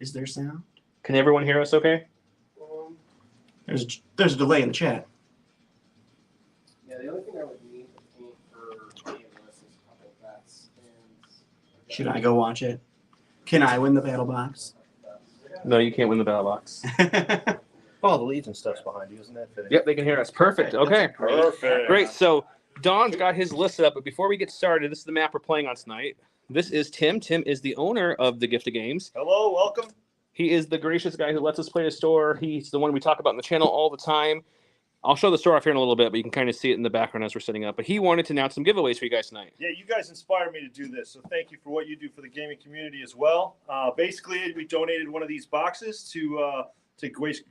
Is there sound? Can everyone hear us okay? There's a delay in the chat. Yeah, the only thing I would need to paint for game list is a couple of bets. Should I go watch it? Can I win the battle box? No, you can't win the battle box. Oh, the Legion stuff's behind you, isn't that fitting? Yep, they can hear us. Perfect. Okay. Perfect. Great. So Don's got his list up, but before we get started, this is the map we're playing on tonight. This is Tim. Tim is the owner of the Gift of Games. Hello, welcome. He is the gracious guy who lets us play the store. He's the one we talk about in the channel all the time. I'll show the store off here in a little bit, but you can kind of see it in the background as we're setting up. But he wanted to announce some giveaways for you guys tonight. Yeah, you guys inspired me to do this, so thank you for what you do for the gaming community as well. Basically, we donated one of these boxes to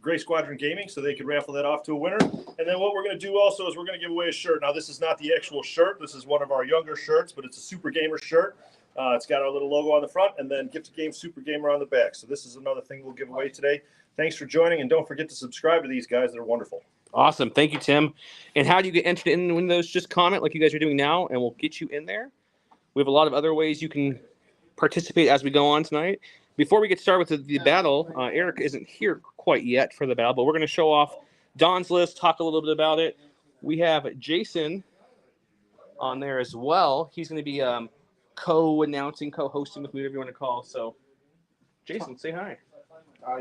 Gray Squadron Gaming so they could raffle that off to a winner. And then what we're going to do also is we're going to give away a shirt. Now, this is not the actual shirt. This is one of our younger shirts, but it's a Super Gamer shirt. It's got our little logo on the front and then Gift of Games Super Gamer on the back. So this is another thing we'll give away today. Thanks for joining, and don't forget to subscribe to these guys. They're wonderful. Awesome. Thank you, Tim. And how do you get entered in when those? Just comment like you guys are doing now, and we'll get you in there. We have a lot of other ways you can participate as we go on tonight. Before we get started with the battle, Eric isn't here quite yet for the battle, but we're going to show off Don's list, talk a little bit about it. We have Jason on there as well. He's going to be co-announcing, co-hosting with me, whatever you want to call. So, Jason, say hi.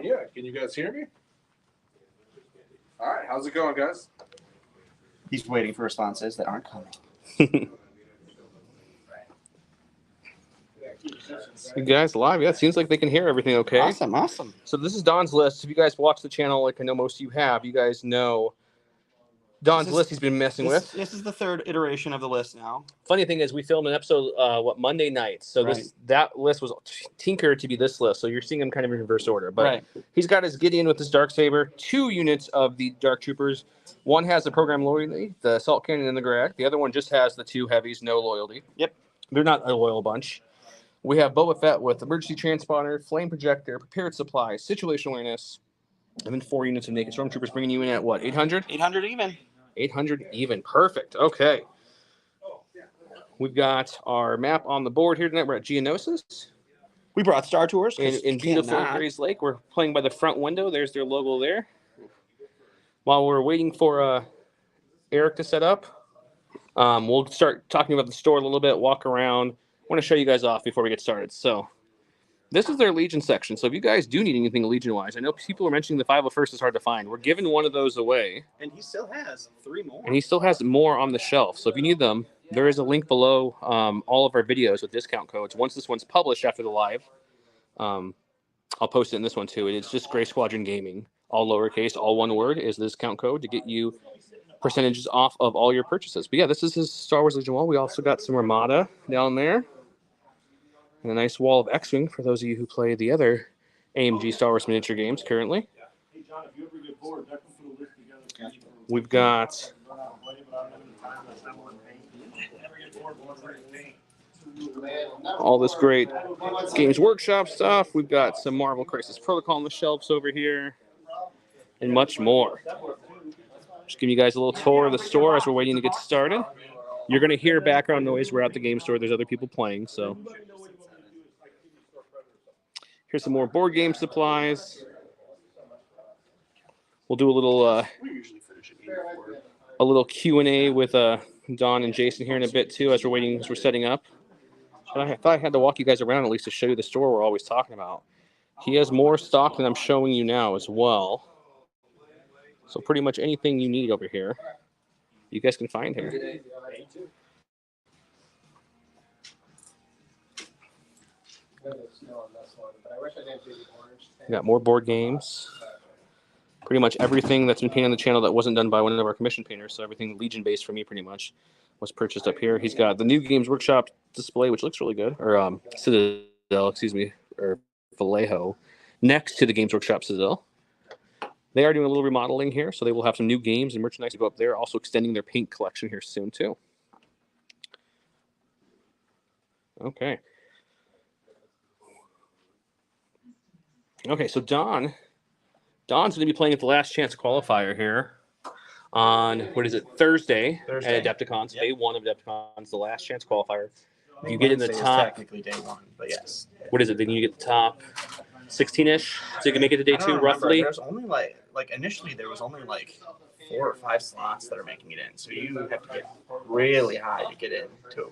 Yeah, can you guys hear me? All right, how's it going, guys? He's waiting for responses that aren't coming. You guys live? Yeah, it seems like they can hear everything okay. Awesome. So this is Don's list. If you guys watch the channel, like I know most of you have, you guys know Don's list he's been messing with. This is the third iteration of the list now. Funny thing is we filmed an episode, Monday night. So that list was tinkered to be this list. So you're seeing him kind of in reverse order. But he's got his Gideon with his Darksaber, 2 units of the Dark Troopers. One has the program loyalty, the Assault Cannon and the Grad. The other one just has the 2 heavies, no loyalty. Yep. They're not a loyal bunch. We have Boba Fett with Emergency Transponder, Flame Projector, Prepared Supplies, Situational Awareness, and then 4 units of Naked Stormtroopers, bringing you in at what, 800? 800 even. 800 even. Perfect. Okay. We've got our map on the board here tonight. We're at Geonosis. We brought Star Tours. In beautiful Grays Lake. We're playing by the front window. There's their logo there. While we're waiting for Eric to set up, we'll start talking about the store a little bit, walk around. I want to show you guys off before we get started. So this is their Legion section. So if you guys do need anything Legion-wise, I know people are mentioning the 501st is hard to find. We're giving one of those away. And he still has 3 more. And he still has more on the shelf. So if you need them, there is a link below all of our videos with discount codes. Once this one's published after the live, I'll post it in this one too. It's just Gray Squadron Gaming. All lowercase, all one word is the discount code to get you percentages off of all your purchases. But yeah, this is his Star Wars Legion wall. We also got some Armada down there. And a nice wall of X-Wing for those of you who play the other AMG Star Wars miniature games currently. We've got all this great Games Workshop stuff. We've got some Marvel Crisis Protocol on the shelves over here and much more. Just giving you guys a little tour of the store as we're waiting to get started. You're going to hear background noise. We're at the game store. There's other people playing, so... Here's some more board game supplies. We'll do a little Q&A with Don and Jason here in a bit too, as we're setting up. But I thought I had to walk you guys around at least to show you the store we're always talking about. He has more stock than I'm showing you now as well. So pretty much anything you need over here, you guys can find here. We got more board games. Pretty much everything that's been painted on the channel that wasn't done by one of our commission painters, so everything Legion-based for me pretty much was purchased up here. He's got the new Games Workshop display, which looks really good, or Citadel, excuse me, or Vallejo, next to the Games Workshop Citadel. They are doing a little remodeling here, so they will have some new games and merchandise to go up there, also extending their paint collection here soon, too. Okay. Okay, so Don's going to be playing at the Last Chance qualifier here on, Thursday at Adepticon. So day 1 of Adepticon is the Last Chance qualifier. If you get in the top... Technically day 1, but yes. What is it? Then you get the top 16-ish, so you can make it to day I don't 2 remember. roughly. There's only like initially there was only like 4 or 5 slots that are making it in. So you have to get really high to get in to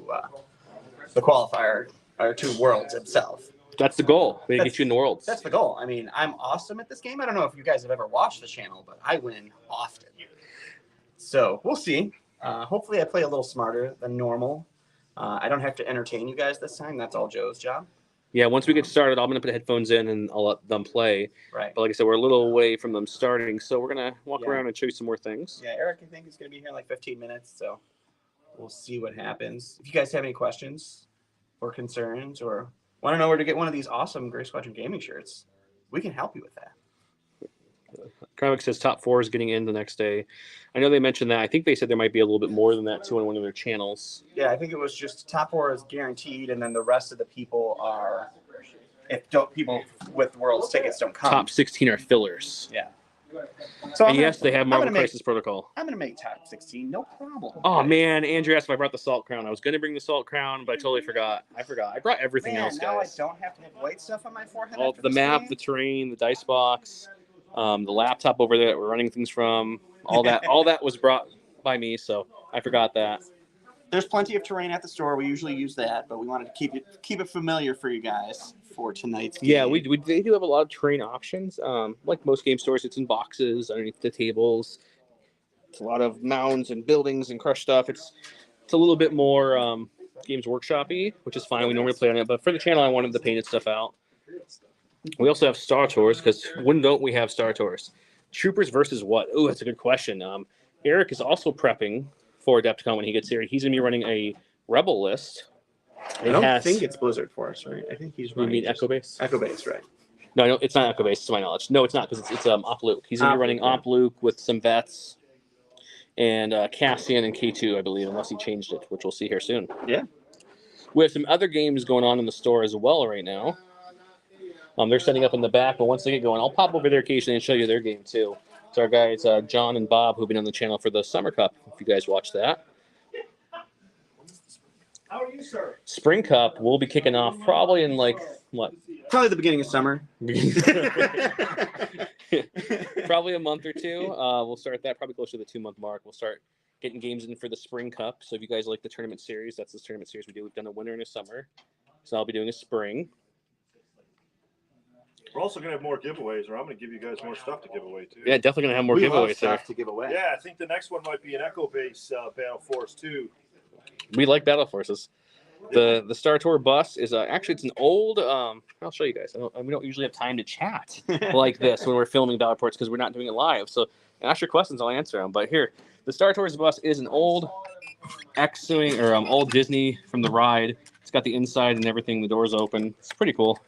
the qualifier or to Worlds itself. That's the goal. They That's- get you in the worlds. That's the goal. I mean, I'm awesome at this game. I don't know if you guys have ever watched the channel, but I win often. So we'll see. Hopefully, I play a little smarter than normal. I don't have to entertain you guys this time. That's all Joe's job. Yeah, once we get started, I'm going to put headphones in and I'll let them play. Right. But like I said, we're a little away from them starting, so we're going to walk Yeah. around and show you some more things. Yeah, Eric, I think, is going to be here in like 15 minutes. So we'll see what happens. If you guys have any questions or concerns or want to know where to get one of these awesome Gray Squadron Gaming shirts, we can help you with that. Comic says top 4 is getting in the next day. I know they mentioned that. I think they said there might be a little bit more than that too on one of their channels. Yeah, I think it was just top 4 is guaranteed, and then the rest of the people are, people with Worlds tickets don't come. Top 16 are fillers. Yeah. So And yes, they have Marvel gonna make- Crisis Protocol. I'm gonna make top 16, no problem. Oh man, Andrew asked if I brought the Salt Crown. I was going to bring the Salt Crown, but I totally forgot. I brought everything Man, else, now guys. I don't have to have white stuff on my forehead. All after the this map, game? the terrain, the dice box, the laptop over there that we're running things from. All that was brought by me, so I forgot that. There's plenty of terrain at the store. We usually use that, but we wanted to keep it familiar for you guys for tonight's game. Yeah, they do have a lot of terrain options. Like most game stores, it's in boxes underneath the tables. It's a lot of mounds and buildings and crushed stuff. It's a little bit more Games Workshop-y, which is fine. We normally play on it, but for the channel, I wanted the painted stuff out. We also have Star Tours, because when don't we have Star Tours? Troopers versus what? Oh, that's a good question. Eric is also prepping for Adepticon when he gets here. He's going to be running a Rebel list. I don't think it's Blizzard Force, right? I think he's You running. mean Echo Base? Echo Base, right? No, it's not Echo Base, to my knowledge. No, it's not, because it's Op Luke. He's going to be running Op Luke, Op Luke with some vets and Cassian and K2, I believe, unless he changed it, which we'll see here soon. Yeah. We have some other games going on in the store as well right now. They're setting up in the back, but once they get going, I'll pop over there occasionally and show you their game too. It's our guys, John and Bob, who've been on the channel for the Summer Cup, if you guys watch that. How are you, sir? Spring Cup will be kicking off probably in like, what? Probably the beginning of summer. Probably a month or two. We'll start that probably close to the 2-month mark. We'll start getting games in for the Spring Cup. So if you guys like the tournament series, that's the tournament series we do. We've done a winter and a summer. So I'll be doing a spring. We're also going to have more giveaways, or I'm going to give you guys more stuff to give away, too. Yeah, definitely going to have more We love giveaways there. stuff to give away. Yeah, I think the next one might be an Echo Base Battle Force, too. We like Battle Forces. The Star Tour bus is actually it's an old. I'll show you guys. We don't usually have time to chat like this when we're filming Battle Reports because we're not doing it live. So ask your questions, I'll answer them. But here, the Star Tours bus is an old X-wing or old Disney from the ride. It's got the inside and everything. The doors open. It's pretty cool.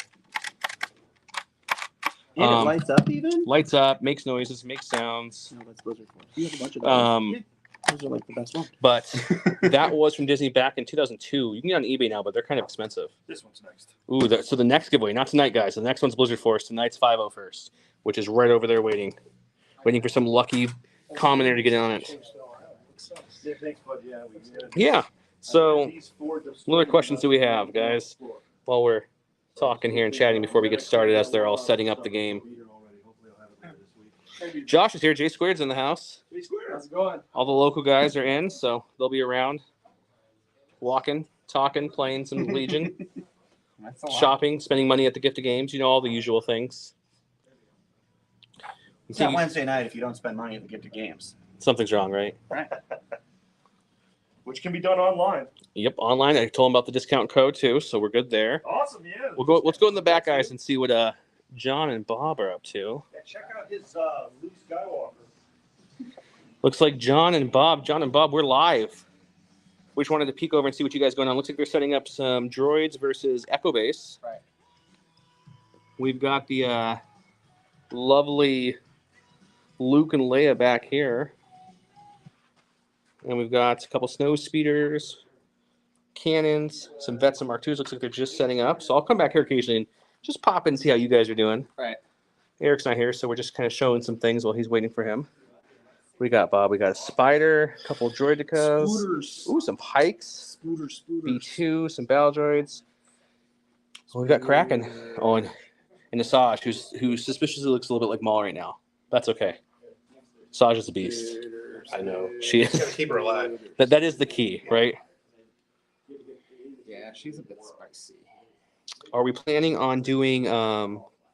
And it lights up even? Lights up, makes noises, makes sounds. No, that's Blizzard Force. You have a bunch of those. Yeah, those are like the best ones. But that was from Disney back in 2002. You can get on eBay now, but they're kind of expensive. This one's next. Ooh, so the next giveaway, not tonight, guys. The next one's Blizzard Force. Tonight's 501st, which is right over there waiting for some lucky commenter to get on it. Yeah, thanks, bud. Yeah, Yeah. So, what other questions do we have, guys? While we're talking here and chatting before we get started, as they're all setting up the game. Josh is here. J Squared's in the house. How's it going? All the local guys are in, so they'll be around, walking, talking, playing some Legion, That's a lot. shopping, spending money at the gift of games. You know, all the usual things. It's not Wednesday night if you don't spend money at the gift of games. Something's wrong, right? Right. Which can be done online. Yep, online. I told them about the discount code too, so we're good there. Awesome, yeah. Let's go in the back, guys, and see what John and Bob are up to. Yeah, check out his Luke Skywalker. Looks like John and Bob, we're live. We just wanted to peek over and see what you guys going on. Looks like they're setting up some droids versus Echo Base. Right. We've got the lovely Luke and Leia back here. And we've got a couple snow speeders, cannons, some vets and Mark IIs. Looks like they're just setting up. So I'll come back here occasionally and just pop in and see how you guys are doing. Right. Eric's not here, so we're just kind of showing some things while he's waiting for him. We got Bob. We got a spider, a couple droidicas. Spooters. Ooh, some pikes. Spooters. B2, some battle droids. So we got Kraken. Oh, and and Asajj, who suspiciously looks a little bit like Maul right now. That's okay. Asajj is a beast. I know. She Just gotta is. keep her alive. That is the key, right? Yeah, she's a bit spicy. Are we planning on doing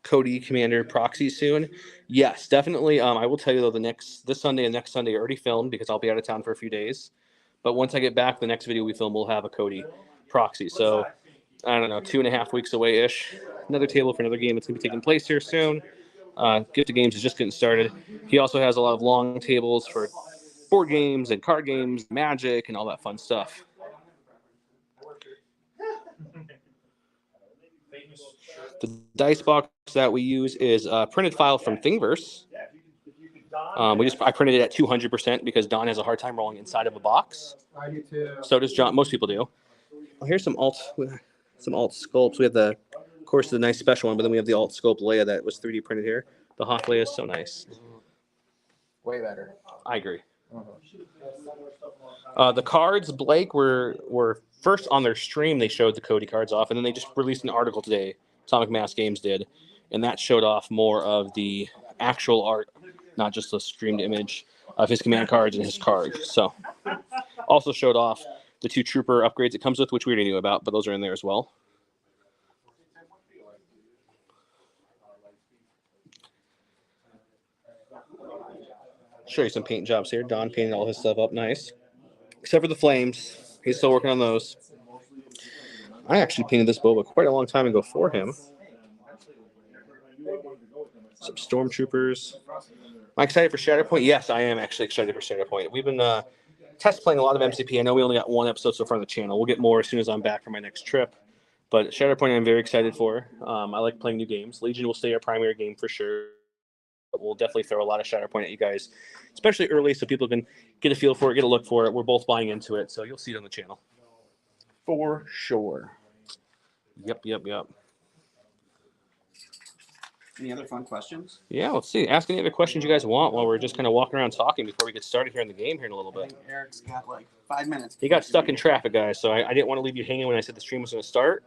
Cody Commander proxy soon? Yes, definitely. I will tell you though, this Sunday and next Sunday are already filmed because I'll be out of town for a few days. But once I get back, the next video we film will have a Cody proxy. So I don't know, 2.5 weeks away ish. Another table for another game that's gonna be taking place here soon. Gift of Games is just getting started. He also has a lot of long tables for board games and card games, Magic, and all that fun stuff. The dice box that we use is a printed file from Thingiverse. I printed it at 200% because Don has a hard time rolling inside of a box. I do too. So does John. Most people do. Well, here's some alt sculpts. We have of course, the nice special one, but then we have the alt sculpt Leia that was 3D printed here. The Hoth Leia is so nice. Way better. I agree. The cards, Blake, were first on their stream. They showed the Cody cards off, and then they just released an article today. Atomic Mass Games did, and that showed off more of the actual art, not just a streamed image of his command cards and his cards. So, also showed off the 2 trooper upgrades it comes with, which we already knew about, but those are in there as well. Show you some paint jobs here. Don painted all his stuff up nice, except for the flames. He's still working on those. I actually painted this boba quite a long time ago for him. Some stormtroopers. Am I excited for Shatterpoint? Yes, I am actually excited for Shatterpoint. We've been test playing a lot of MCP. I know we only got 1 episode so far on the channel. We'll get more as soon as I'm back from my next trip. But Shatterpoint I'm very excited for. I like playing new games. Legion will stay our primary game for sure. But we'll definitely throw a lot of Shatterpoint at you guys, especially early so people can get a feel for it, get a look for it. We're both buying into it, so you'll see it on the channel. For sure. Yep. Any other fun questions? Yeah, let's see. Ask any other questions you guys want while we're just kind of walking around talking before we get started here in the game here in a little I bit. think Eric's got like 5 minutes. He got stuck in traffic, guys, so I didn't want to leave you hanging when I said the stream was going to start.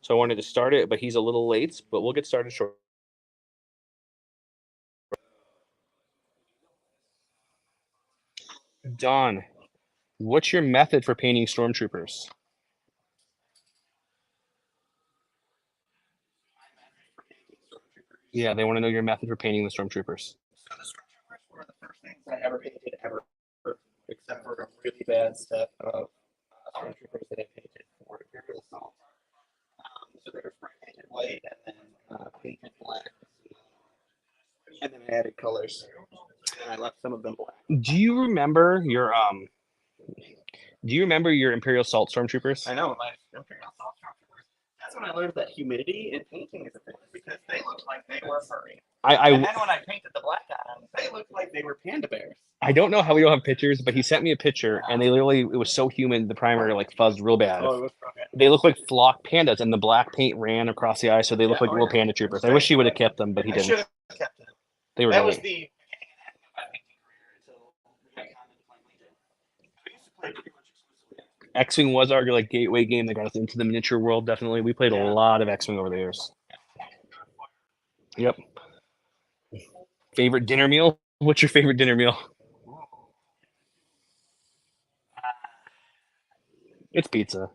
So I wanted to start it, but he's a little late, but we'll get started shortly. Don, what's your method for painting stormtroopers? Yeah, they want to know your method for painting the stormtroopers. So the stormtroopers were the first things I ever painted ever, except for a really bad set of stormtroopers that I painted for Imperial Assault. So they were spray painted white and then painted black. And then I added colors. And I left some of them black. Do you remember your Imperial Assault stormtroopers? I know, my Imperial Assault stormtroopers. That's when I learned that humidity in painting is a thing because they looked like they were furry. And then when I painted the black on them, they looked like they were panda bears. I don't know how we don't have pictures, but he sent me a picture, and it was so humid, the primer like fuzzed real bad. Oh, it was okay. They look like flock pandas, and the black paint ran across the eye, so they look like little panda troopers. I wish he would have kept them, but he I didn't. should have kept it. They were That great. was the X-Wing was our like gateway game that got us into the miniature world. Definitely, we played a lot of X-Wing over the years. Yep. Favorite dinner meal? What's your favorite dinner meal? It's pizza.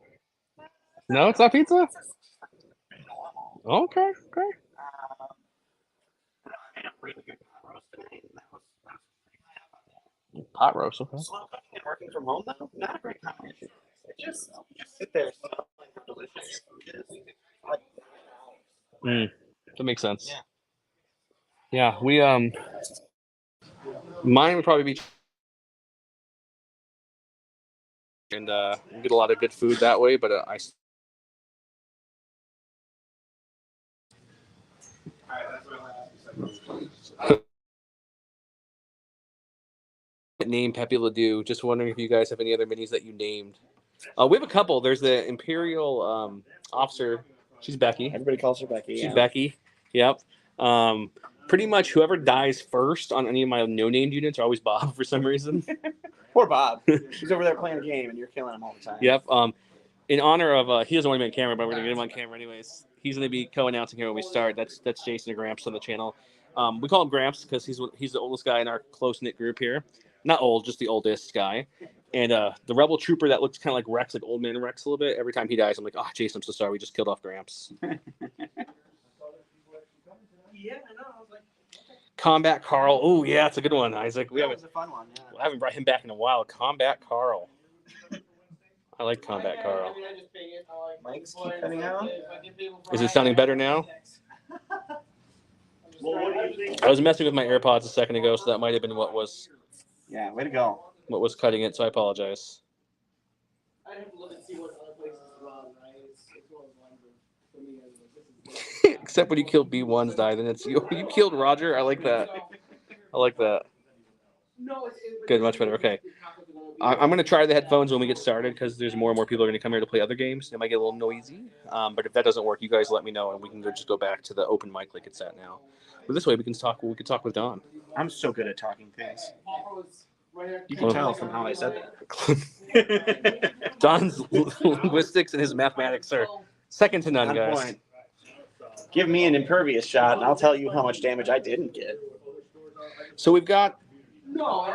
No, it's not pizza. Okay. Pot roast. Okay. Slow cooking and working from home, though, not a great combination. Just sit there smelling how delicious food is. Like, That makes sense. Yeah. Yeah, we mine would probably be, and we get a lot of good food that way. But name Pepe Ledoux. Just wondering if you guys have any other minis that you named. We have a couple. There's the Imperial officer. She's Becky. everybody calls her Becky. She's Yeah. Becky. Yep. Pretty much whoever dies first on any of my no-named units are always Bob for some reason. Poor Bob. He's over there playing a game, and you're killing him all the time. Yep. in honor of he doesn't want to be on camera, but we're gonna get him on camera anyways. He's gonna be co-announcing here when we start. That's Jason and Gramps on the channel. We call him Gramps because he's the oldest guy in our close knit group here. Not old, just the oldest guy. And the rebel trooper that looks kind of like Rex, like old man Rex a little bit. Every time he dies, I'm like, oh, Jason, I'm so sorry. We just killed off Gramps. Combat Carl. Oh yeah, it's a good one, Isaac. That was a fun one. Yeah. I haven't brought him back in a while. Combat Carl. I like Combat Carl. Mics keep cutting out. Is it sounding better now? Well, what do you think? I was messing with my AirPods a second ago, so that might have been what was Yeah, way to go. cutting it. So I apologize. I have to look and see what other places run, right? It's one of the ones that, for me, this is Except when you kill B1's die, then it's you killed Roger. I like that. I like that. Good, much better. Okay. I'm going to try the headphones when we get started because there's more and more people are going to come here to play other games. It might get a little noisy. But if that doesn't work, you guys let me know and we can just go back to the open mic like it's at now. But this way we can talk with Don. I'm so good at talking things. You can Well- tell from how I said that. Don's linguistics and his mathematics are second to none, On guys. point. Give me an impervious shot, and I'll tell you how much damage I didn't get. So we've got Don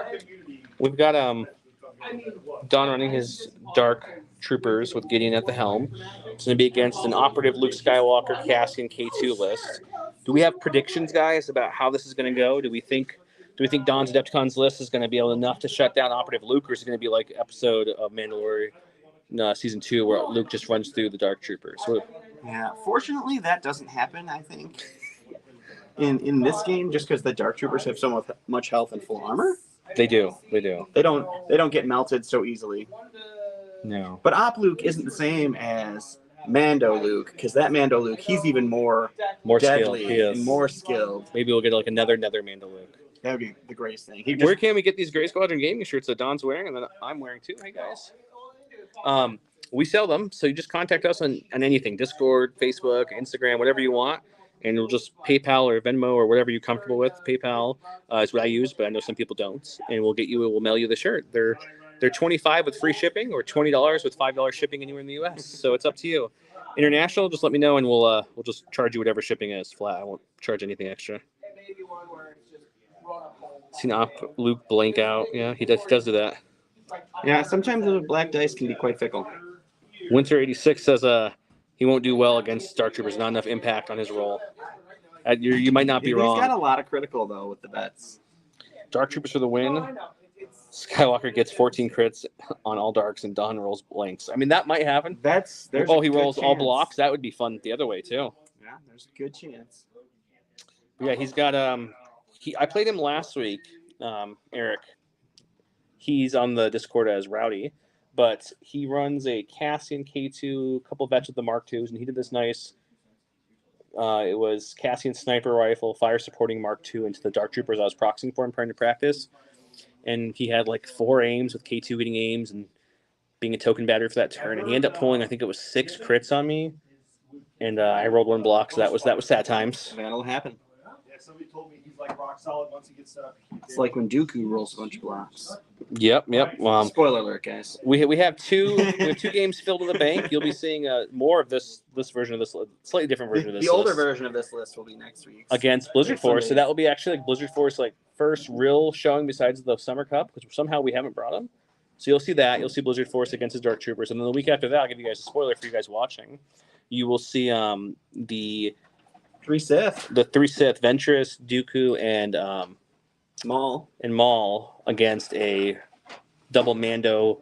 running his dark troopers with Gideon at the helm. It's going to be against an operative Luke Skywalker Cassian K2 list. Do we have predictions, guys, about how this is going to go? Do we think Don's Adepticon's list is going to be able enough to shut down operative Luke, or is it going to be like episode of Mandalorian season 2 where Luke just runs through the dark troopers? Yeah, fortunately, that doesn't happen, I think. In this game, just because the Dark Troopers have so much health and full armor, They do. they don't get melted so easily. No. But Op Luke isn't the same as Mando Luke, because that Mando Luke, he's even more More skilled. deadly He is. and more skilled. Maybe we'll get like another Mando Luke. That would be the greatest thing. He Where just, can we get these Gray Squadron gaming shirts that Don's wearing and that I'm wearing too? Hey guys. We sell them, so you just contact us on anything: Discord, Facebook, Instagram, whatever you want, and we'll just PayPal or Venmo or whatever you're comfortable with. PayPal is what I use, but I know some people don't, and we'll mail you the shirt. They're $25 with free shipping, or $20 with $5 shipping anywhere in the U.S. So it's up to you. International, just let me know, and we'll just charge you whatever shipping is flat. I won't charge anything extra. Seen Luke blank out. Yeah, he does do that. yeah, sometimes the black dice can be quite fickle. Winter 86 says he won't do well against Dark Troopers. Not enough impact on his role. You might not be He's wrong. got a lot of critical, though, with the bets. Dark Troopers for the win. Skywalker gets 14 crits on all darks and Don rolls blanks. I mean, that might happen. There's He a good rolls all chance. blocks. That would be fun the other way too. Yeah, there's a good chance. But yeah, he's got I played him last week, Eric. He's on the Discord as Rowdy, but he runs a Cassian K2, a couple vets with the Mark IIs, and he did this nice. It was Cassian sniper rifle, fire supporting Mark II into the Dark Troopers I was proxying for him trying to practice. And he had like 4 aims with K2 getting aims and being a token battery for that turn. And he ended up pulling, I think it was 6 crits on me. And I rolled 1 block, so that was sad times. That'll happen. Yeah, somebody told me he's like rock solid once he gets set up. It's like when Dooku rolls a bunch of blocks. Yep. Spoiler alert, guys. We have two games filled to the bank. You'll be seeing more of this version of this, slightly different version of this. The older list version of this list will be next week. against Blizzard Next Force. So Sunday. that will be actually like Blizzard Force first real showing besides the Summer Cup, because somehow we haven't brought them. So you'll see that. You'll see Blizzard Force against his Dark Troopers, and then the week after that, I'll give you guys a spoiler for you guys watching. You will see the 3 Sith. 3 Sith, Ventress, Dooku, and Maul against a double Mando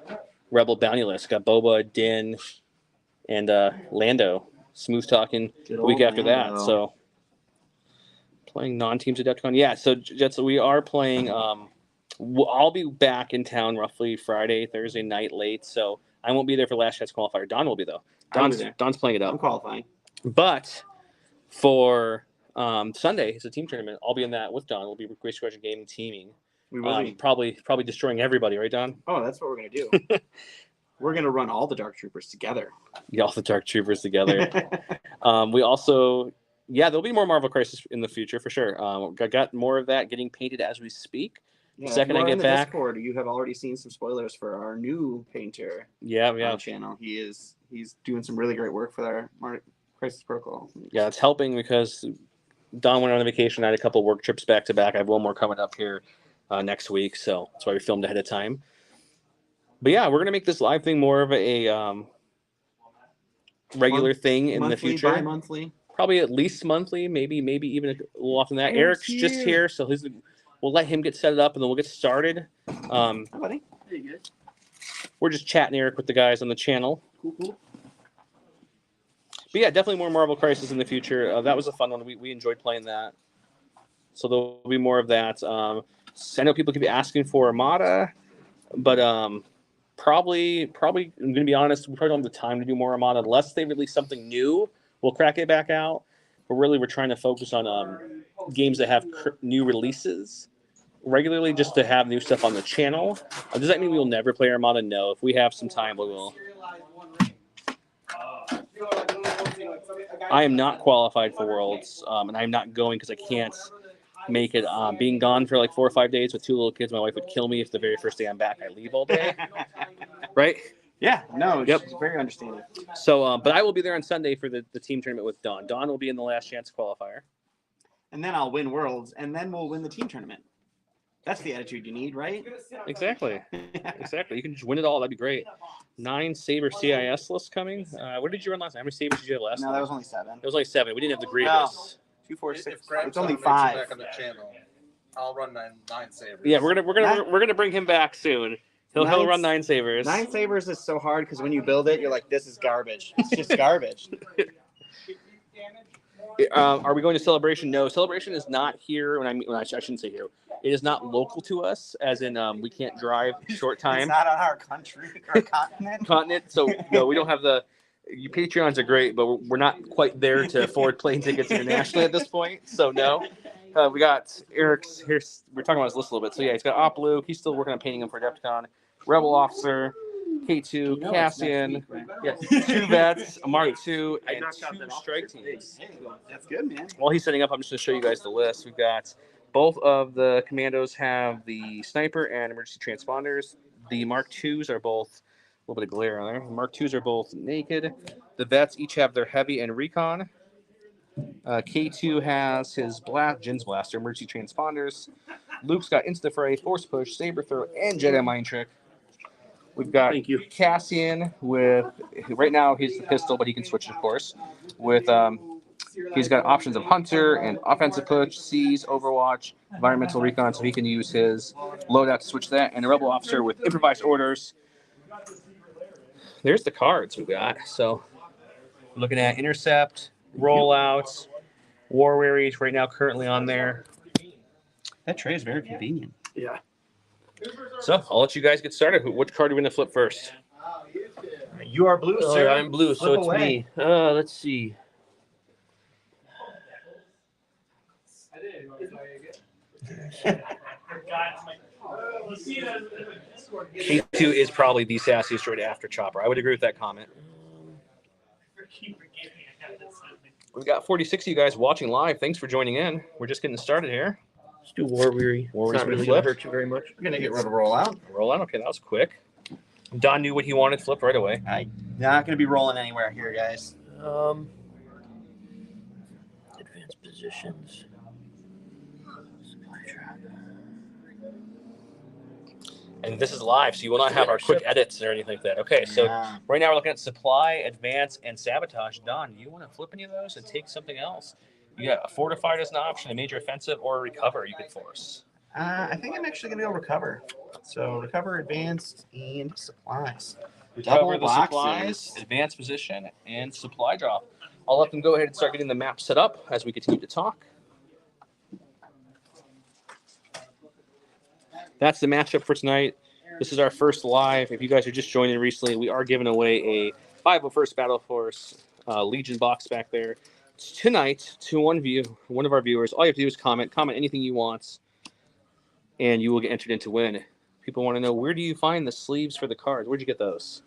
Rebel bounty list. Got Boba, Din, and Lando. Smooth talking Good the week old after Mando. that. So playing non-teams Adepticon. Yeah, so Jets, we are playing. I'll be back in town roughly Friday, Thursday night late. So I won't be there for Last Chance Qualifier. Don will be though. I'll be there. Don's playing it I'm up. qualifying. But for Sunday, it's a team tournament. I'll be in that with Don. We'll be Grace Squadron Gaming teaming. We will be. Probably destroying everybody, right, Don? Oh, that's what we're gonna do. We're gonna run all the Dark Troopers together. Yeah, all the Dark Troopers together. We also, there'll be more Marvel Crisis in the future for sure. I got more of that getting painted as we speak. Yeah, The second if you I are get in the back- Discord, you have already seen some spoilers for our new painter Yeah, on yeah. the channel. He's doing some really great work for our Crisis Protocol. Yeah, it's helping because Don went on a vacation. I had a couple work trips back to back. I have one more coming up here next week, so that's why we filmed ahead of time. But yeah, we're gonna make this live thing more of a regular thing in the Monthly, future. bi-monthly. Probably at least monthly, maybe even a little often than that. Eric's just here, so we'll let him get set up, and then we'll get started. Hi, buddy. There you go. We're just chatting Eric with the guys on the channel. Cool. But yeah, definitely more Marvel Crisis in the future. That was a fun one. We enjoyed playing that. So there'll be more of that. So I know people could be asking for Armada, but probably I'm going to be honest, we probably don't have the time to do more Armada unless they release something new. We'll crack it back out. But really, we're trying to focus on games that have new releases regularly, just to have new stuff on the channel. Does that mean we will never play Armada? No. If we have some time, we will. I am not qualified for Worlds, and I'm not going because I can't make it. Being gone for like 4 or 5 days with 2 little kids, my wife would kill me if the very first day I'm back I leave all day. Right? Yeah, no, Yep. she's very understanding. So, but I will be there on Sunday for the team tournament with Don. Don will be in the last chance qualifier. And then I'll win Worlds, and then we'll win the team tournament. That's the attitude you need, right? Exactly. Exactly. You can just win it all. That'd be great. 9 Saber CIS lists coming. What did you run last time? How many Sabers did you have last No, time? that was only 7. It was only 7. We didn't have the Grievous. 2, 4, 6. If Gramps It's only makes it 5. back on the channel, I'll run nine sabers. Yeah, we're gonna bring him back soon. He'll run 9 Sabers. 9 Sabers is so hard because when you build it, you're like, this is garbage. It's just garbage. Are we going to Celebration? No, Celebration is not here. I shouldn't say here. It is not local to us, as in we can't drive short It's time not on our country or continent. continent. So no, we don't have the. Your Patreons are great, but we're not quite there to afford plane tickets internationally at this point. So no, we got Eric's here. We're talking about his list a little bit. So yeah, he's got Op Luke. He's still working on painting him for Adepticon. Rebel Officer, K2, Cassian, yeah, 2 vets, a Mark II, and 2 strike teams. That's good, man. While he's setting up, I'm just going to show you guys the list. We've got both of the commandos have the sniper and emergency transponders. The Mark IIs are both, a little bit of glare on there. The Mark IIs are both naked. The vets each have their heavy and recon. K2 has his Jin's Blaster, emergency transponders. Luke's got Insta Fray, Force Push, Saber Throw, and Jedi Mind Trick. We've got Cassian with, right now he's the pistol, but he can switch, of course. With he's got options of Hunter and Offensive Push, Seize, Overwatch, Environmental Recon, so he can use his loadout to switch that. And a Rebel Officer with Improvised Orders. There's the cards we got. So looking at Intercept, Rollouts, War Wearies right now currently on there. That tray is very convenient. Yeah. So I'll let you guys get started. Which card are we going to flip first? You are blue, Oh, sir. I'm blue, so Flip it's away. me. Let's see. K2 is probably the sassiest right after Chopper. I would agree with that comment. We've got 46 of you guys watching live. Thanks for joining in. We're just getting started here. Let's do War Weary. War It's Weary's not been really going to flipped. hurt you very much. We're going to get rid of rollout. Roll out. Okay, that was quick. Don knew what he wanted. Flip right away. I'm not going to be rolling anywhere here, guys. Advanced positions. Supply trap. And this is live, so you will not have our quick edits or anything like that. Okay, so Yeah. right now we're looking at Supply, Advance, and Sabotage. Don, do you want to flip any of those and take something else? You got a Fortified as an option, a Major Offensive, or a Recover you could force. I think I'm actually going to go recover. So recover, advanced, and supplies. Recover Double the boxes. supplies, advance position, and supply drop. I'll let them go ahead and start getting the map set up as we continue to talk. That's the matchup for tonight. This is our first live. If you guys are just joining recently, we are giving away a 501st Battle Force Legion box back there. Tonight, to one of our viewers, all you have to do is comment anything you want, and you will get entered in to win. People want to know, where do you find the sleeves for the cards? Where'd you get those?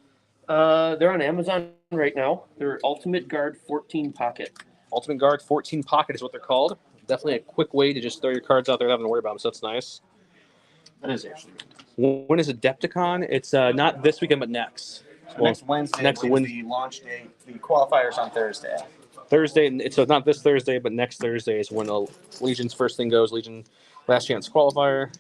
They're on Amazon right now. They're Ultimate Guard 14 Pocket. Ultimate Guard 14 Pocket is what they're called. Definitely a quick way to just throw your cards out there without having to worry about them, so that's nice. That is actually. When is Adepticon? It's not this weekend, but next. Well, Next Wednesday next is Wed- the launch date. The qualifiers on Thursday. Thursday. It's not this Thursday, but next Thursday is when Legion's first thing goes. Legion Last Chance qualifier.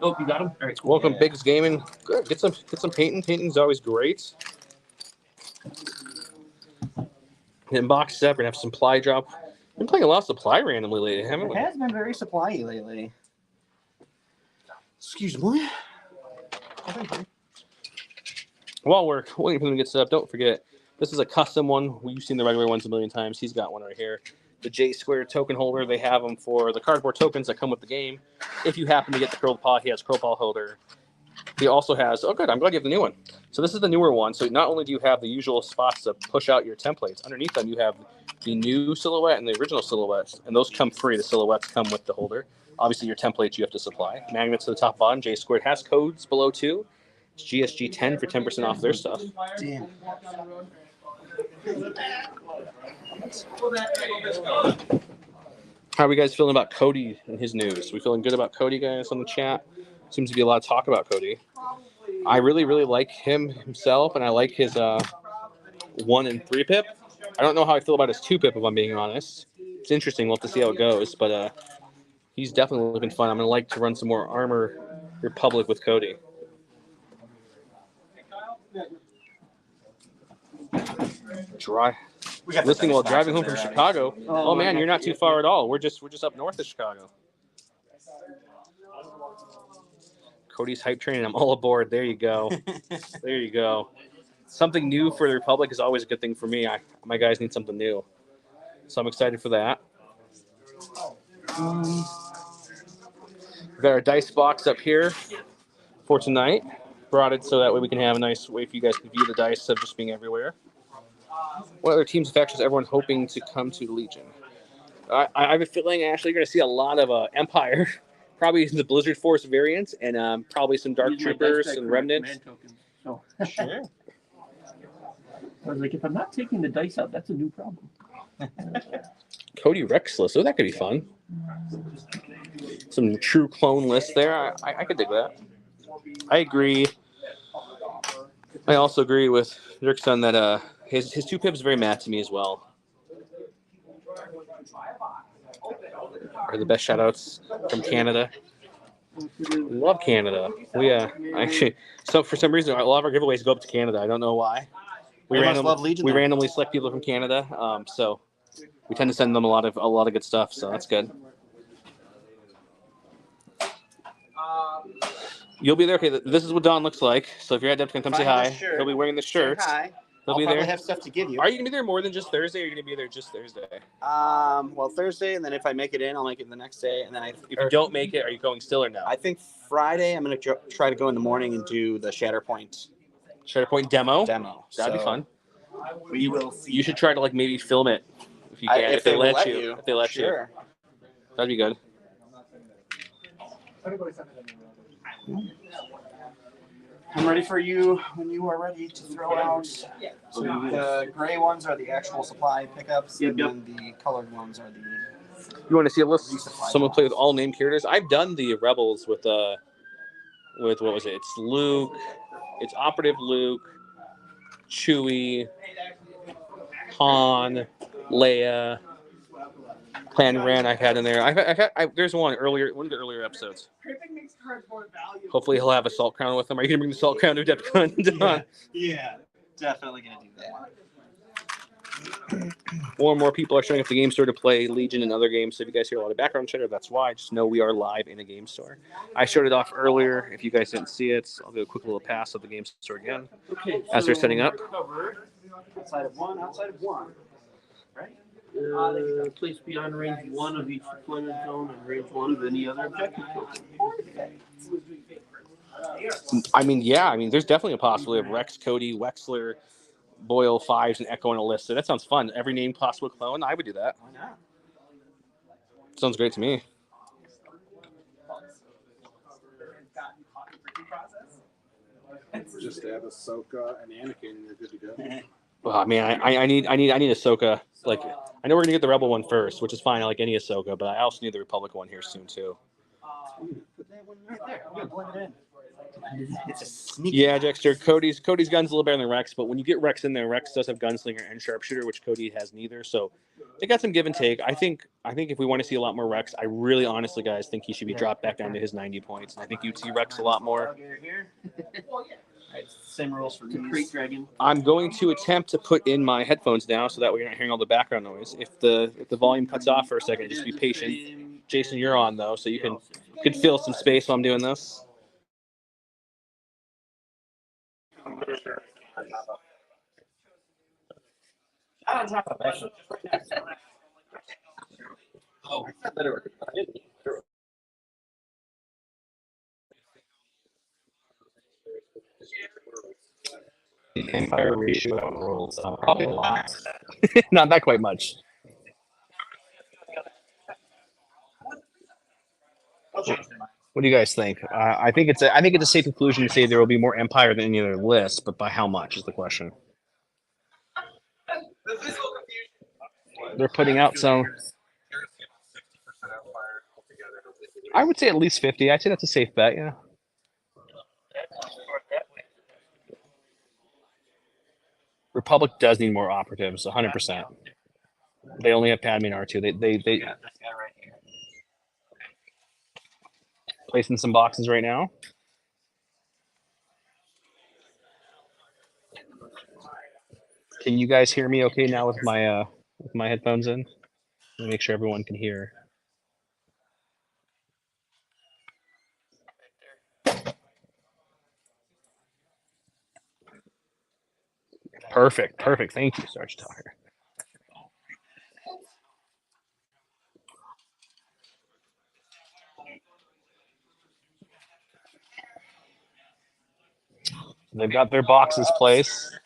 Oh, you got him. All right. Cool. Welcome, Yeah. Biggs Gaming. Good. Get some painting. Painting's always great. In box set, we're gonna have supply drop. Been playing a lot of supply randomly lately, haven't It we? has been very supply-y lately. Excuse me. While we're waiting for them to get set up, don't forget this is a custom one. We've seen the regular ones a million times. He's got one right here. The J Square token holder. They have them for the cardboard tokens that come with the game. If you happen to get the Curl Paw, he has Curl Paw holder. He also has. Oh, good. I'm glad you have the new one. So this is the newer one. So not only do you have the usual spots to push out your templates, underneath them you have the new silhouette and the original silhouettes, and those come free. The silhouettes come with the holder. Obviously, your templates you have to supply. Magnets to the top, bottom. J Squared has codes below too. It's GSG 10 for 10% off their stuff. Damn. How are we guys feeling about Cody and his news? We feeling good about Cody, guys, on the chat? Seems to be a lot of talk about Cody. I really, really like him himself, and I like his 1 and 3 pip. I don't know how I feel about his 2 pip, if I'm being honest. It's interesting. We'll have to see how it goes, but he's definitely looking fun. I'm going to like to run some more Armor Republic with Cody. Dry. We got the Listening dice while box driving up home from there, Chicago. Oh man, you're not too far at all. We're just up north of Chicago. Cody's hype train, and I'm all aboard. There you go. There you go. Something new for the Republic is always a good thing for me. My guys need something new, so I'm excited for that. We've got our dice box up here for tonight. Brought it so that way we can have a nice way for you guys to view the dice instead of just being everywhere. What other teams and factions is everyone hoping to come to Legion? I have a feeling, Ashley, you're going to see a lot of Empire, probably the Blizzard Force variants, and probably some Dark Use my dice Troopers back and for Remnants. command tokens. So Sure. I was like, if I'm not taking the dice out, that's a new problem. Cody Rexless, oh, that could be fun. Some true clone lists there. I could dig that. I agree. I also agree with Dirkson that his 2 pips is very mad to me as well. Are the best shoutouts from Canada. Love Canada. We actually, so for some reason a lot of our giveaways go up to Canada. I don't know why. They must love Legion We there. randomly select people from Canada, so we tend to send them a lot of good stuff. So that's good. You'll be there. Okay, this is what Don looks like. So if you're at Adepticon, come say Find hi. this shirt. He'll be wearing the shirt. Say hi. He'll I'll be probably there. have stuff to give you. Are you gonna be there more than just Thursday? Or are you gonna be there just Thursday? Well, Thursday, and then if I make it in, I'll make it the next day, and then If you don't make it, are you going still or no? I think Friday I'm gonna try to go in the morning and do the Shatterpoint Shatterpoint demo. demo. That'd be So fun. We will see. You should try to like maybe film it if you can. If they let will you. If they let sure. you. That'd be good. I'm ready for you when you are ready to throw out. So the gray ones are the actual supply pickups, Yep, and yep. then the colored ones are the. You want to see a list? Someone play with all named characters. I've done the Rebels with what was it? It's Luke. It's Operative Luke, Chewie, Han, Leia, Plan Ren. I've had in there. There's one of the earlier episodes. Hopefully he'll have a salt crown with him. Are you gonna bring the salt crown to Adepticon? Yeah, definitely gonna do that. More and more people are showing up at the game store to play Legion and other games. So if you guys hear a lot of background chatter, that's why. Just know we are live in a game store. I showed it off earlier. If you guys didn't see it, I'll do a quick little pass of the game store again. Okay, As they're setting up. Outside of one, right? Place beyond range 1 of each deployment zone and range 1 of any other objective token. I mean, there's definitely a possibility of Rex, Cody, Wexler, Boyle, Fives, and Echo on a list. So that sounds fun. Every name possible clone, I would do that. Why not? Sounds great to me. Just add Ahsoka and Anakin, and you're good to go. Oh, man, I need Ahsoka. Like, I know we're gonna get the Rebel one first, which is fine. I like any Ahsoka, but I also need the Republic one here soon too. Put that one right there. I'm gonna blend it in. It's a sneaky. Yeah, Dexter. Cody's gun's a little better than Rex, but when you get Rex in there, Rex does have gunslinger and sharpshooter, which Cody has neither. So they got some give and take. I think if we want to see a lot more Rex, I really honestly, guys, think he should be dropped back down to his 90 points. And I think you'd see Rex a lot more. Alright, same rules for It's a crate these. dragon. I'm going to attempt to put in my headphones now so that way you're not hearing all the background noise. If the volume cuts off for a second, just be patient. Jason, you're on though, so you could fill some space while I'm doing this. On top of that. Oh, I said that already. Empire ratio rolls probably a lot. Not that quite much. What do you guys think? I think it's a safe conclusion to say there will be more Empire than any other list, but by how much is the question. They're putting out some. I would say at least 50. I'd say that's a safe bet. Yeah. Republic does need more operatives, 100%. They only have Padme and R2. They placing some boxes right now. Can you guys hear me okay now with my headphones in? Let me make sure everyone can hear. Perfect. Thank you, Sarge Tucker. They've got their boxes placed.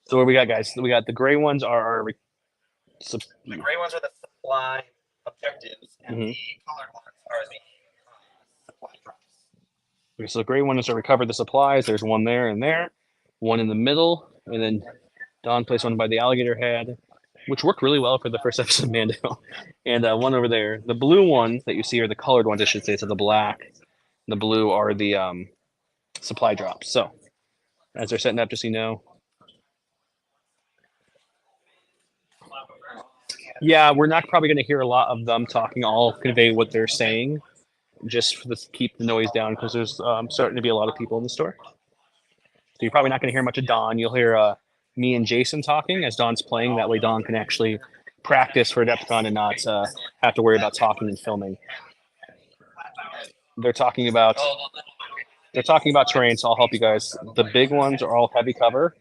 So what we got, guys? We got the gray ones are our. The gray ones are the supply objectives, and the colored ones are the supply drops. So the gray one is to recover the supplies. There's one there and there, one in the middle, and then Don placed one by the alligator head, which worked really well for the first episode of Mando, and one over there. The blue ones that you see are the colored ones, I should say. So the black, the blue are the supply drops. So as they're setting up, just so you know. Yeah, we're not probably going to hear a lot of them talking. I'll convey what they're saying, just for keep the noise down because there's starting to be a lot of people in the store. So you're probably not going to hear much of Don. You'll hear me and Jason talking as Don's playing. That way, Don can actually practice for Adepticon and not have to worry about talking and filming. They're talking about terrain, so I'll help you guys. The big ones are all heavy cover.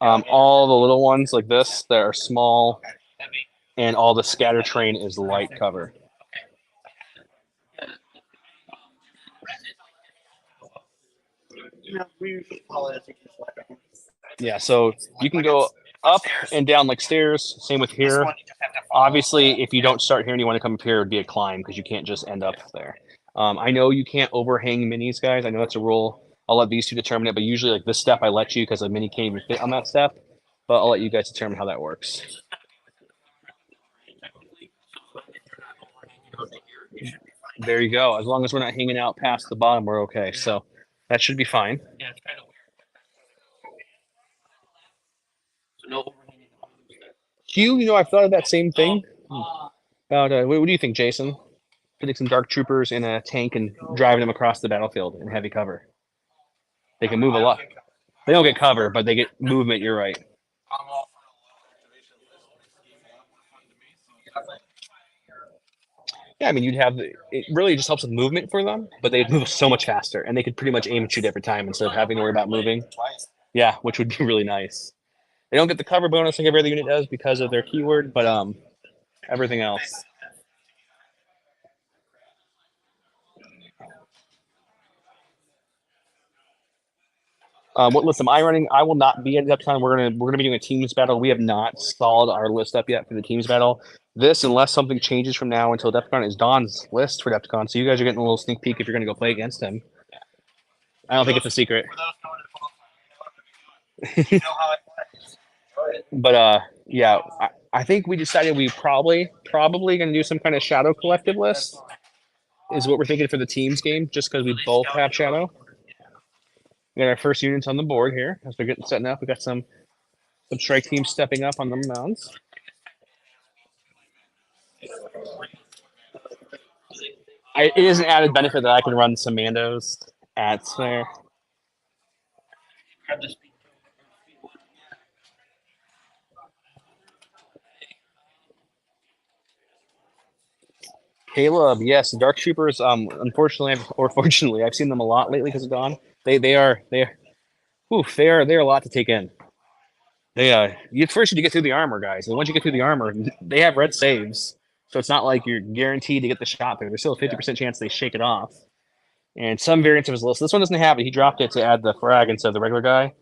All the little ones like this that are small, and all the scatter terrain is light cover. Yeah, so you can go up and down like stairs. Same with here. Obviously, if you don't start here and you want to come up here, it would be a climb because you can't just end up there. I know you can't overhang minis, guys. I know that's a rule. I'll let these two determine it, but usually like this step I let you because a mini can't even fit on that step. But I'll let you guys determine how that works. There you go. As long as we're not hanging out past the bottom, we're okay. So that should be fine. Yeah, it's kind of weird. So no overhanging. Hugh, I've thought of that same thing. About what do you think, Jason? Putting some dark troopers in a tank and driving them across the battlefield in heavy cover. They can move a lot. They don't get cover, but they get movement. You're right. Yeah, I mean, it really just helps with movement for them, but they'd move so much faster, and they could pretty much aim and shoot every time instead of having to worry about moving. Yeah, which would be really nice. They don't get the cover bonus like every other unit does because of their keyword, but everything else. Listen, I will not be at Adepticon. We're gonna be doing a teams battle. We have not stalled our list up yet for the teams battle. This, unless something changes from now until Adepticon, is Don's list for Adepticon. So you guys are getting a little sneak peek if you're gonna go play against him. I don't think it's a secret. But yeah, I think we decided we probably gonna do some kind of shadow collective list. Is what we're thinking for the teams game, just because we both have shadow. We got our first units on the board here as we're getting setting up. We got some strike teams stepping up on the mounds. It is an added benefit that I can run some Mandos at there. Caleb, yes, Dark Troopers. Unfortunately or fortunately, I've seen them a lot lately because of Dawn. They are oof, they are a lot to take in. You first need to get through the armor, guys, and once you get through the armor, they have red saves, so it's not like you're guaranteed to get the shot there. There's still a 50% chance they shake it off. And some variants of his list. This one doesn't have it. He dropped it to add the frag instead of the regular guy.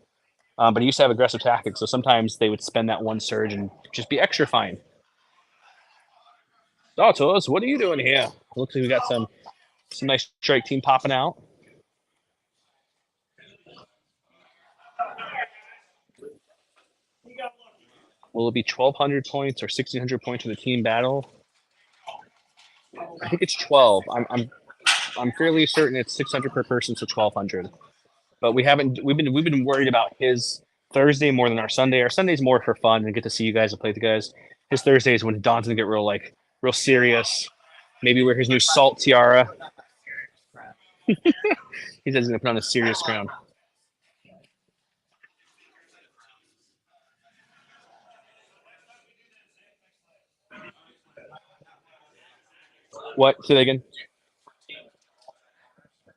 But he used to have aggressive tactics, so sometimes they would spend that one surge and just be extra fine. Autos, what are you doing here? Looks like we got some nice strike team popping out. Will it be 1,200 points or 1,600 points for the team battle? I think it's 12. I'm fairly certain it's 600 per person, so 1,200. But we've been worried about his Thursday more than our Sunday. Our Sunday's more for fun and get to see you guys and play the guys. His Thursday is when Don's gonna get real serious. Maybe wear his new salt tiara. He says he's gonna put on a serious crown. What? Say that again.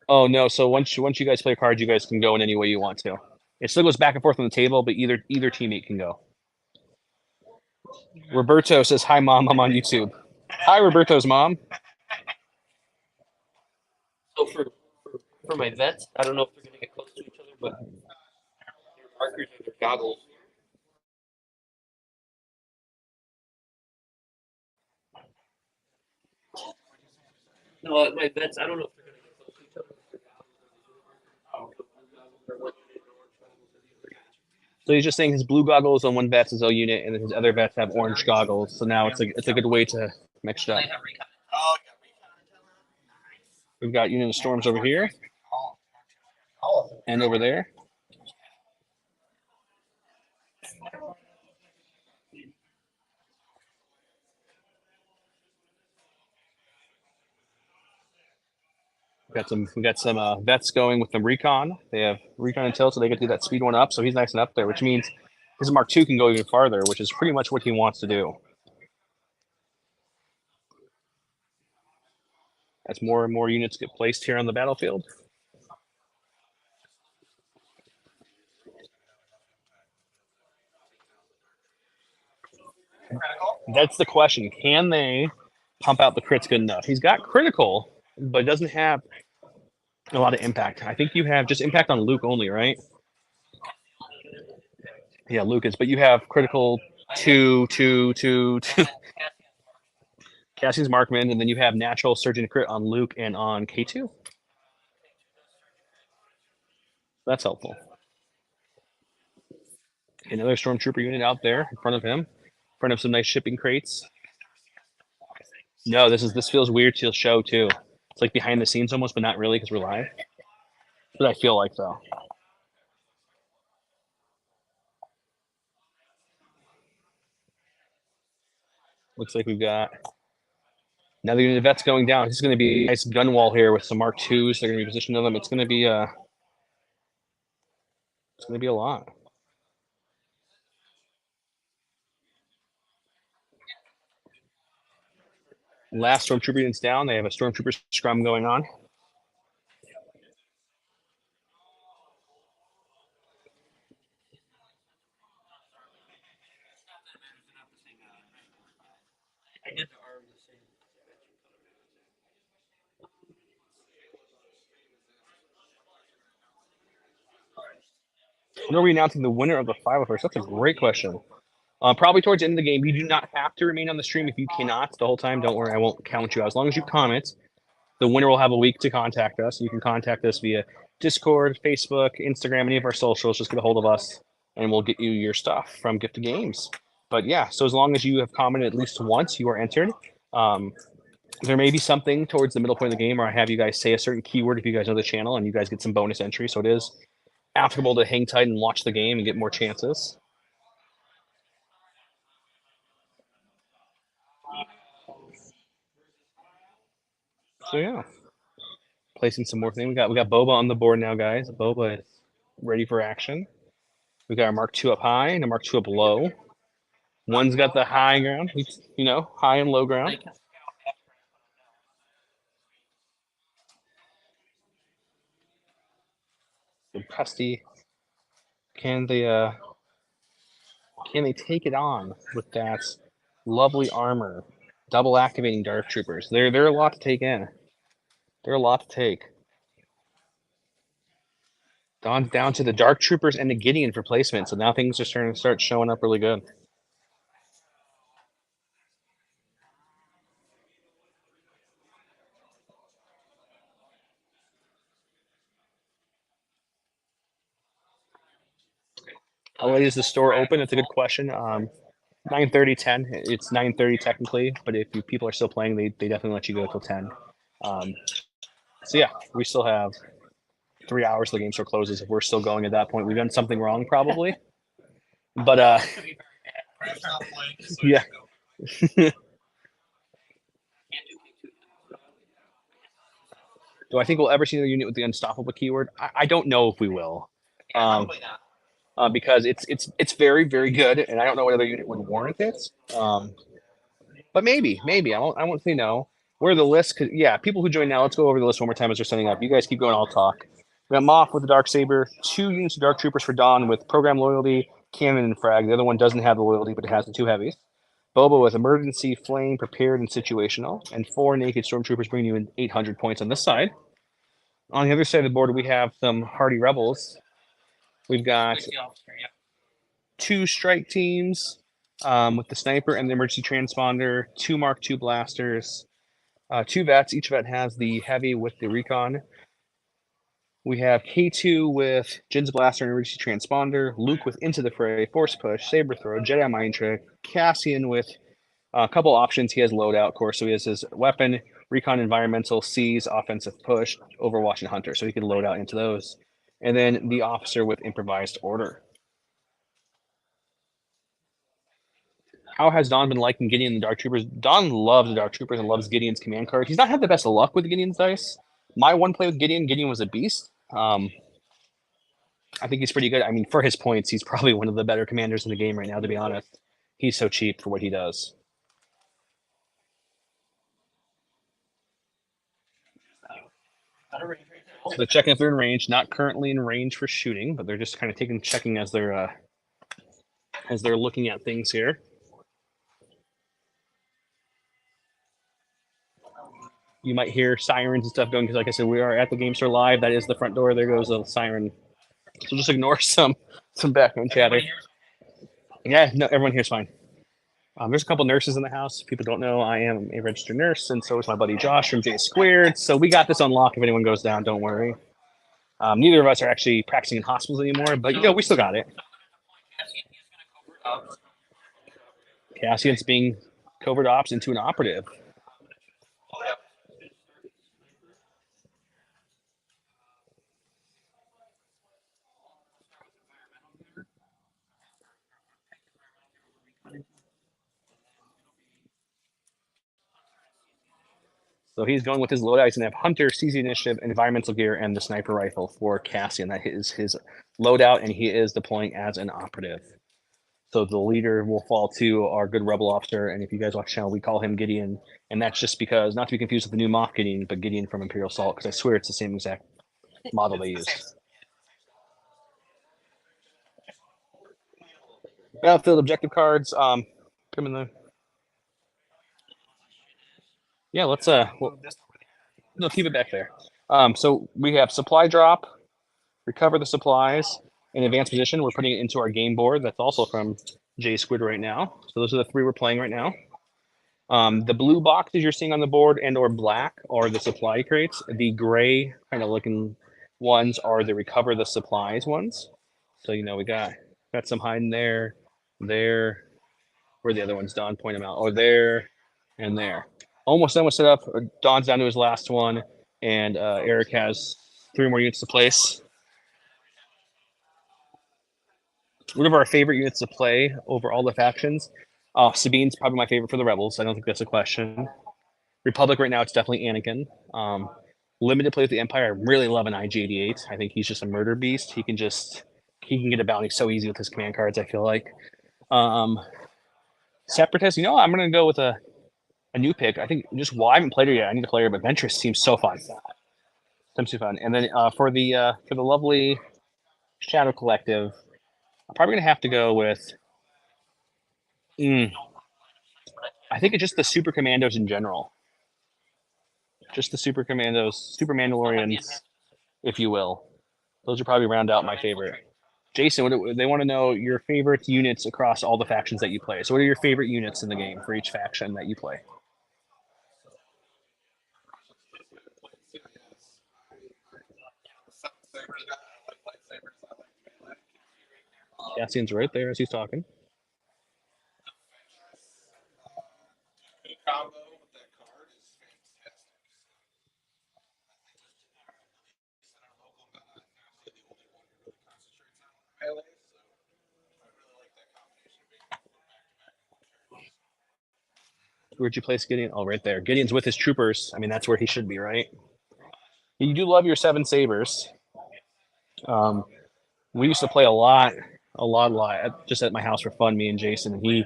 Oh no! So once you guys play cards, you guys can go in any way you want to. It still goes back and forth on the table, but either teammate can go. Roberto says, "Hi, Mom. I'm on YouTube." Hi, Roberto's mom. So for my vets, I don't know if they're gonna get close to each other, but their markers or their goggles. No, my vets, I don't know if they're gonna get close to each other. So he's just saying his blue goggles on one vet's his O unit, and then his other vets have orange goggles. So now it's a good way to mix it up. We've got Union of Storms over here, and over there. We got some vets going with the recon. They have recon until, so they get to do that speed one up. So he's nice and up there, which means his Mark II can go even farther, which is pretty much what he wants to do. As more and more units get placed here on the battlefield. That's the question. Can they pump out the crits good enough? He's got critical, but doesn't have a lot of impact. I think you have just impact on Luke only, right? Yeah, Lucas, but you have critical two. Cassie's Markman, and then you have natural surgeon crit on Luke and on K2. That's helpful. Another stormtrooper unit out there in front of him, in front of some nice shipping crates. No, this feels weird to show too. It's like behind the scenes almost, but not really because we're live. But I feel like though. Looks like we've got now the vet's going down. This is going to be a nice gun wall here with some Mark IIs. They're going to be positioned on them. It's going to be a lot. Last stormtrooper units down. They have a stormtrooper scrum going on. When are we announcing the winner of the 501st? That's a great question. Probably towards the end of the game. You do not have to remain on the stream if you cannot the whole time. Don't worry, I won't count you out. As long as you comment, the winner will have a week to contact us. You can contact us via Discord, Facebook, Instagram, any of our socials. Just get a hold of us. and we'll get you your stuff from Gift of Games. But yeah, so as long as you have commented at least once, you are entered. There may be something towards the middle point of the game, or I have you guys say a certain keyword if you guys know the channel, and you guys get some bonus entry. So it is applicable to hang tight and watch the game and get more chances. So yeah, placing some more things. We got Boba on the board now, guys. Boba is ready for action. We got our Mark II up high and a Mark II up low. One's got the high ground, you know, high and low ground. So Pesty, can they take it on with that lovely armor? Double activating Dark Troopers. They're a lot to take in. They're a lot to take. Don's down to the Dark Troopers and the Gideon for placement, so now things are starting to start showing up really good. How late is the store open? It's a good question. 9:30, 10. It's 9:30 technically, but if people are still playing, they definitely let you go till 10. So yeah, we still have 3 hours till the game store closes. If we're still going at that point, we've done something wrong probably. But yeah. Do I think we'll ever see another unit with the unstoppable keyword? I don't know if we will. Because it's very, very good, and I don't know what other unit would warrant it. But maybe I won't say no. Where are the list? Yeah, people who join now, let's go over the list one more time as they're setting up. You guys keep going, I'll talk. We got Moff with the Dark Saber, 2 units of Dark Troopers for Dawn with program loyalty, cannon, and frag. The other one doesn't have the loyalty, but it has the 2 heavies. Boba with emergency, flame, prepared, and situational, and 4 naked stormtroopers bringing you in 800 points on this side. On the other side of the board, we have some hardy rebels. We've got 2 strike teams with the sniper and the emergency transponder, 2 Mark II blasters, 2 vets. Each vet has the heavy with the recon. We have K2 with Jin's blaster and emergency transponder, Luke with Into the Fray, Force Push, Saber Throw, Jedi Mind Trick, Cassian with a couple options. He has loadout, of course, so he has his weapon, recon, environmental, Seize, offensive push, Overwatch, and Hunter, so he can load out into those. And then the officer with improvised order. How has Don been liking Gideon and the Dark Troopers? Don loves the Dark Troopers and loves Gideon's command card. He's not had the best of luck with Gideon's dice. My one play with Gideon was a beast. I think he's pretty good. I mean, for his points, he's probably one of the better commanders in the game right now, to be honest. He's so cheap for what he does. So they're checking if they're in range. Not currently in range for shooting, but they're just kind of checking as they're looking at things here. You might hear sirens and stuff going because, like I said, we are at the Game Store Live. That is the front door. There goes a siren. So just ignore some background chatter. Yeah, no, everyone here's fine. There's a couple nurses in the house. People don't know I am a registered nurse, and so is my buddy Josh from J Squared. So we got this on lock. If anyone goes down, don't worry. Neither of us are actually practicing in hospitals anymore, but we still got it. Cassian's being covert ops into an operative. So he's going with his loadout. He's going to have Hunter, CZ Initiative, Environmental Gear, and the Sniper Rifle for Cassian. That is his loadout, and he is deploying as an operative. So the leader will fall to our good Rebel officer, and if you guys watch the channel, we call him Gideon, and that's just because, not to be confused with the new Moff Gideon, but Gideon from Imperial Assault, because I swear it's the same exact model they use. Battlefield objective cards. Put them in the. Yeah, let's no, keep it back there. So we have supply drop, recover the supplies, in advanced position. We're putting it into our game board. That's also from J Squid right now. So those are the 3 we're playing right now. The blue boxes you're seeing on the board and or black are the supply crates. The gray kind of looking ones are the recover the supplies ones. So we got Got some hiding there, there. Where are the other ones, Don? Point them out. Oh, there and there. Almost done with setup. Don's down to his last one, and Eric has 3 more units to place. One of our favorite units to play over all the factions. Sabine's probably my favorite for the Rebels. I don't think that's a question. Republic right now, it's definitely Anakin. Limited play with the Empire. I'm really loving IG-88. I think he's just a murder beast. He can get a bounty so easy with his command cards, I feel like. Separatist, I'm going to go with a new pick. I think I haven't played her yet. I need to play her, but Ventress seems so fun. Seems so fun. And then for the lovely Shadow Collective, I'm probably going to have to go with I think it's just the Super Commandos in general. Just the Super Commandos, Super Mandalorians, if you will. Those are probably round out my favorite. Jason, they want to know your favorite units across all the factions that you play. So what are your favorite units in the game for each faction that you play? Cassian's right there as he's talking. Where'd you place Gideon? Oh, right there. Gideon's with his troopers. I mean, that's where he should be, right? You do love your 7 sabers. We used to play a lot, just at my house for fun, me and Jason. And he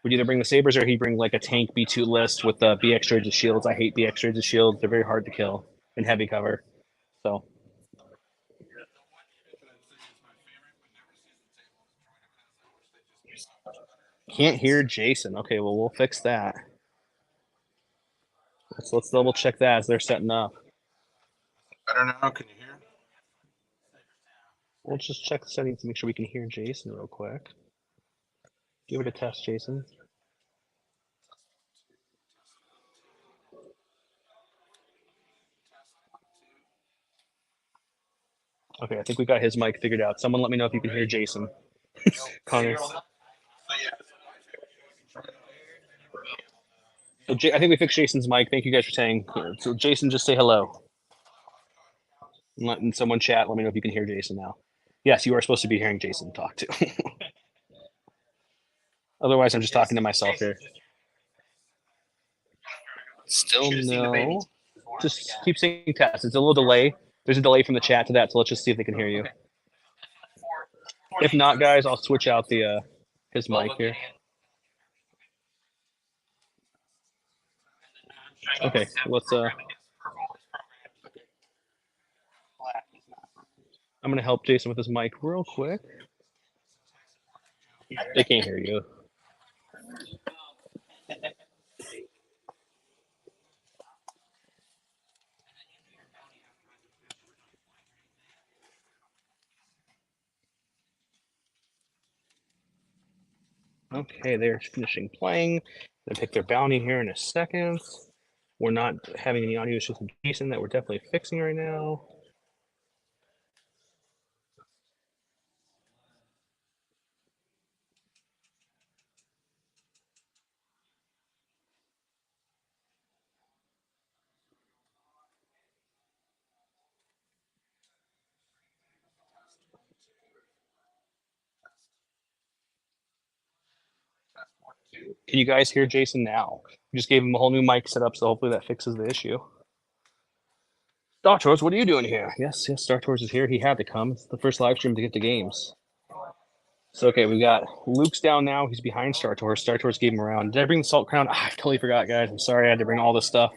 would either bring the sabers or he'd bring like a tank B2 list with the BX droids of shields. I hate BX droids of shields. They're very hard to kill in heavy cover. So. Can't hear Jason. Okay, well, we'll fix that. Let's double check that as they're setting up. Better now? Can you hear? We'll just check the settings to make sure we can hear Jason real quick. Give it a test, Jason. Okay, I think we got his mic figured out. Someone let me know if you can hear Jason. Connor. So I think we fixed Jason's mic. Thank you guys for saying. So Jason, just say hello. And letting someone chat. Let me know if you can hear Jason now. Yes, you are supposed to be hearing Jason talk to. Otherwise, I'm just talking to myself here. Still no. Just keep saying test. It's a little delay. There's a delay from the chat to that, so let's just see if they can hear you. If not, guys, I'll switch out the his mic here. Okay, let's I'm gonna help Jason with his mic real quick. They can't hear you. Okay, they're finishing playing. They pick their bounty here in a second. We're not having any audio issues with Jason that we're definitely fixing right now. Can you guys hear Jason now? We just gave him a whole new mic setup, so hopefully that fixes the issue. Star Tours, what are you doing here? Yes, Star Tours is here. He had to come. It's the first live stream to get the games. So, okay, we got Luke's down now. He's behind Star Tours. Star Tours gave him around. Did I bring the Salt Crown? I totally forgot, guys. I'm sorry I had to bring all this stuff.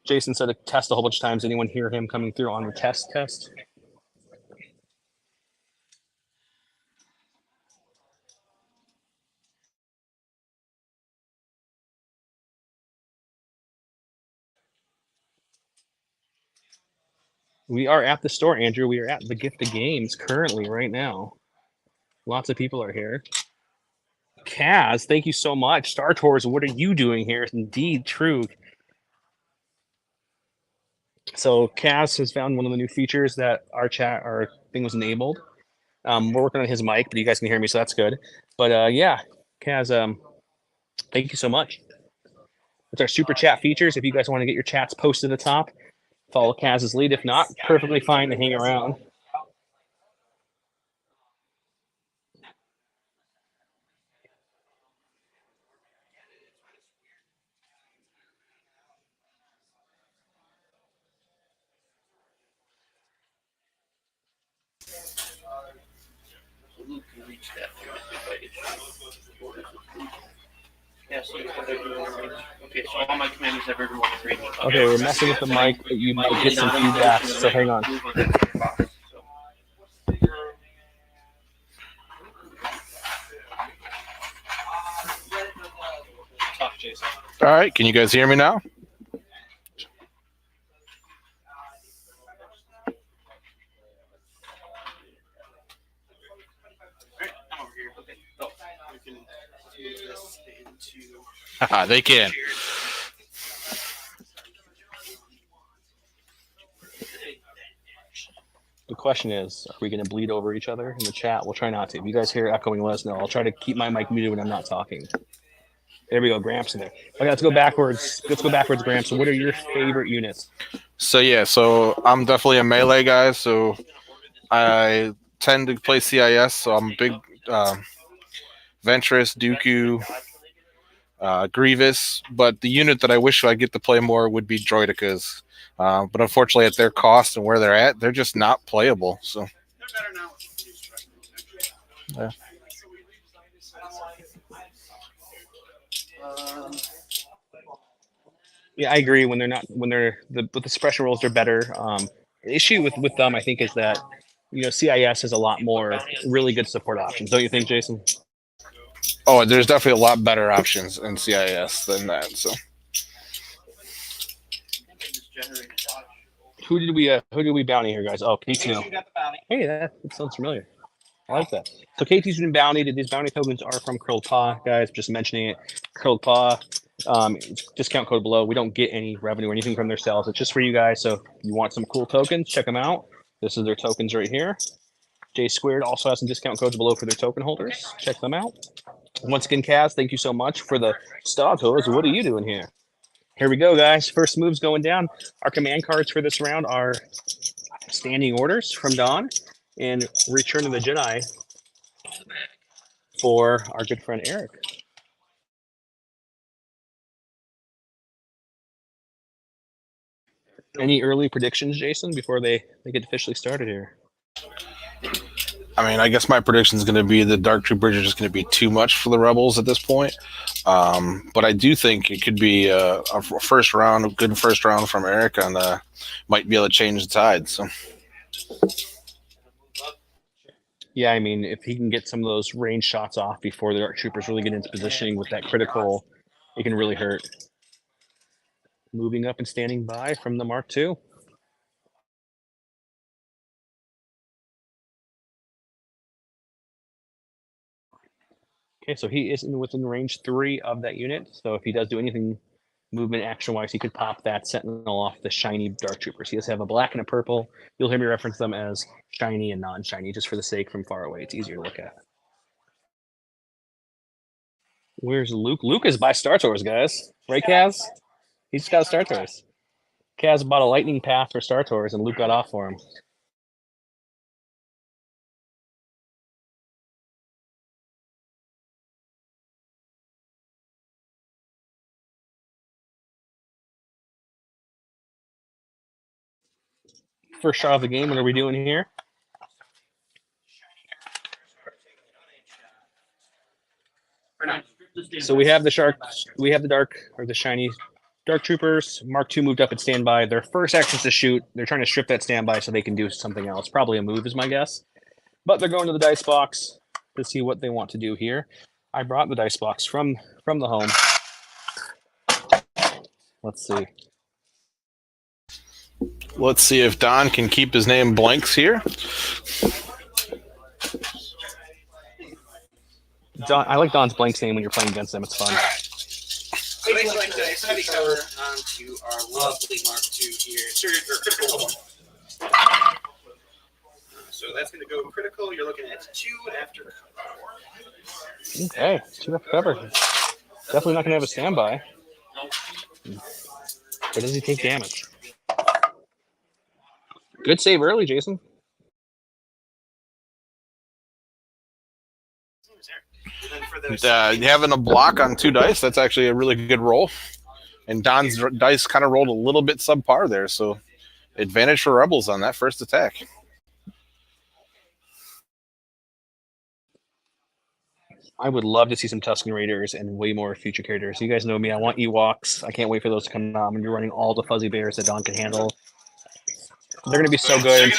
Jason said to test a whole bunch of times. Anyone hear him coming through on the test? We are at the store, Andrew. We are at the Gift of Games currently right now. Lots of people are here. Kaz, thank you so much. Star Tours, what are you doing here? Indeed, true. So Kaz has found one of the new features that our thing was enabled. We're working on his mic, but you guys can hear me, so that's good. But yeah, Kaz, thank you so much. It's our super chat features. If you guys want to get your chats posted at the top, follow Kaz's lead. If not, perfectly fine to hang around. Luke can reach that Yeah, so they're doing range. Okay, so all my commanders have everyone in range. Okay, we're messing with the mic, but you might get some feedback, so hang on. Talk, Jason. All right, can you guys hear me now? I'm over here. Okay. Oh, we can move this into. Haha, they can. The question is, are we going to bleed over each other in the chat? We'll try not to. If you guys hear echoing, let us know. I'll try to keep my mic muted when I'm not talking. There we go, Gramps in there. Okay, let's go backwards. Let's go backwards, Gramps. So what are your favorite units? So I'm definitely a melee guy, so I tend to play CIS, so I'm a big Ventress, Dooku, Grievous, but the unit that I wish I get to play more would be Droidicas. But unfortunately, at their cost and where they're at, they're just not playable. So, yeah. Yeah, I agree. When the suppression rolls are better. The issue with them, I think, is that CIS has a lot more really good support options. Don't you think, Jason? Oh, there's definitely a lot better options in CIS than that. So, who did we bounty here, guys? Oh, K2. Hey, that sounds familiar. I like that. So KT's been bountied. These bounty tokens are from Curled Paw, guys. Just mentioning it. Curled Paw, discount code below. We don't get any revenue or anything from their sales. It's just for you guys. So if you want some cool tokens, check them out. This is their tokens right here. J Squared also has some discount codes below for their token holders. Check them out. Once again, Kaz, thank you so much for the star tours. What are you doing here? Here we go, guys. First move's going down. Our command cards for this round are Standing Orders from Dawn and Return of the Jedi for our good friend Eric. Any early predictions, Jason, before they get officially started here? I mean, I guess my prediction is going to be the Dark Troopers are just going to be too much for the Rebels at this point. But I do think it could be a good first round from Eric, and might be able to change the tide. So. Yeah, I mean, if he can get some of those range shots off before the Dark Troopers really get into positioning with that critical, it can really hurt. Moving up and standing by from the Mark II. Okay, so he is within range 3 of that unit. So if he does do anything movement action-wise, he could pop that Sentinel off the shiny Dark Troopers. He does have a black and a purple. You'll hear me reference them as shiny and non-shiny, just for the sake from far away. It's easier to look at. Where's Luke? Luke is by Star Tours, guys. Right, Kaz? He just got a Star Tours. Kaz bought a lightning path for Star Tours, and Luke got off for him. First shot of the game. What are we doing here? So we have the shiny Dark Troopers. Mark II moved up and standby. Their first action is to shoot. They're trying to strip that standby so they can do something else. Probably a move is my guess. But they're going to the dice box to see what they want to do here. I brought the dice box from the home. Let's see. Let's see if Don can keep his name blanks here. Don, I like Don's blanks name when you're playing against them. It's fun. All right. So they select a heavy cover onto our lovely Mark II here. Inserted for critical one. So So that's going to go critical. You're looking at 2 after. Okay, 2 after cover. Definitely not going to have a standby. But does he take damage? Good save early, Jason. Having a block on 2 dice, that's actually a really good roll. And Don's dice kind of rolled a little bit subpar there, so advantage for Rebels on that first attack. I would love to see some Tusken Raiders and way more future characters. You guys know me. I want Ewoks. I can't wait for those to come out. I'm going to be running all the fuzzy bears that Don can handle. They're going to be so good.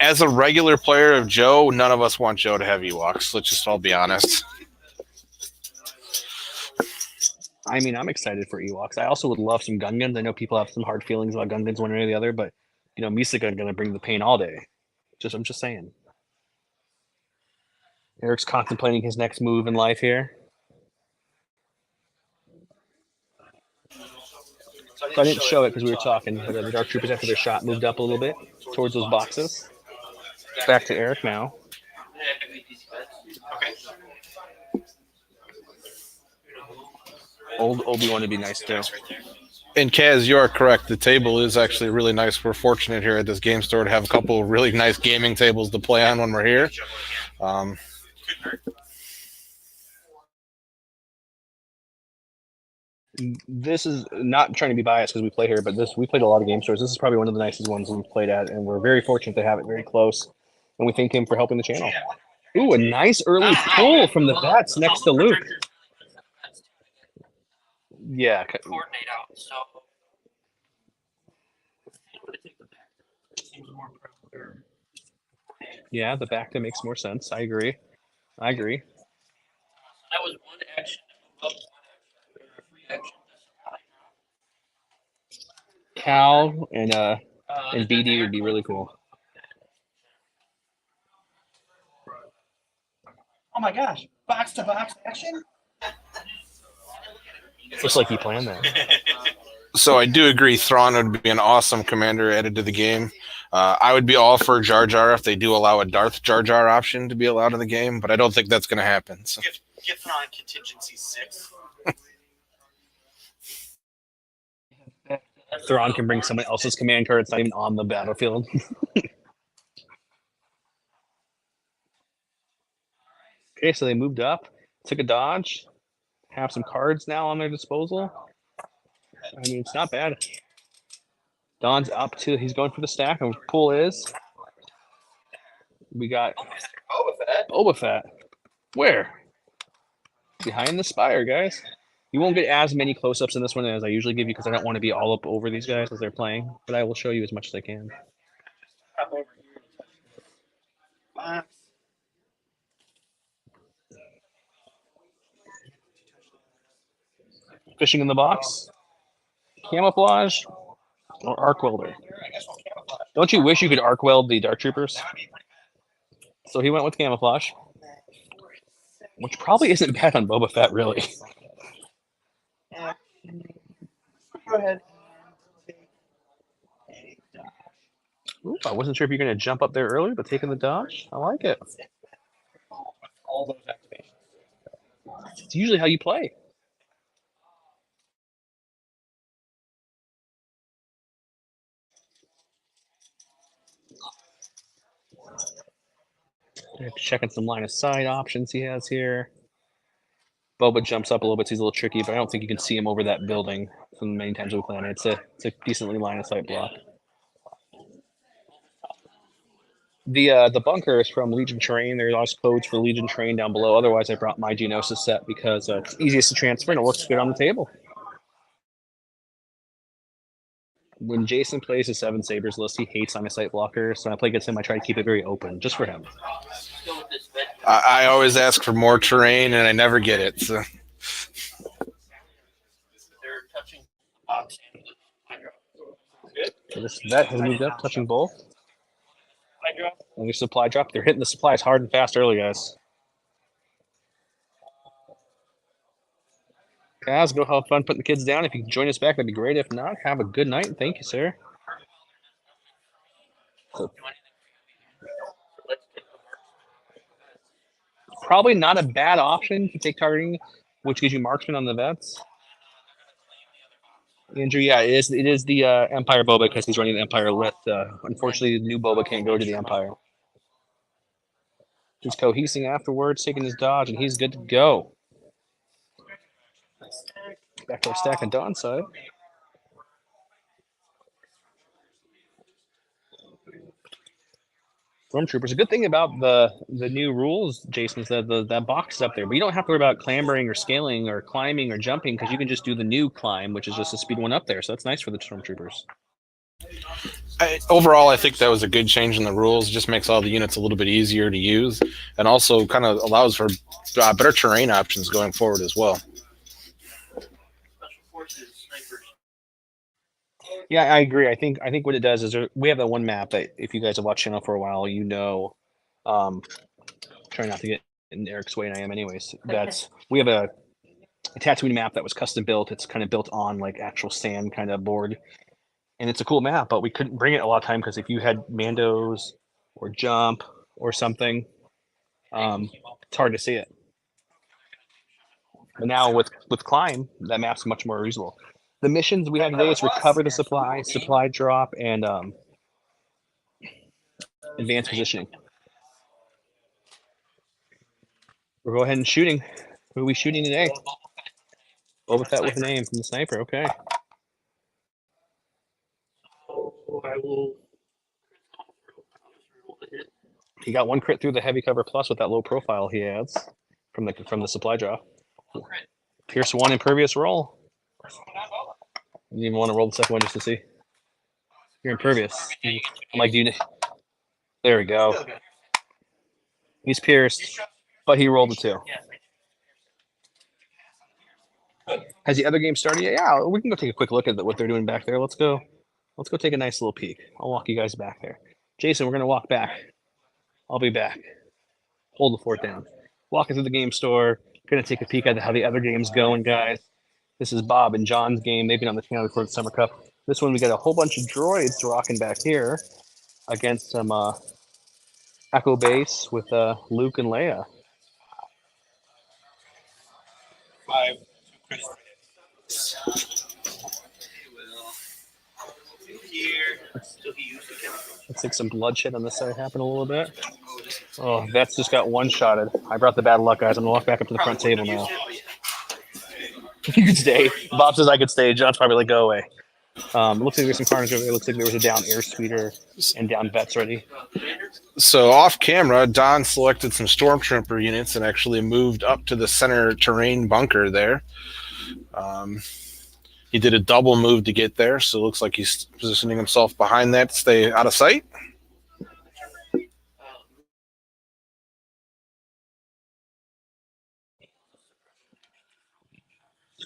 As a regular player of Joe, none of us want Joe to have Ewoks. Let's just all be honest. I mean, I'm excited for Ewoks. I also would love some Gungans. I know people have some hard feelings about Gungans one way or the other, but Misa going to bring the pain all day. I'm just saying. Eric's contemplating his next move in life here. So I didn't show it because we were talking, but the Dark Troopers, after their shot, moved up a little bit towards those boxes. Back to Eric now. Okay. Old Obi-Wan would be nice too. And Kaz, you are correct. The table is actually really nice. We're fortunate here at this game store to have a couple of really nice gaming tables to play on when we're here. This is not trying to be biased because we play here, but we played a lot of game stores. This is probably one of the nicest ones we've played at, and we're very fortunate to have it very close. And we thank him for helping the channel. Ooh, a nice early pull from the bats next to Luke. Yeah. Coordinate out. So. Yeah, the back that makes more sense. I agree. That was one action. Free action. Cal and BD would be really cool. Oh my gosh. Box to box action? Looks like he planned that. So I do agree Thrawn would be an awesome commander added to the game. I would be all for Jar Jar if they do allow a Darth Jar Jar option to be allowed in the game, but I don't think that's going to happen. So. Get Thrawn contingency 6. Thrawn can bring someone else's command card. It's not even on the battlefield. Okay, so they moved up, took a dodge, have some cards now on their disposal. I mean, it's not bad. Don's up to, he's going for the stack, and pool is. We got Boba Fett. Where? Behind the spire, guys. You won't get as many close-ups in this one as I usually give you because I don't want to be all up over these guys as they're playing, but I will show you as much as I can. Fishing in the box, camouflage, or arc welder. Don't you wish you could arc weld the Dark Troopers? So he went with camouflage, which probably isn't bad on Boba Fett, really. Go ahead. Ooh, I wasn't sure if you're going to jump up there early, but taking the dodge, I like it. All those activations. It's usually how you play. Checking some line of sight options he has here. Boba jumps up a little bit, so he's a little tricky, but I don't think you can see him over that building from the many times we play on it. It's a decently line of sight block. The bunker is from Legion Terrain. There's also codes for Legion Terrain down below. Otherwise, I brought my Geonosis set because it's easiest to transfer and it looks good on the table. When Jason plays his 7 Sabres list, he hates line of sight blockers. So when I play against him, I try to keep it very open, just for him. I always ask for more terrain, and I never get it. So. So this vet has moved up, touching both. And your supply drop. They're hitting the supplies hard and fast early, guys. Guys, go have fun putting the kids down. If you can join us back, that'd be great. If not, have a good night. Thank you, sir. Probably not a bad option to take targeting, which gives you marksman on the vets. Injury, yeah, it is the Empire Boba because he's running the Empire list. Unfortunately, the new Boba can't go to the Empire. He's cohesing afterwards, taking his dodge, and he's good to go. Back to our stack on Dawn's side. Stormtroopers. A good thing about the new rules, Jason, is that that box is up there, but you don't have to worry about clambering or scaling or climbing or jumping because you can just do the new climb, which is just a speed one up there. So that's nice for the Stormtroopers. Overall, I think that was a good change in the rules. It just makes all the units a little bit easier to use, and also kind of allows for better terrain options going forward as well. Yeah, I agree. I think what it does is we have that one map that if you guys have watched channel for a while, trying not to get in Eric's way, and I am anyways. We have a Tatooine map that was custom built. It's kind of built on like actual sand kind of board, and it's a cool map. But we couldn't bring it a lot of time because if you had Mandos or jump or something, it's hard to see it. But now with climb, that map's much more usable. The missions we have today is recover the supply drop, and advanced positioning. We'll go ahead and shooting. Who are we shooting today? Boba Fett with a name from the sniper. Okay. I will. He got one crit through the heavy cover plus with that low profile he adds from the supply drop. Pierce 1 impervious roll. You didn't even want to roll the second one just to see. You're impervious. I'm like, do you? There we go. He's pierced, but he rolled a 2. Has the other game started yet? Yeah, we can go take a quick look at what they're doing back there. Let's go take a nice little peek. I'll walk you guys back there. Jason, we're gonna walk back. I'll be back. Hold the fort down. Walking through the game store. Gonna take a peek at how the other game's going, guys. This is Bob and John's game. They've been on the channel for the Summer Cup. This one we got a whole bunch of droids rocking back here against some Echo Base with Luke and Leia. Looks like some bloodshed on this side happened a little bit. Oh, that's just got one-shotted. I brought the bad luck, guys. I'm going to walk back up to the front table now. You can stay. Bob says I could stay. John's probably like, go away. It looks like there's some carnage over there. It looks like there was a down air speeder and down vets ready. So off camera, Don selected some Stormtrooper units and actually moved up to the center terrain bunker there. He did a double move to get there, so it looks like he's positioning himself behind that to stay out of sight.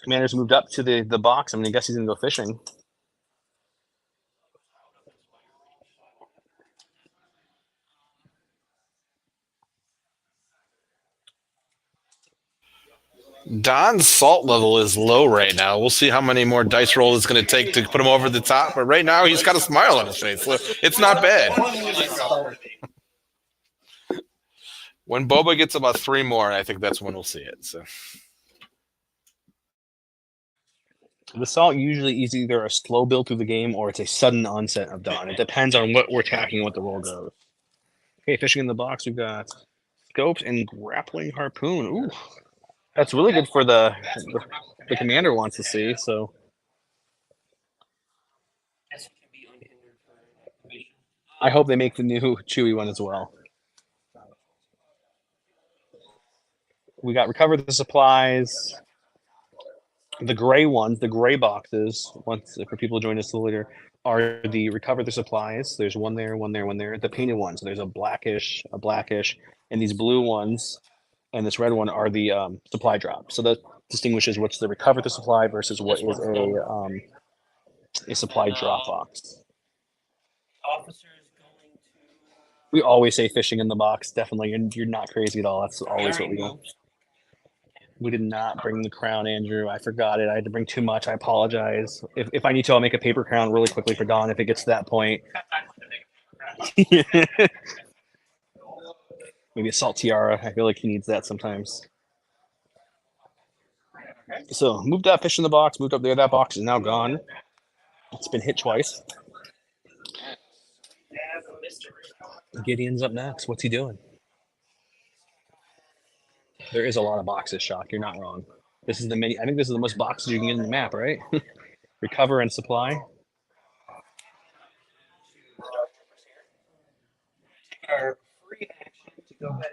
Commander's moved up to the box. I mean, I guess he's going to go fishing. Don's salt level is low right now. We'll see how many more dice rolls it's going to take to put him over the top. But right now, he's got a smile on his face. It's not bad. When Boba gets about 3 more, I think that's when we'll see it. So the salt usually is either a slow build through the game or it's a sudden onset of dawn. It depends on what we're attacking and what the roll goes. Okay, fishing in the box, we've got scopes and grappling harpoon. Ooh, that's really good for the commander wants to see. So I hope they make the new Chewy one as well. We got recover the supplies. The gray ones, the gray boxes, once for people to join us later, are the recover the supplies. There's one there, one there, one there. The painted ones, so there's a blackish, and these blue ones and this red one are the supply drop. So that distinguishes what's the recover the supply versus what is a supply drop box. We always say fishing in the box, definitely, and you're not crazy at all. That's always what we do. We did not bring the crown, Andrew. I forgot it. I had to bring too much. I apologize. If I need to, I'll make a paper crown really quickly for Dawn if it gets to that point. Maybe a salt tiara. I feel like he needs that sometimes. So moved that fish in the box, moved up there. That box is now gone. It's been hit twice. Gideon's up next. What's he doing? There is a lot of boxes, Shock. You're not wrong. This is the mini. I think this is the most boxes you can get in the map, right? Recover and supply. Our free action to go ahead.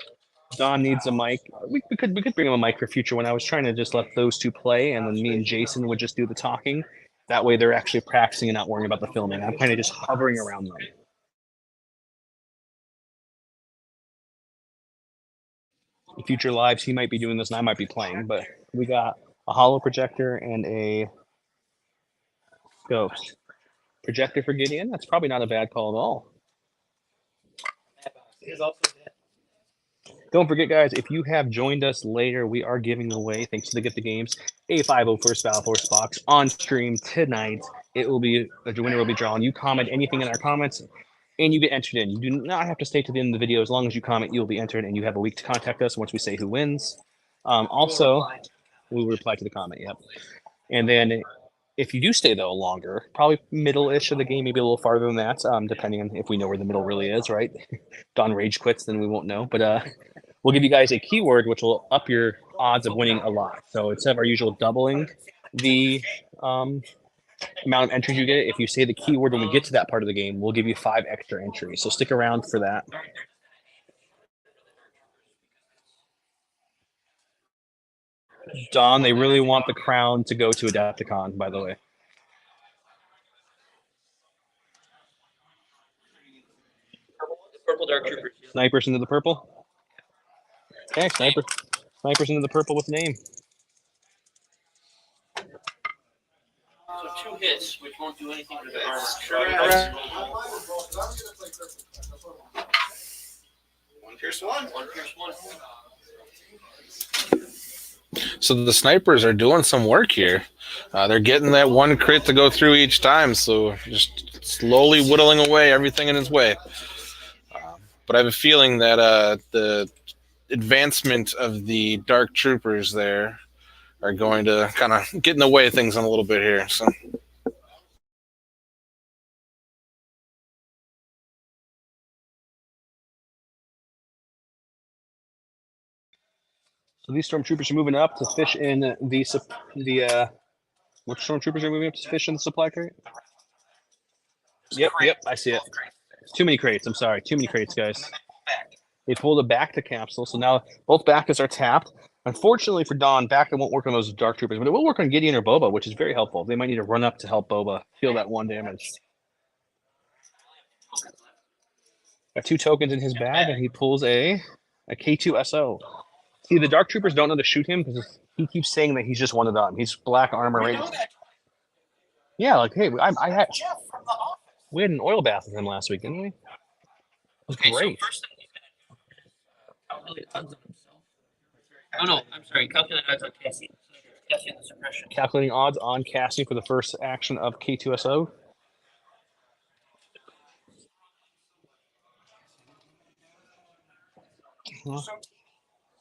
Don needs a mic. We could bring him a mic for future when I was trying to just let those two play, and then me and Jason would just do the talking. That way they're actually practicing and not worrying about the filming. I'm kind of just hovering around them. In future lives, he might be doing this and I might be playing, but we got a hollow projector and a ghost. Projector for Gideon? That's probably not a bad call at all. Don't forget, guys, if you have joined us later, we are giving away, thanks to the Get the Games, a 501st Battle Force box on stream tonight. It will be, the winner will be drawn. You comment anything in our comments, and you get entered in. You do not have to stay to the end of the video. As long as you comment, you'll be entered, and you have a week to contact us once we say who wins. Also, we will reply to the comment, yep. And then if you do stay, though, longer, probably middle-ish of the game, maybe a little farther than that, depending on if we know where the middle really is, right? Don rage quits, then we won't know. But we'll give you guys a keyword, which will up your odds of winning a lot. So instead of our usual doubling the amount of entries you get, if you say the keyword when we get to that part of the game, we'll give you 5 extra entries. So stick around for that. Don, they really want the crown to go to Adepticon, by the way. Purple Dark Troopers. Snipers into the purple? Okay, snipers into the purple with name. So 2 hits, which won't do anything to the armor. One pierce one. One pierce one. So the snipers are doing some work here. They're getting that one crit to go through each time, so just slowly whittling away everything in its way. But I have a feeling that the advancement of the Dark Troopers there are going to kind of get in the way of things a little bit here. So. So these stormtroopers are moving up to fish in the which stormtroopers are moving up to fish in the supply crate? Yep, I see it. Too many crates. I'm sorry, too many crates, guys. They pulled it back to capsule, so now both Bacchus are tapped. Unfortunately for Dawn, Bacchus won't work on those Dark Troopers, but it will work on Gideon or Boba, which is very helpful. They might need to run up to help Boba feel that 1 damage. Got 2 tokens in his bag, and he pulls a K2SO. See, the Dark Troopers don't know to shoot him because he keeps saying that he's just one of them. He's black armor, right? Yeah, like, hey, I had we had an oil bath with him last week, didn't we? It was great. Oh no, I'm sorry. Calculate odds on Cassie. Cassie and the suppression. Calculating odds on casting for the first action of K2SO.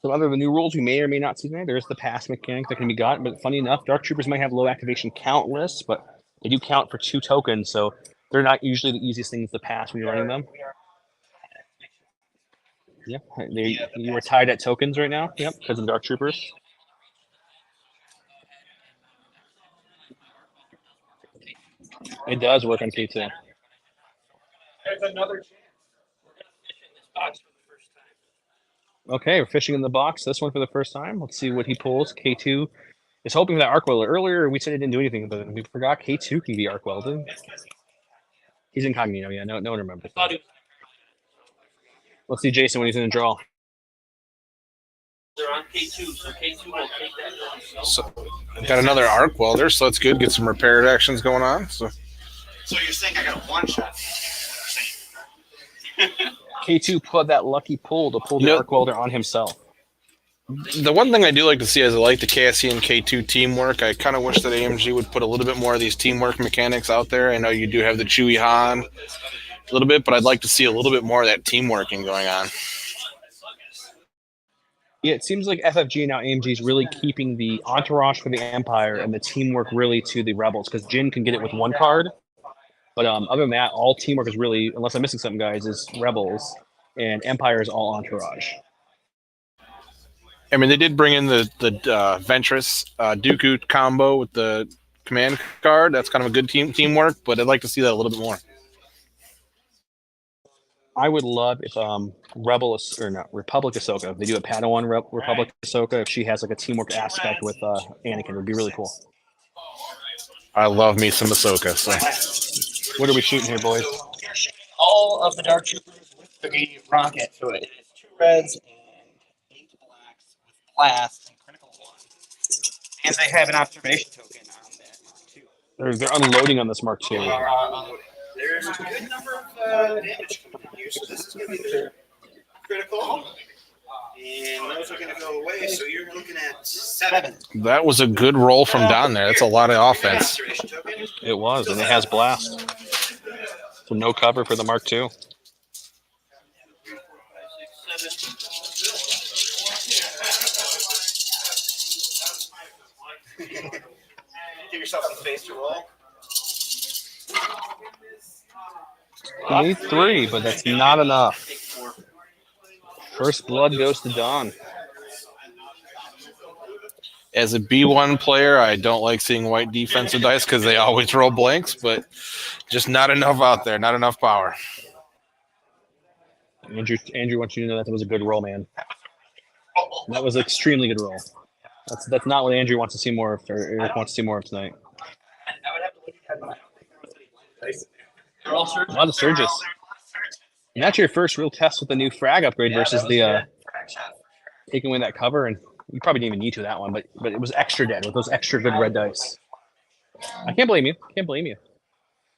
Some other the new rules we may or may not see tonight. There's the pass mechanic that can be gotten, but funny enough, Dark Troopers might have low activation count lists, but they do count for 2 tokens, so they're not usually the easiest things to pass when you're running them. Yep, you were tied at tokens right now. Yep, because of the Dark Troopers. It does work on K2. There's another chance. Okay, we're fishing in the box. This one for the first time. Let's see what he pulls. K2 is hoping for that arc welder. Earlier, we said it didn't do anything, but we forgot K2 can be arc welded. He's incognito, yeah. No one remembers. Let's see Jason when he's in the draw. They're on K2, so K2 will take that. So got another arc welder, so that's good. Get some repair actions going on. So you're saying I got a one shot? K2 put that lucky pull to pull the arc welder on himself. The one thing I do like to see is I like the Cassie and K2 teamwork. I kind of wish that AMG would put a little bit more of these teamwork mechanics out there. I know you do have the Chewie Han a little bit, but I'd like to see a little bit more of that team working going on. Yeah, it seems like FFG and now AMG is really keeping the entourage for the Empire and the teamwork really to the Rebels, because Jin can get it with one card. But other than that, all teamwork is really, unless I'm missing something, guys, is Rebels, and Empire is all entourage. I mean, they did bring in the Ventress Dooku combo with the command card. That's kind of a good teamwork, but I'd like to see that a little bit more. I would love if Republic Ahsoka, if they do a Padawan Republic Ahsoka, if she has like a teamwork aspect with Anakin, it would be really cool. I love me some Ahsoka. So, what are we shooting here, boys? All of the Dark Troopers with the rocket. So it is 2 reds and 8 blacks with blast and critical 1. And they have an observation token on that Mark 2. They're unloading on this Mark II. There's a good number of damage coming in here, so this is going to be their critical. And those are going to go away, so you're looking at 7. that was a good roll from down there. That's a lot of offense. It was, and it has blast. So no cover for the Mark II. Give yourself some space to roll. You need 3, but that's not enough. First blood goes to Don. As a B1 player, I don't like seeing white defensive dice because they always roll blanks, but just not enough out there, not enough power. Andrew wants you to know that was a good roll, man. That was an extremely good roll. That's not what Andrew wants to see more of, or Eric wants to see more of tonight. They're all surges. A lot of surges. And that's your first real test with the new frag upgrade versus the taking away that cover, and you probably didn't even need to that one, but it was extra dead with those extra good red dice. I can't blame you. Can't blame you.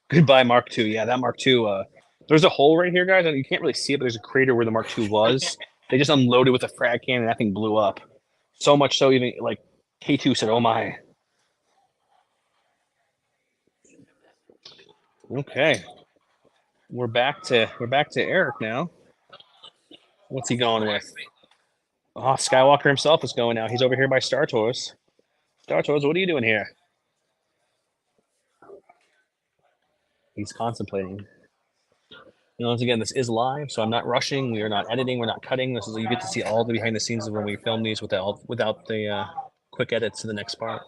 Goodbye, Mark II. Yeah, that Mark II. There's a hole right here, guys, and you can't really see it, but there's a crater where the Mark II was. They just unloaded with a frag cannon, and that thing blew up. So much so, even like K2 said, "Oh my." Okay, we're back to Eric now. What's he going with? Oh, Skywalker himself is going now. He's over here by Star Tours. Star Tours, what are you doing here? He's contemplating. Once again, this is live, so I'm not rushing. We are not editing. We're not cutting. This is you get to see all the behind the scenes of when we film these without the quick edits to the next part.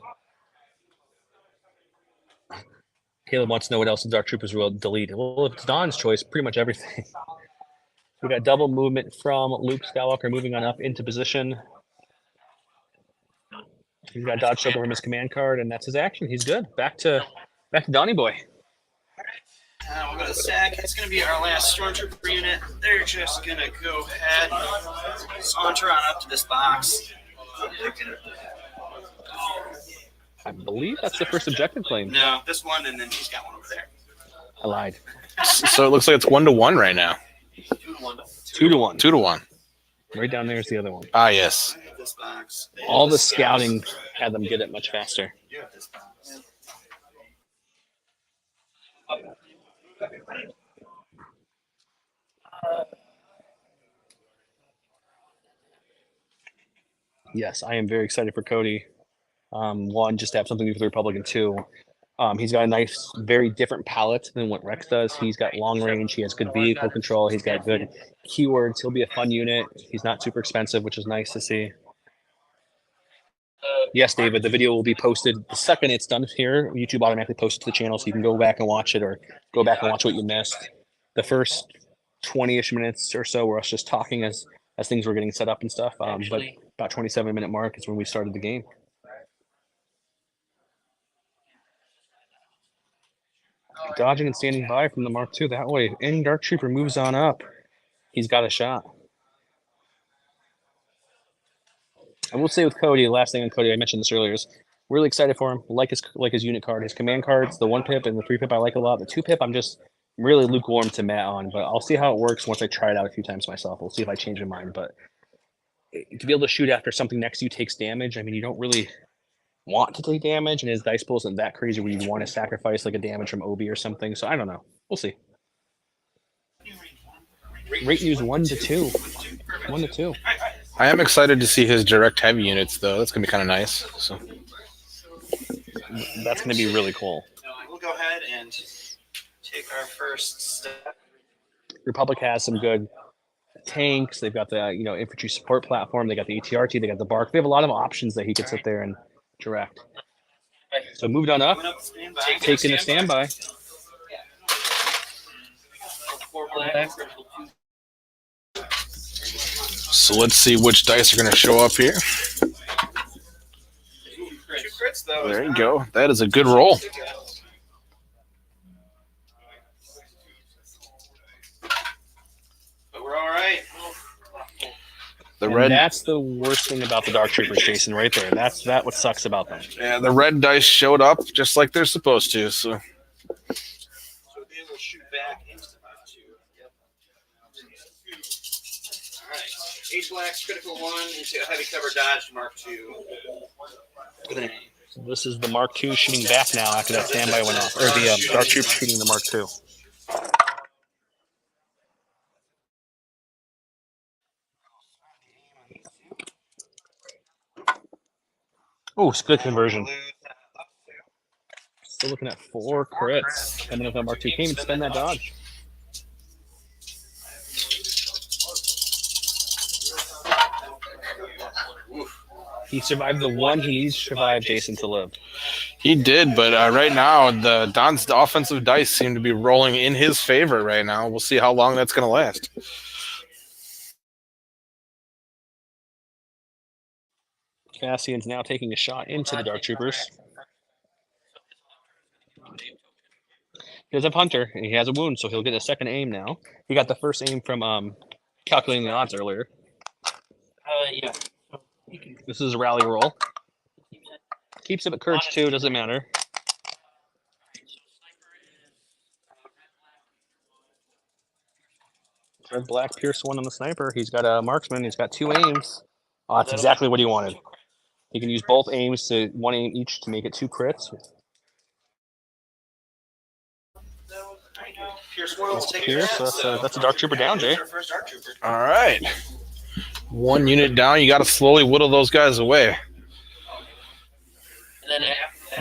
Caleb wants to know what else the Dark Troopers will delete. Well, if it's Don's choice, pretty much everything. We got double movement from Luke Skywalker moving on up into position. He's got dodge choke over his command card, and that's his action. He's good. Back to Donnie Boy. We'll go to SAC. It's going to be our last Stormtrooper unit. They're just going to go ahead and saunter on up to this box. I believe that's the first objective claim. No, this one, and then he's got one over there. I lied. So it looks like it's 1-1 right now. 2-1. 2-1. Right down there is the other one. Ah, yes. This box. All the scouting had them get it much faster. This box. Yes, I am very excited for Cody. One, just to have something new for the Republic, and two, he's got a nice, very different palette than what Rex does. He's got long range. He has good vehicle control. He's got good keywords. He'll be a fun unit. He's not super expensive, which is nice to see. Yes, David, the video will be posted the second it's done here. YouTube automatically posts it to the channel, so you can go back and watch it or go back and watch what you missed. The first 20-ish minutes or so were us just talking as things were getting set up and stuff. But about 27-minute mark is when we started the game. Dodging and standing by from the Mark II. That way, any Dark Trooper moves on up, he's got a shot. I will say with Cody, the last thing on Cody, I mentioned this earlier, is really excited for him. Like his unit card, his command cards, the 1-pip and the 3-pip I like a lot. The 2-pip I'm just really lukewarm to Matt on, but I'll see how it works once I try it out a few times myself. We'll see if I change my mind. But to be able to shoot after something next to you takes damage, I mean, you don't really want to take damage, and his dice pool isn't that crazy where you want to sacrifice like a damage from Obi or something. So I don't know. We'll see. Rate news 1 to 2. 1 to 2. I am excited to see his direct heavy units, though. That's gonna be kind of nice. So That's going to be really cool. We'll go ahead and take our first step. Republic has some good tanks. They've got the infantry support platform. They got the ETRT. They got the Bark. They have a lot of options that he could sit there and direct. So moved on up, taking a standby. So let's see which dice are going to show up here. 2 crits, though. There you go. That is a good roll. But we're all right. That's the worst thing about the Dark Troopers, Jason, right there. That's what sucks about them. Yeah, the red dice showed up just like they're supposed to. So So they will shoot back into Mark 2. Yep. All right. H-Lax, critical 1 into a heavy cover dodge, Mark 2. So this is the Mark II shooting back now after that standby went off. Or the Dark Trooper shooting the Mark II. Oh, it's good conversion. Still looking at 4 crits. Coming up on Mark II. Can't even spend that dodge. He survived the one he needs to survive Jason to live. he did, but right now Don's offensive dice seem to be rolling in his favor right now. We'll see how long that's going to last. Cassian's now taking a shot into the Dark Troopers. He does have Hunter, and he has a wound, so he'll get a second aim now. He got the first aim from calculating the odds earlier. Yeah. This is a rally roll. Keeps him at courage 2, doesn't matter. Red, black, Pierce 1 on the sniper. He's got a marksman. He's got 2 aims. Oh, that's exactly what he wanted. He can use both aims to 1 aim each to make it 2 crits. Pierce, so that's a Dark Trooper down, Jay. All right. 1 unit down. You got to slowly whittle those guys away.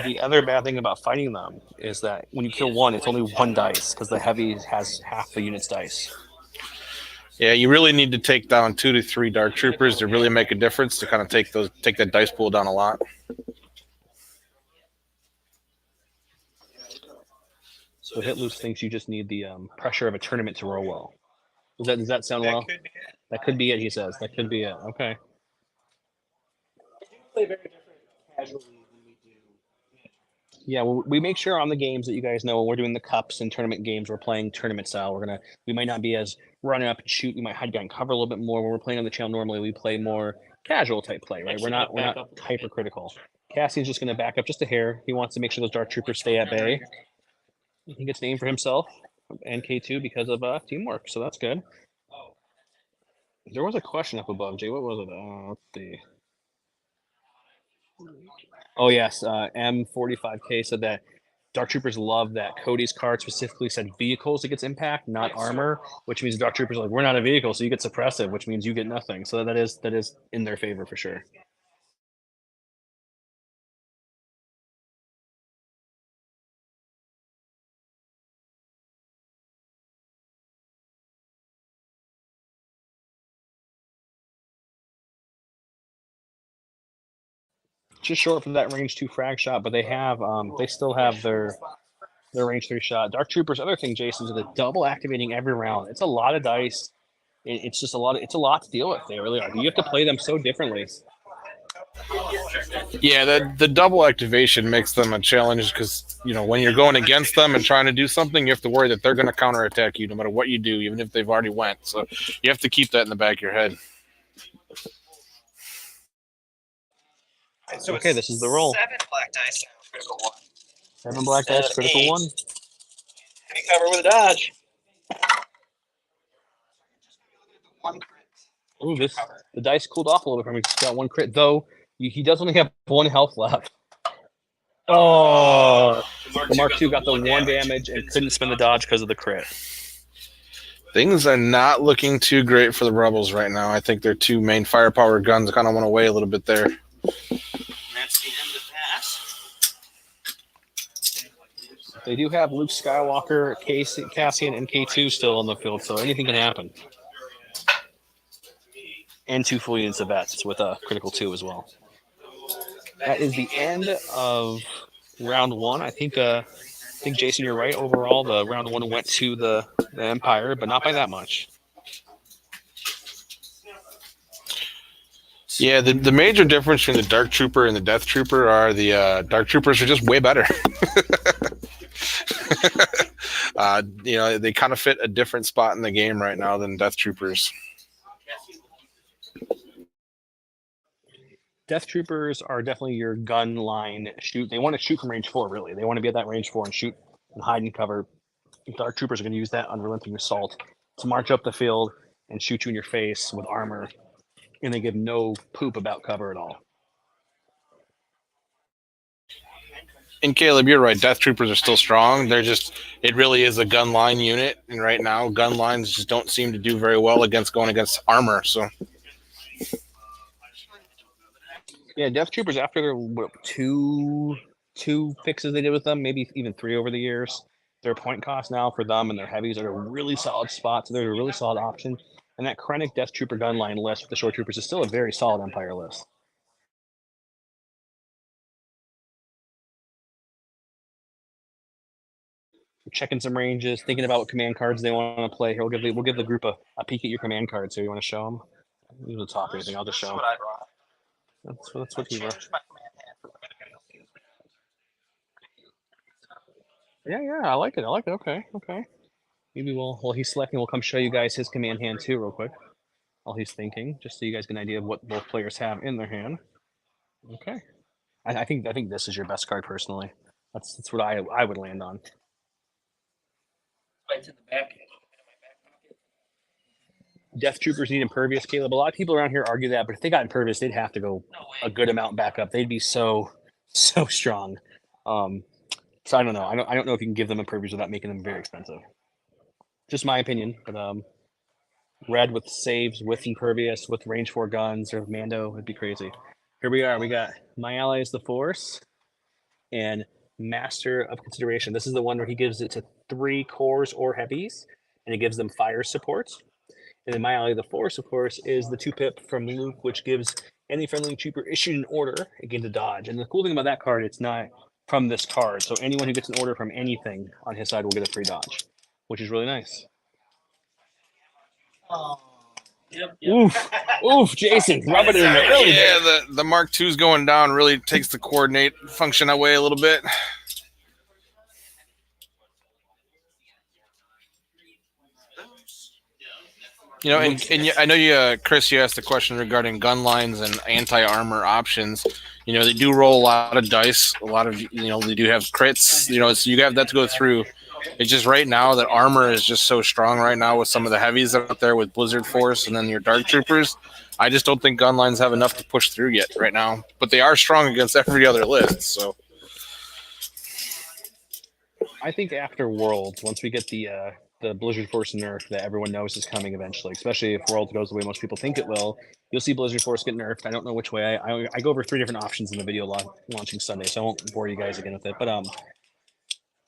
The other bad thing about fighting them is that when you kill 1, it's only 1 dice because the heavy has half the unit's dice. Yeah, you really need to take down 2 to 3 Dark Troopers to really make a difference to kind of take that dice pool down a lot. So Hitloose thinks you just need the pressure of a tournament to roll well. Does that sound well? That could be it, he says. That could be it. Okay. Play very different casually than we do. Yeah, well, we make sure on the games that you guys know when we're doing the cups and tournament games, we're playing tournament style. We might not be as running up and shoot. We might hide behind cover a little bit more. When we're playing on the channel normally, we play more casual type play, right? We're not hypercritical. Cassian's just going to back up just a hair. He wants to make sure those Dark Troopers stay at bay. He gets named for himself and K2 because of teamwork, so that's good. There was a question up above, Jay. What was it? Let's see. Oh, yes. M45K said that Dark Troopers love that Cody's card specifically said vehicles that gets impact, not armor, which means Dark Troopers are like, we're not a vehicle, so you get suppressive, which means you get nothing. So that is in their favor for sure. Just short for that range 2 frag shot, but they have they still have their range 3 shot. Dark Troopers, other thing, Jason, is the double activating every round. It's a lot of dice. It's just a lot to deal with. They really are. You have to play them so differently. Yeah, the double activation makes them a challenge because when you're going against them and trying to do something, you have to worry that they're going to counterattack you no matter what you do, even if they've already went. So you have to keep that in the back of your head. So okay, this is the roll. 7 black dice, critical 1. 7 black dice, critical 1. Heavy cover with a dodge. Ooh, the dice cooled off a little bit for him. He's got 1 crit, though. He does only have 1 health left. Oh, the Mark II got the 1 damage and couldn't spend the dodge because of the crit. Things are not looking too great for the Rebels right now. I think their two main firepower guns kind of went away a little bit there. And that's the end of that. They do have Luke Skywalker, Cassian, and K2 still on the field, so anything can happen. And 2 full units of vets with a critical 2 as well. That is the end of round 1. I think Jason, you're right. Overall, the round 1 went to the Empire, but not by that much. Yeah, the major difference between the Dark Trooper and the Death Trooper are the Dark Troopers are just way better. They kind of fit a different spot in the game right now than Death Troopers. Death Troopers are definitely your gun line shoot. They want to shoot from range 4, really. They want to be at that range 4 and shoot and hide and cover. Dark Troopers are going to use that unrelenting assault to march up the field and shoot you in your face with armor, and they give no poop about cover at all. And Caleb, you're right. Death Troopers are still strong. It really is a gun line unit. And right now, gun lines just don't seem to do very well going against armor. So, yeah, Death Troopers, after their two fixes they did with them, maybe even 3 over the years, their point cost now for them and their heavies are a really solid spot. So they're a really solid option. And that Krennic Death Trooper gun line list with the short troopers is still a very solid Empire list. Checking some ranges, thinking about what command cards they want to play. Here, we'll give the group a peek at your command cards. So you want to show them? You don't talk or anything. I'll just show them. That's what he wrote. Yeah, I like it. Okay. Maybe while he's selecting, we'll come show you guys his command hand too, real quick. While he's thinking, just so you guys get an idea of what both players have in their hand. Okay. I think this is your best card personally. That's what I would land on. Right to the back. Death Troopers need Impervious, Caleb. A lot of people around here argue that, but if they got Impervious, they'd have to go a good amount back up. They'd be so strong. So I don't know. I don't know if you can give them Impervious without making them very expensive. Just my opinion. But red with saves, with Impervious, with range 4 guns, or Mando, it'd be crazy. Here we are. We got My Ally is the Force and Master of Consideration. This is the one where he gives it to 3 cores or heavies, and it gives them fire support. And then My Ally the Force, of course, is the 2-pip from Luke, which gives any friendly trooper issued an order again to dodge. And the cool thing about that card, it's not from this card. So anyone who gets an order from anything on his side will get a free dodge, which is really nice. Yep. Oof, Jason, rub it in there. Really yeah, the Mark II's going down really takes the coordinate function away a little bit. And I know you, Chris, you asked the question regarding gun lines and anti-armor options. They do roll a lot of dice. A lot of, they do have crits. So you have that to go through. It's just right now that armor is just so strong right now with some of the heavies out there with Blizzard Force and then your Dark Troopers. I just don't think gun lines have enough to push through yet right now. But they are strong against every other list. So I think after Worlds, once we get the Blizzard Force nerf that everyone knows is coming eventually, especially if Worlds goes the way most people think it will, you'll see Blizzard Force get nerfed. I don't know which way. I go over 3 different options in the video launching Sunday, so I won't bore you guys again with it. But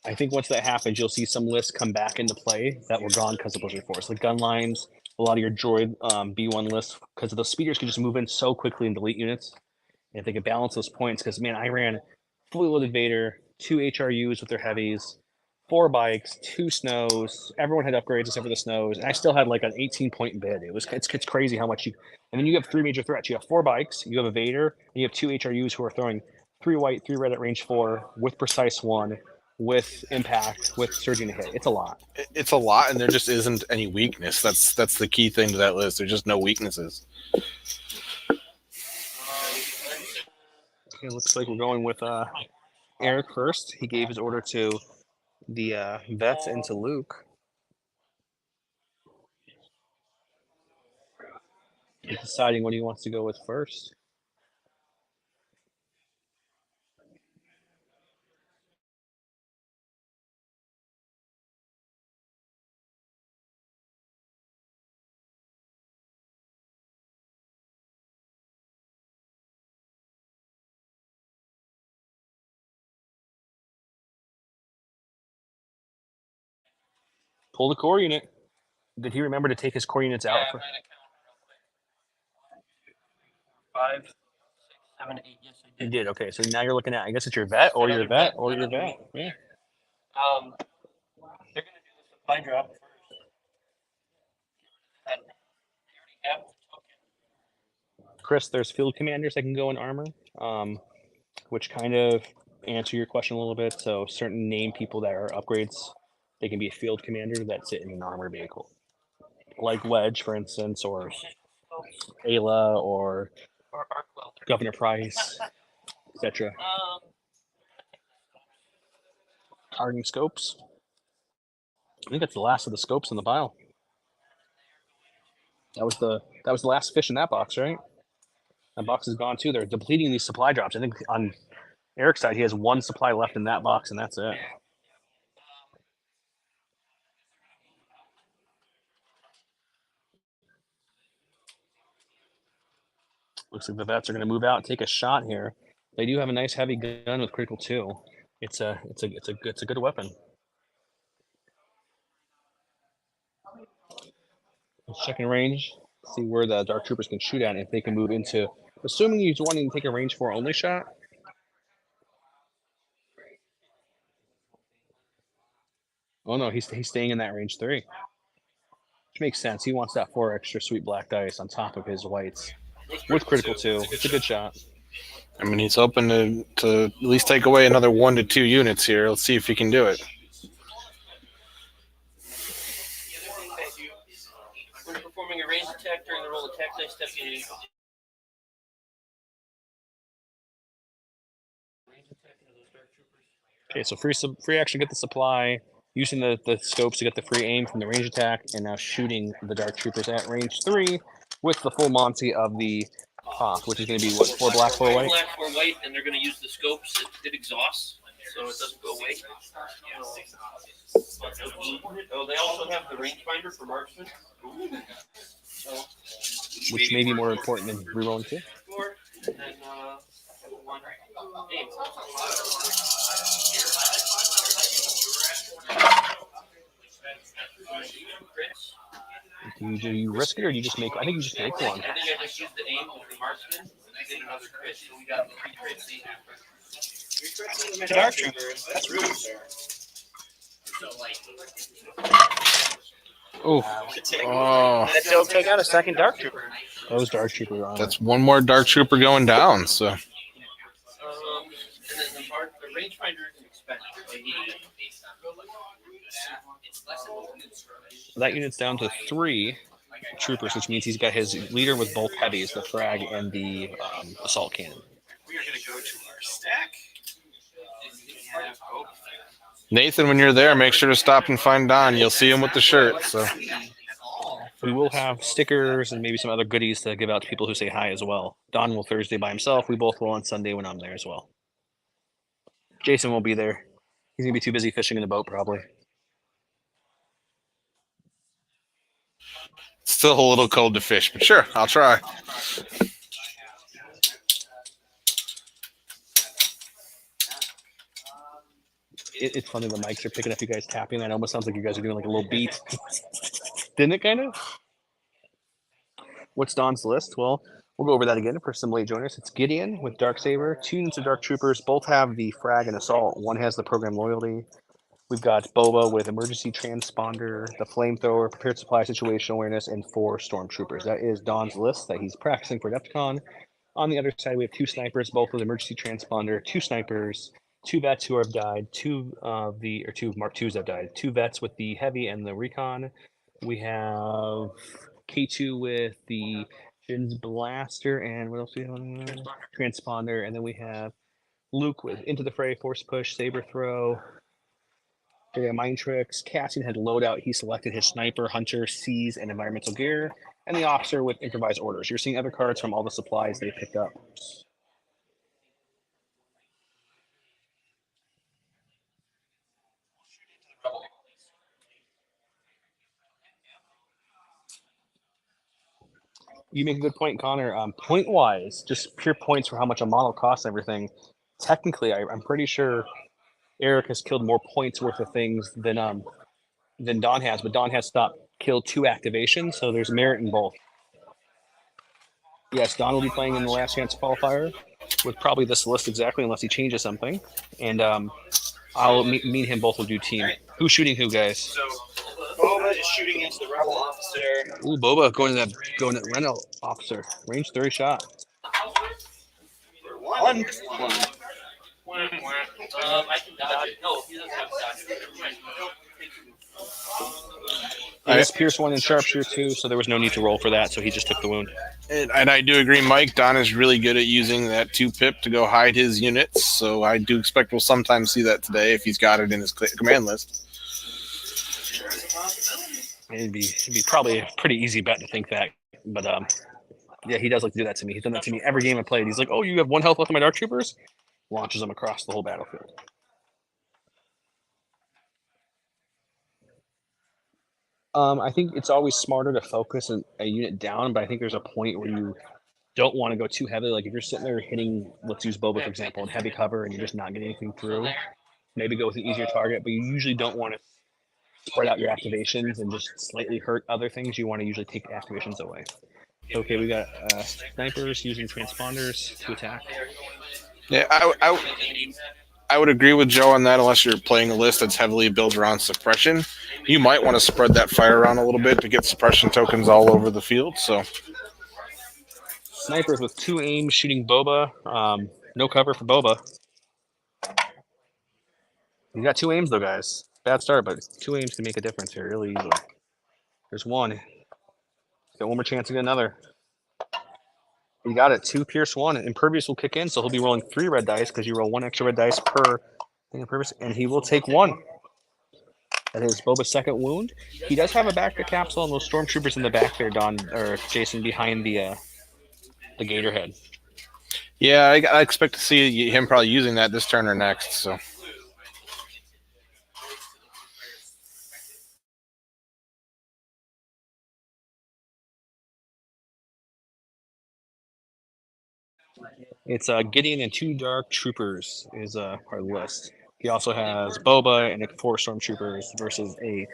I think once that happens, you'll see some lists come back into play that were gone because of Blizzard Force. Like gun lines, a lot of your droid B1 lists, because those speeders could just move in so quickly and delete units. And if they could balance those points, because man, I ran fully loaded Vader, 2 HRUs with their heavies, 4 bikes, 2 snows. Everyone had upgrades except for the snows, and I still had like an 18-point bid. It's crazy how much you. And then you have 3 major threats. You have 4 bikes, you have a Vader, and you have 2 HRUs who are throwing 3 white, 3 red at range 4 with precise 1, with impact, with surging to hit. It's a lot. It's a lot, and there just isn't any weakness. That's the key thing to that list. There's just no weaknesses. Okay, looks like we're going with Eric first. He gave his order to the vets and to Luke. He's deciding what he wants to go with first. Pull the core unit. Did he remember to take his core units out? For... 5, 6, 7, 8. Yes, I You did. did. Okay, so now you're looking at. I guess it's your vet or your vet or your vet. Yeah. They're gonna do the supply drop first. And they already have the token. Chris, there's field commanders that can go in armor, which kind of answer your question a little bit. So certain name people that are upgrades, they can be a field commander that sit in an armor vehicle, like Wedge, for instance, or Ayla, or Or arc welder. Governor Price, etc. Hardening scopes. I think that's the last of the scopes in the pile. That was the last fish in that box, right? That box is gone too. They're depleting these supply drops. I think on Eric's side, he has one supply left in that box, and that's it. Looks like the vets are going to move out and take a shot here. They do have a nice heavy gun with critical 2. It's a good weapon. Let's check in range, see where the Dark Troopers can shoot at, and if they can move into. Assuming he's wanting to take a range 4 only shot. Oh no, he's staying in that range 3. Which makes sense. He wants that 4 extra sweet black dice on top of his whites. With critical 2. It's a good shot. I mean, he's hoping to at least take away another 1 to 2 units here. Let's see if he can do it. When performing a range attack during the roll attack dice step, you need Okay, so free action, get the supply, using the scopes to get the free aim from the range attack, and now shooting the Dark Troopers at range 3 with the full Monty of the pop, which is going to be what, 4 black, 4 white? 4 black, 4 white, and they're going to use the scopes. It exhausts, so it doesn't go away. Oh, they also have the rangefinder for marksman. So, Which may be more important than rerolling 2. and then, one aim. Do you risk it or do you just make? I think you just make one. I think I just used the aim with the marksman and I did another crit, so we got 3 crits. Dark Troopers. That's really fair. Oh, That don't take out a second Dark Trooper. those Dark Troopers are on. That's one more Dark Trooper going down. So And then the rangefinder is an expensive. That unit's down to 3 troopers, which means he's got his leader with both heavies, the frag and the assault cannon. We are going to go to our stack. Nathan, when you're there, make sure to stop and find Don. You'll see him with the shirt. So We will have stickers and maybe some other goodies to give out to people who say hi as well. Don will Thursday by himself. We both will on Sunday when I'm there as well. Jason won't be there. He's going to be too busy fishing in the boat probably. still a little cold to fish, but sure, I'll try. It's funny the mics are picking up you guys tapping. That almost sounds like you guys are doing like a little beat. Didn't it kind of? What's Don's list? Well, we'll go over that again for some late joiners. It's Gideon with Darksaber. 2 units of Dark Troopers. Both have the frag and assault. One has the program loyalty. We've got Boba with emergency transponder, the flamethrower, prepared supply, situational awareness, and 4 stormtroopers. That is Don's list that he's practicing for Adepticon. On the other side, we have 2 snipers, both with emergency transponder, 2 snipers, 2 vets who have died, 2 Mark IIs have died, 2 vets with the heavy and the recon. We have K2 with the Shin's blaster, and what else do we have on there? Transponder, and then we have Luke with into the fray, force push, saber throw, mind tricks. Cassian had loadout. He selected his sniper, hunter, seize, and environmental gear, and the officer with improvised orders. You're seeing other cards from all the supplies they picked up. You make a good point, Connor. Point wise, just pure points for how much a model costs and everything. Technically, I'm pretty sure Eric has killed more points worth of things than than Don has, but Don has stopped kill 2 activations, so there's merit in both. Yes, Don will be playing in the last chance qualifier with probably this list exactly, unless he changes something. And I'll me and him both will do team. Who's shooting who, guys? So Boba is shooting into the rebel officer. Ooh, Boba going to that rental officer. Range 30 shot. One. I can dodge it. No, he doesn't have to dodge it. It is Pierce 1 and Sharpshooter 2, so there was no need to roll for that, so he just took the wound. And I do agree, Mike. Don is really good at using that 2-pip to go hide his units, so I do expect we'll sometimes see that today if he's got it in his command list. It'd be probably a pretty easy bet to think that, but yeah, he does like to do that to me. He's done that to me every game I played. He's like, "Oh, you have 1 health left on my Dark Troopers," launches them across the whole battlefield. I think it's always smarter to focus a unit down, but I think there's a point where you don't want to go too heavily. Like if you're sitting there hitting, let's use Boba for example, in heavy cover, and you're just not getting anything through, maybe go with an easier target. But you usually don't want to spread out your activations and just slightly hurt other things. You want to usually take activations away. Okay, we got snipers using transponders to attack. Yeah, I would agree with Joe on that unless you're playing a list that's heavily built around suppression. You might want to spread that fire around a little bit to get suppression tokens all over the field. So snipers with 2 aims shooting Boba. No cover for Boba. You got 2 aims though, guys. Bad start, but 2 aims can make a difference here really easily. There's 1. Got 1 more chance to get another. You got it. 2 Pierce 1. Impervious will kick in, so he'll be rolling 3 red dice because you roll 1 extra red dice per thing impervious, and he will take 1. That is Boba's 2nd wound. He does have a backup capsule and those stormtroopers in the back there, Don or Jason, behind the gator head. yeah, I expect to see him probably using that this turn or next. So. It's Gideon and 2 Dark Troopers is our list. He also has Boba and 4 Stormtroopers versus a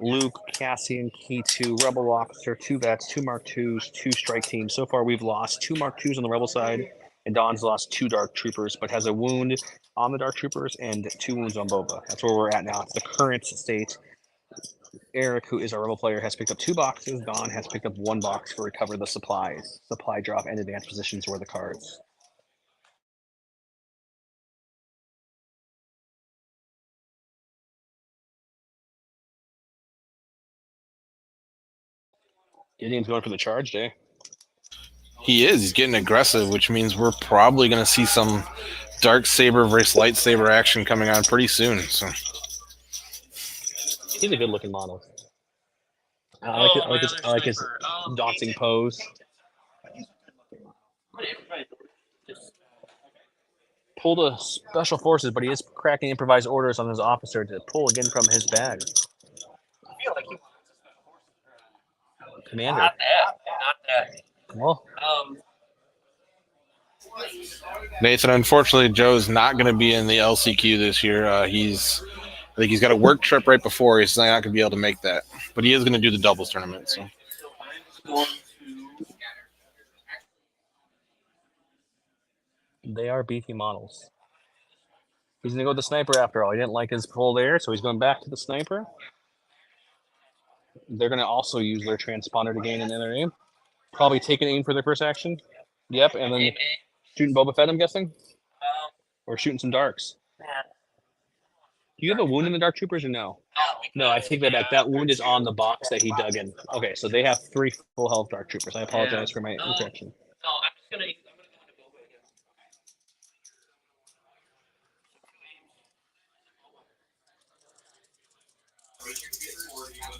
Luke, Cassian, K2, Rebel Officer, 2 Vets, 2 Mark IIs, 2 Strike Teams. So far, we've lost 2 Mark IIs on the Rebel side, and Don's lost 2 Dark Troopers, but has a wound on the Dark Troopers and 2 wounds on Boba. That's where we're at now. It's the current state. Eric, who is our Rebel player, has picked up 2 boxes. Don has picked up 1 box for recover the supplies, supply drop, and advanced positions were the cards. Gideon's going for the charge day. He is. He's getting aggressive, which means we're probably going to see some dark saber versus lightsaber action coming on pretty soon. So he's a good-looking model. I like his daunting pose. Pulled a special forces, but he is cracking improvised orders on his officer to pull again from his bag. Commander. Not that. Well, Nathan, unfortunately, Joe's not going to be in the LCQ this year. I think he's got a work trip right before. He's not going to be able to make that, but he is going to do the doubles tournament. So. They are beefy models. He's going to go with the sniper after all. He didn't like his pull there, so he's going back to the sniper. They're going to also use their transponder to gain another aim. Probably take an aim for their first action. Yep, and then shooting Boba Fett, I'm guessing? Or shooting some darks. Do you have a wound in the Dark Troopers or no? No, I take that back. That wound is on the box that he dug in. Okay, so they have 3 full health Dark Troopers. I apologize for my interjection. No, I'm just gonna go to Boba again.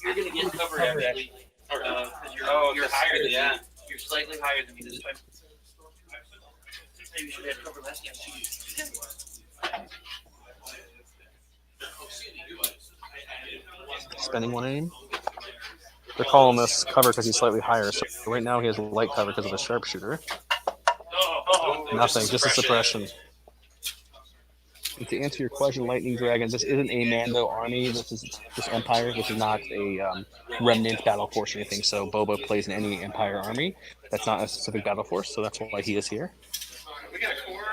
You're gonna get cover actually, because you're higher than me. You're slightly higher than me this time. Maybe you should have cover last game. Spending 1 aim. They're calling this cover because he's slightly higher. So right now he has light cover because of a sharpshooter. Nothing, just a suppression. And to answer your question, Lightning Dragon, this isn't a Mando army. This is just Empire. This is not a Remnant battle force or anything. So Boba plays in any Empire army. That's not a specific battle force, so that's why he is here. We got a core.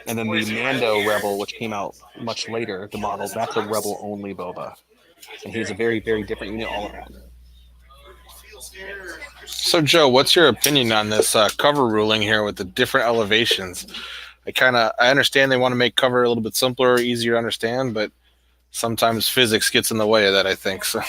And then the Mando Rebel, which came out much later, the model, that's a Rebel-only Boba. And he's a very, very different unit all around. So, Joe, what's your opinion on this cover ruling here with the different elevations? I understand they want to make cover a little bit simpler, easier to understand, but sometimes physics gets in the way of that, I think. So,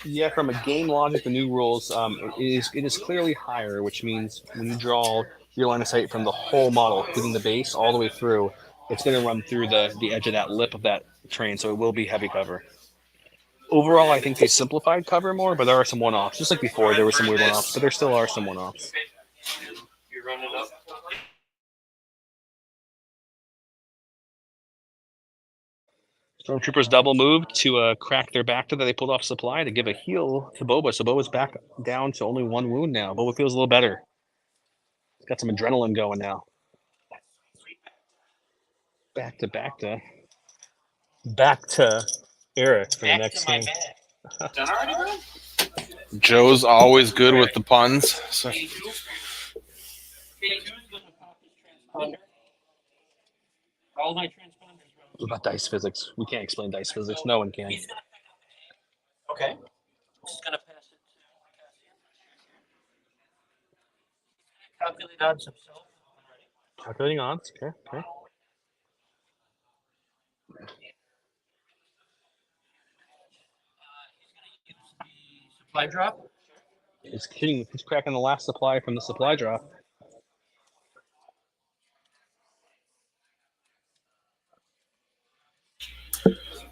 yeah, from a game logic, the new rules, it is clearly higher, which means when you draw your line of sight from the whole model, including the base, all the way through, it's going to run through the edge of that lip of that terrain, so it will be heavy cover. Overall, I think they simplified cover more, but there are some one-offs. Just like before, there were some weird one-offs, but there still are some one-offs. You're running up. Stormtroopers double moved to crack their back to that they pulled off supply to give a heal to Boba. So Boba's back down to only one wound now. Boba feels a little better. He's got some adrenaline going now. Back to Eric for the next game. Done already, bro? Joe's always good with the puns. So. K2 is gonna pop his transponder. All my transponders run. What about dice physics? We can't explain dice physics. No one can. Okay. He's gonna pass it to Cassian. Calculate odds himself. Calculating odds. Okay. Supply drop. He's cracking the last supply from the supply drop.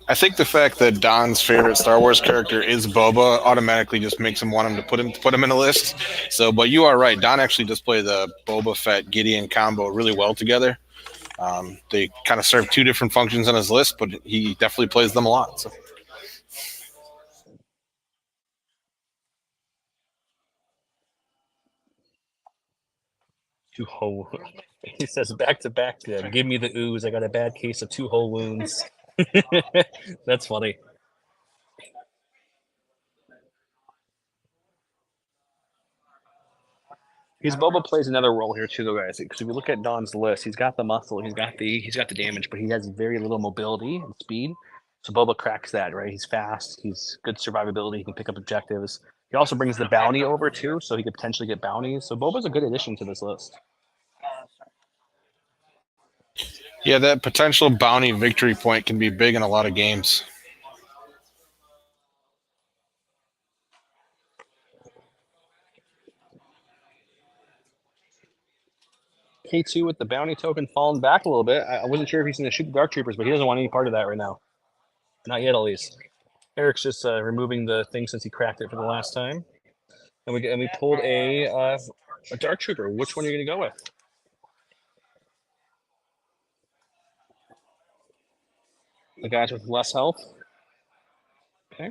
I think the fact that Don's favorite Star Wars character is Boba automatically just makes him want him to put him in a list. So, but you are right. Don actually does play the Boba Fett Gideon combo really well together. They kind of serve two different functions on his list, but he definitely plays them a lot. So. He says back to back. Give me the ooze. I got a bad case of 2 whole wounds. That's funny. Boba plays another role here too, though, guys. Because if you look at Don's list, he's got the muscle, he's got the damage, but he has very little mobility and speed. So Boba cracks that, right? He's fast, he's good survivability, he can pick up objectives. He also brings the bounty over too, so he could potentially get bounties. So Boba's a good addition to this list. Yeah, that potential bounty victory point can be big in a lot of games. K2 with the bounty token falling back a little bit. I wasn't sure if he's going to shoot the Dark Troopers, but he doesn't want any part of that right now. Not yet, at least. Eric's just removing the thing since he cracked it for the last time. And we pulled a Dark Trooper. Which one are you going to go with? The guys with less health? Okay.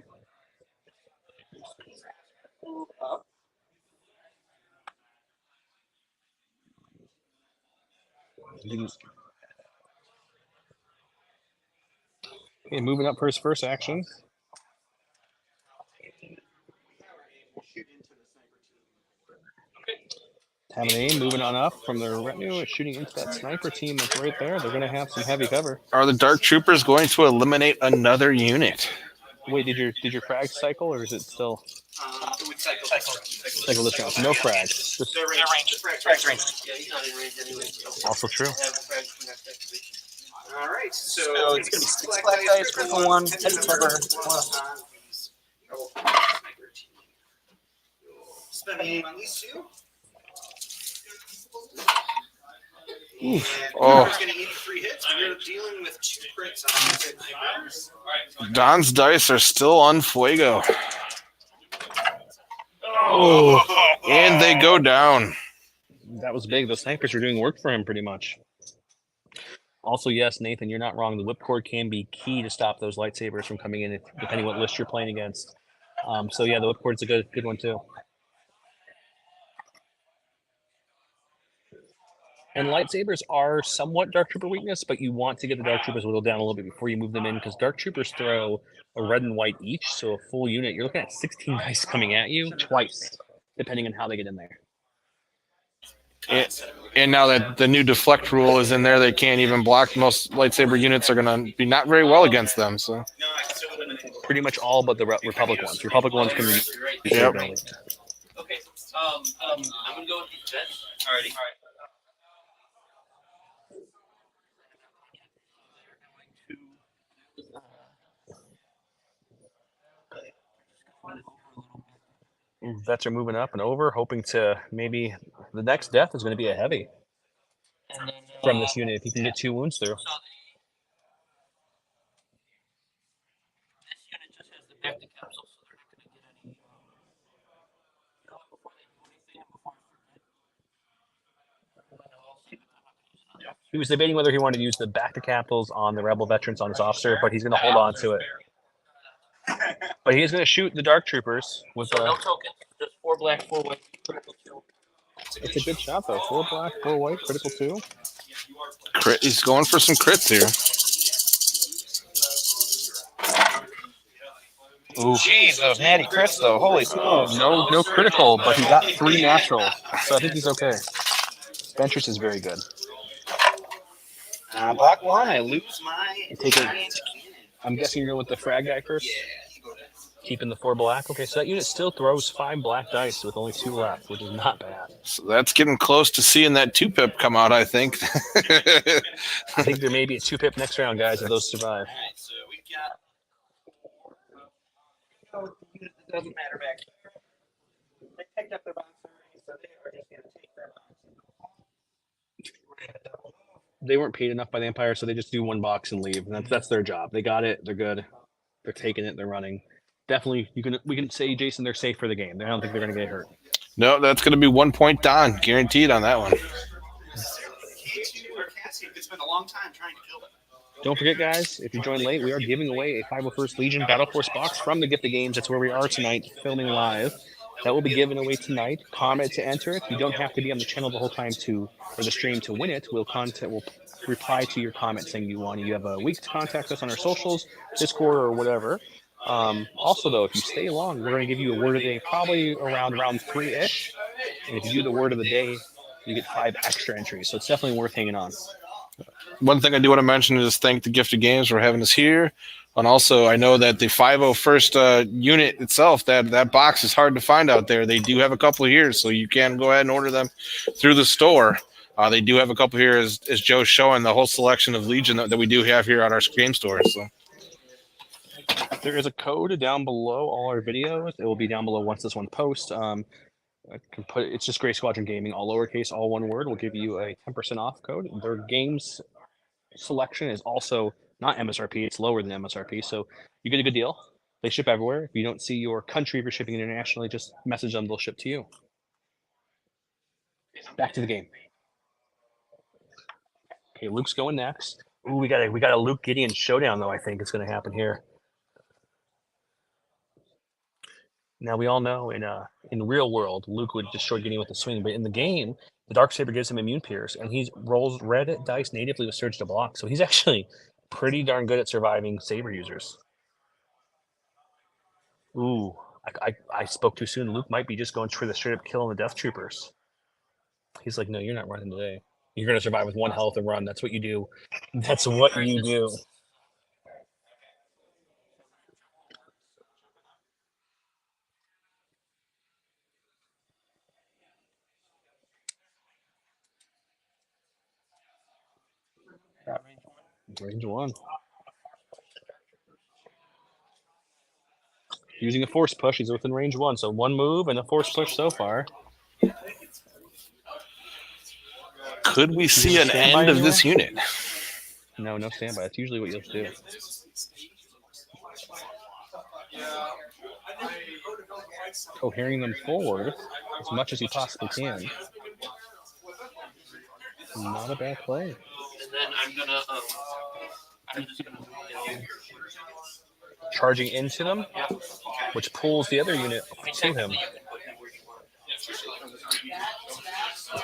Okay, moving up for his first action. Have an aim, moving on up from their retinue, shooting into that sniper team that's right there. They're going to have some heavy cover. Are the Dark Troopers going to eliminate another unit? Wait, did your frag cycle, or is it still? It would cycle this round. No frags. Just They're range. Frag's range. Yeah, he's not in range anyway. So also true. All right, so it's going to be 6 black dice for 1, heavy cover. Spending on these 2. Oh. Getting 83 hits, but you're dealing with 2 crits on Don's dice are still on fuego. Oh, and they go down. That was big. The snipers are doing work for him pretty much. Also, yes, Nathan, you're not wrong. The whipcord can be key to stop those lightsabers from coming in, depending what list you're playing against. So yeah, the whipcord's a good one too. And lightsabers are somewhat Dark Trooper weakness, but you want to get the Dark Troopers whittled down a little bit before you move them in, because Dark Troopers throw a red and white each, so a full unit, you're looking at 16 dice coming at you twice, depending on how they get in there. And now that the new deflect rule is in there, they can't even block. Most lightsaber units are going to be not very well against them. So Pretty much all but the Republic ones. Republic ones can be Yep. Okay. I'm gonna go with these bets. Alrighty. All right. Vets are moving up and over, hoping to maybe the next death is going to be a heavy And then, from this unit if you can get 2 wounds through. this unit just has the back to capsule, so they're not gonna get any. Before they do anything, before I forget. He was debating whether he wanted to use the back to capitals on the rebel veterans on his officer, but he's going to hold on to it. But he is going to shoot the Dark Troopers with So a. no tokens, just 4 black, 4 white, critical 2. It's a good shot though. 4 black, 4 white, critical 2. crit, he's going for some crits here. Ooh. Jeez, those natty crits though. Holy smokes. No critical, but he got 3 natural, so I think he's okay. Ventress is very good. Block 1, I lose my. Take it. I'm guessing you're going with the frag guy first. Keeping the 4 black. Okay, so that unit still throws 5 black dice with only 2 left, which is not bad. So that's getting close to seeing that 2-pip come out, I think. I think there may be a 2-pip next round, guys, if those survive. So we got. It doesn't matter back here. They picked up their box already, so they are just gonna take their box. They weren't paid enough by the Empire, so they just do 1 box and leave. And that's their job. They got it. They're good. They're taking it. They're running. Definitely, we can say, Jason, they're safe for the game. I don't think they're going to get hurt. No, that's going to be 1 point Don, guaranteed on that one. It's been a long time trying to kill them. Don't forget, guys, if you joined late, we are giving away a 501st Legion Battle Force box from the Gift of Games. That's where we are tonight, filming live. That will be given away tonight. Comment to enter it. You don't have to be on the channel the whole time or the stream to win it. We'll reply to your comment saying you won. You have a week to contact us on our socials, Discord, or whatever. Also, though, if you stay long, we're going to give you a word of the day, probably around 3-ish. And if you do the word of the day, you get 5 extra entries. So it's definitely worth hanging on. One thing I do want to mention is thank the Gift of Games for having us here. And also, I know that the 501st unit itself, that box is hard to find out there. They do have a couple here, so you can go ahead and order them through the store. They do have a couple here, as Joe's showing, the whole selection of Legion that we do have here on our game store. So There is a code down below all our videos. It will be down below once this one posts. I can put it's just Gray Squadron Gaming, all lowercase, all one word. We'll give you a 10% off code. Their games selection is also not MSRP; it's lower than MSRP, so you get a good deal. They ship everywhere. If you don't see your country, if you're shipping internationally, just message them; they'll ship to you. Back to the game. Okay, Luke's going next. Ooh, we got a Luke Gideon showdown though. I think it's going to happen here. Now we all know in the real world, Luke would destroy Gideon with the swing, but in the game, the Darksaber gives him immune pierce, and he rolls red dice natively with surge to block. So he's actually pretty darn good at surviving saber users. Ooh, I spoke too soon. Luke might be just going for the straight up kill on the Death Troopers. He's like, no, you're not running today. You're going to survive with 1 health and run. That's what you do. That's what you do. Range 1. Using a force push, he's within range 1. So 1 move and a force push so far. could we see an end of this unit? No standby. That's usually what you'll do. Cohering them forward as much as you possibly can. Not a bad play. And then I'm just gonna Charging into them, which pulls the other unit to him.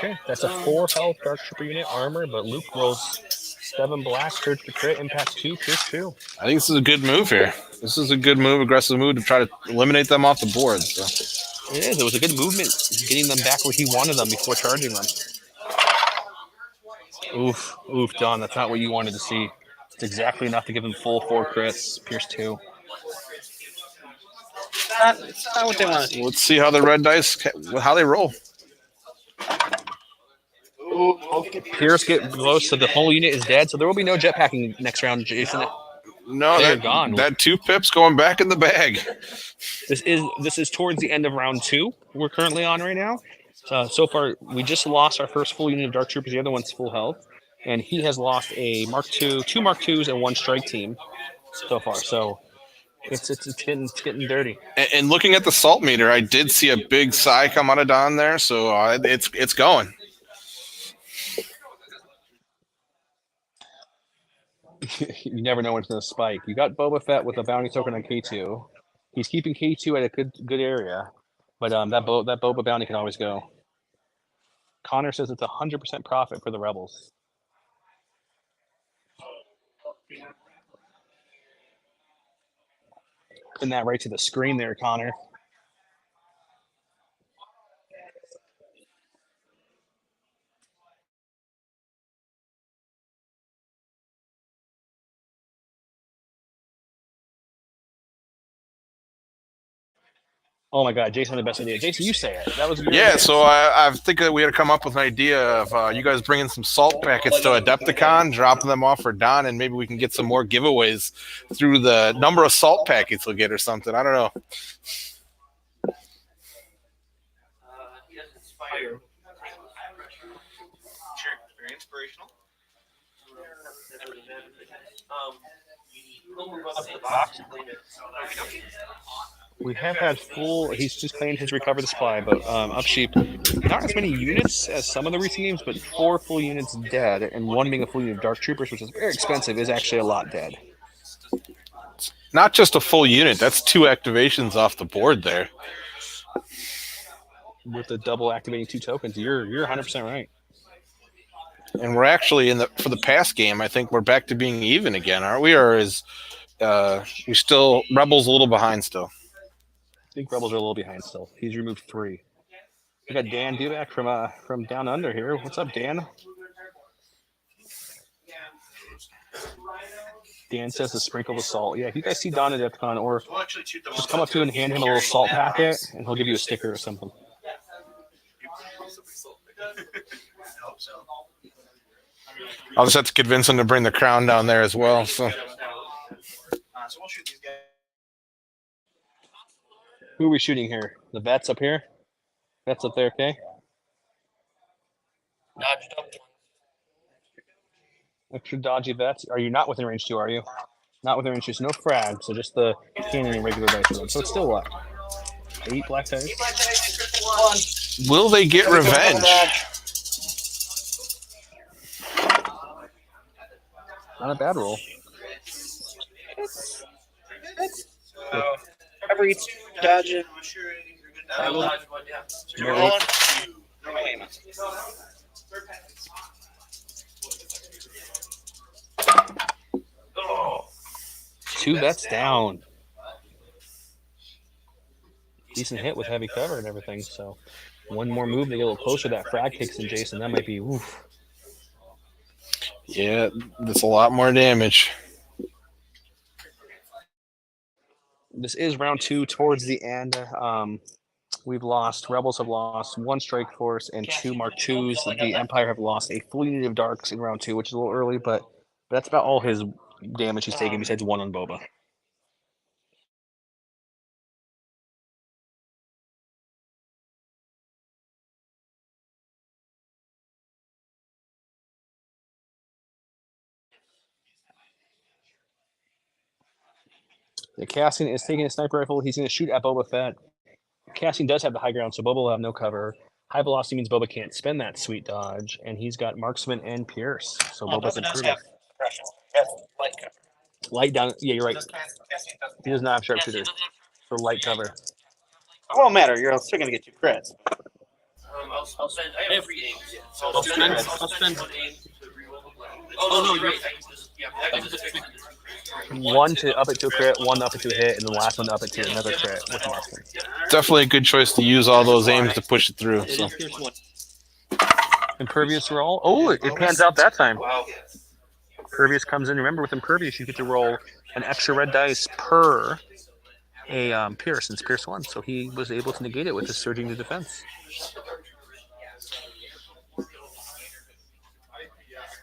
Okay, that's a 4 health Dark Trooper unit armor, but Luke rolls 7 black, surge to crit, impact 2, pierce 2. I think this is a good move here. This is a good move, aggressive move to try to eliminate them off the board. So. It is. It was a good movement, getting them back where he wanted them before charging them. Oof, John. That's not what you wanted to see. It's exactly enough to give him full 4 crits, pierce 2. It's not what they want to see. Let's see how the red dice, how they roll. Pierce get close, so the whole unit is dead. So there will be no jetpacking next round, Jason. No, They're gone. That 2 pips going back in the bag. This is towards the end of round 2. We're currently on right now. So far, we just lost our first full unit of Dark Troopers. The other one's full health, and he has lost a Mark II, 2 Mark IIs, and 1 strike team so far. So it's getting dirty. And looking at the salt meter, I did see a big sigh come out of Don there, so it's going. You never know when it's going to spike. You got Boba Fett with a bounty token on K2. He's keeping K2 at a good area, but that Boba bounty can always go. Connor says it's 100% profit for the Rebels. Putting that right to the screen there, Connor. Oh my God, Jason had the best idea. Jason, you say it. That was your idea. So I think that we had to come up with an idea of you guys bringing some salt packets to Adepticon, dropping them off for Don, and maybe we can get some more giveaways through the number of salt packets we'll get or something. I don't know. He does inspire. Sure, very inspirational. We'll move up to the box and blame it. We have had full. He's just claimed his recover the supply, but Upsheep, not as many units as some of the recent games, but 4 full units dead, and 1 being a full unit of Dark Troopers, which is very expensive, is actually a lot dead. Not just a full unit. That's 2 activations off the board there. With the double activating 2 tokens, you're 100% right. And we're actually for the past game. I think we're back to being even again, aren't we? Or is we still Rebels a little behind still? I think Rebels are a little behind still. He's removed 3. We got Dan Duback from down under here. What's up, Dan? Dan says to sprinkle the salt. Yeah, if you guys see Don at Adepticon, or just come up to him and hand him a little salt packet, and he'll give you a sticker or something. I'll just have to convince him to bring the crown down there as well. So we'll shoot these guys. Who are we shooting here? The vets up here? Vets up there, okay? Dodged up. Extra dodgy vets. Are you not within range 2, are you? Not within range 2, so no frag, so just the cannon and regular dice roll. So it's still what? 8 black dice? will they get revenge? Not a bad roll. Whatever you dodge it. I will dodge one, yeah. You're rolling? Oh. 2 vets down. Decent hit with heavy cover and everything, so one more move, they get a little closer. That frag kicks in Jason. That might be oof. Yeah, that's a lot more damage. This is round 2 towards the end. Rebels have lost 1 strike force and 2 Mark IIs. The Empire have lost a full unit of darks in round 2, which is a little early, but that's about all his damage he's taken besides 1 on Boba. The Cassian is taking a sniper rifle. He's going to shoot at Boba Fett. Cassian does have the high ground, so Boba will have no cover. High velocity means Boba can't spend that sweet dodge, and he's got marksman and pierce. So Boba's improving. Light cover. Light down. Yeah, you're right. He does not have sharpshooter. So light cover. It won't matter. You're still going to get 2 crits. I'll spend. I have 3 games. I'll spend. Oh no, you're right. One to up it to a crit, one to up it to a hit, and the last one to up it to another crit with marksman. Definitely a good choice to use all those aims to push it through. So Impervious roll. Oh, it pans out that time. Wow. Impervious comes in. Remember, with Impervious, you get to roll an extra red dice per a Pierce, and it's Pierce 1. So he was able to negate it with his surging to defense.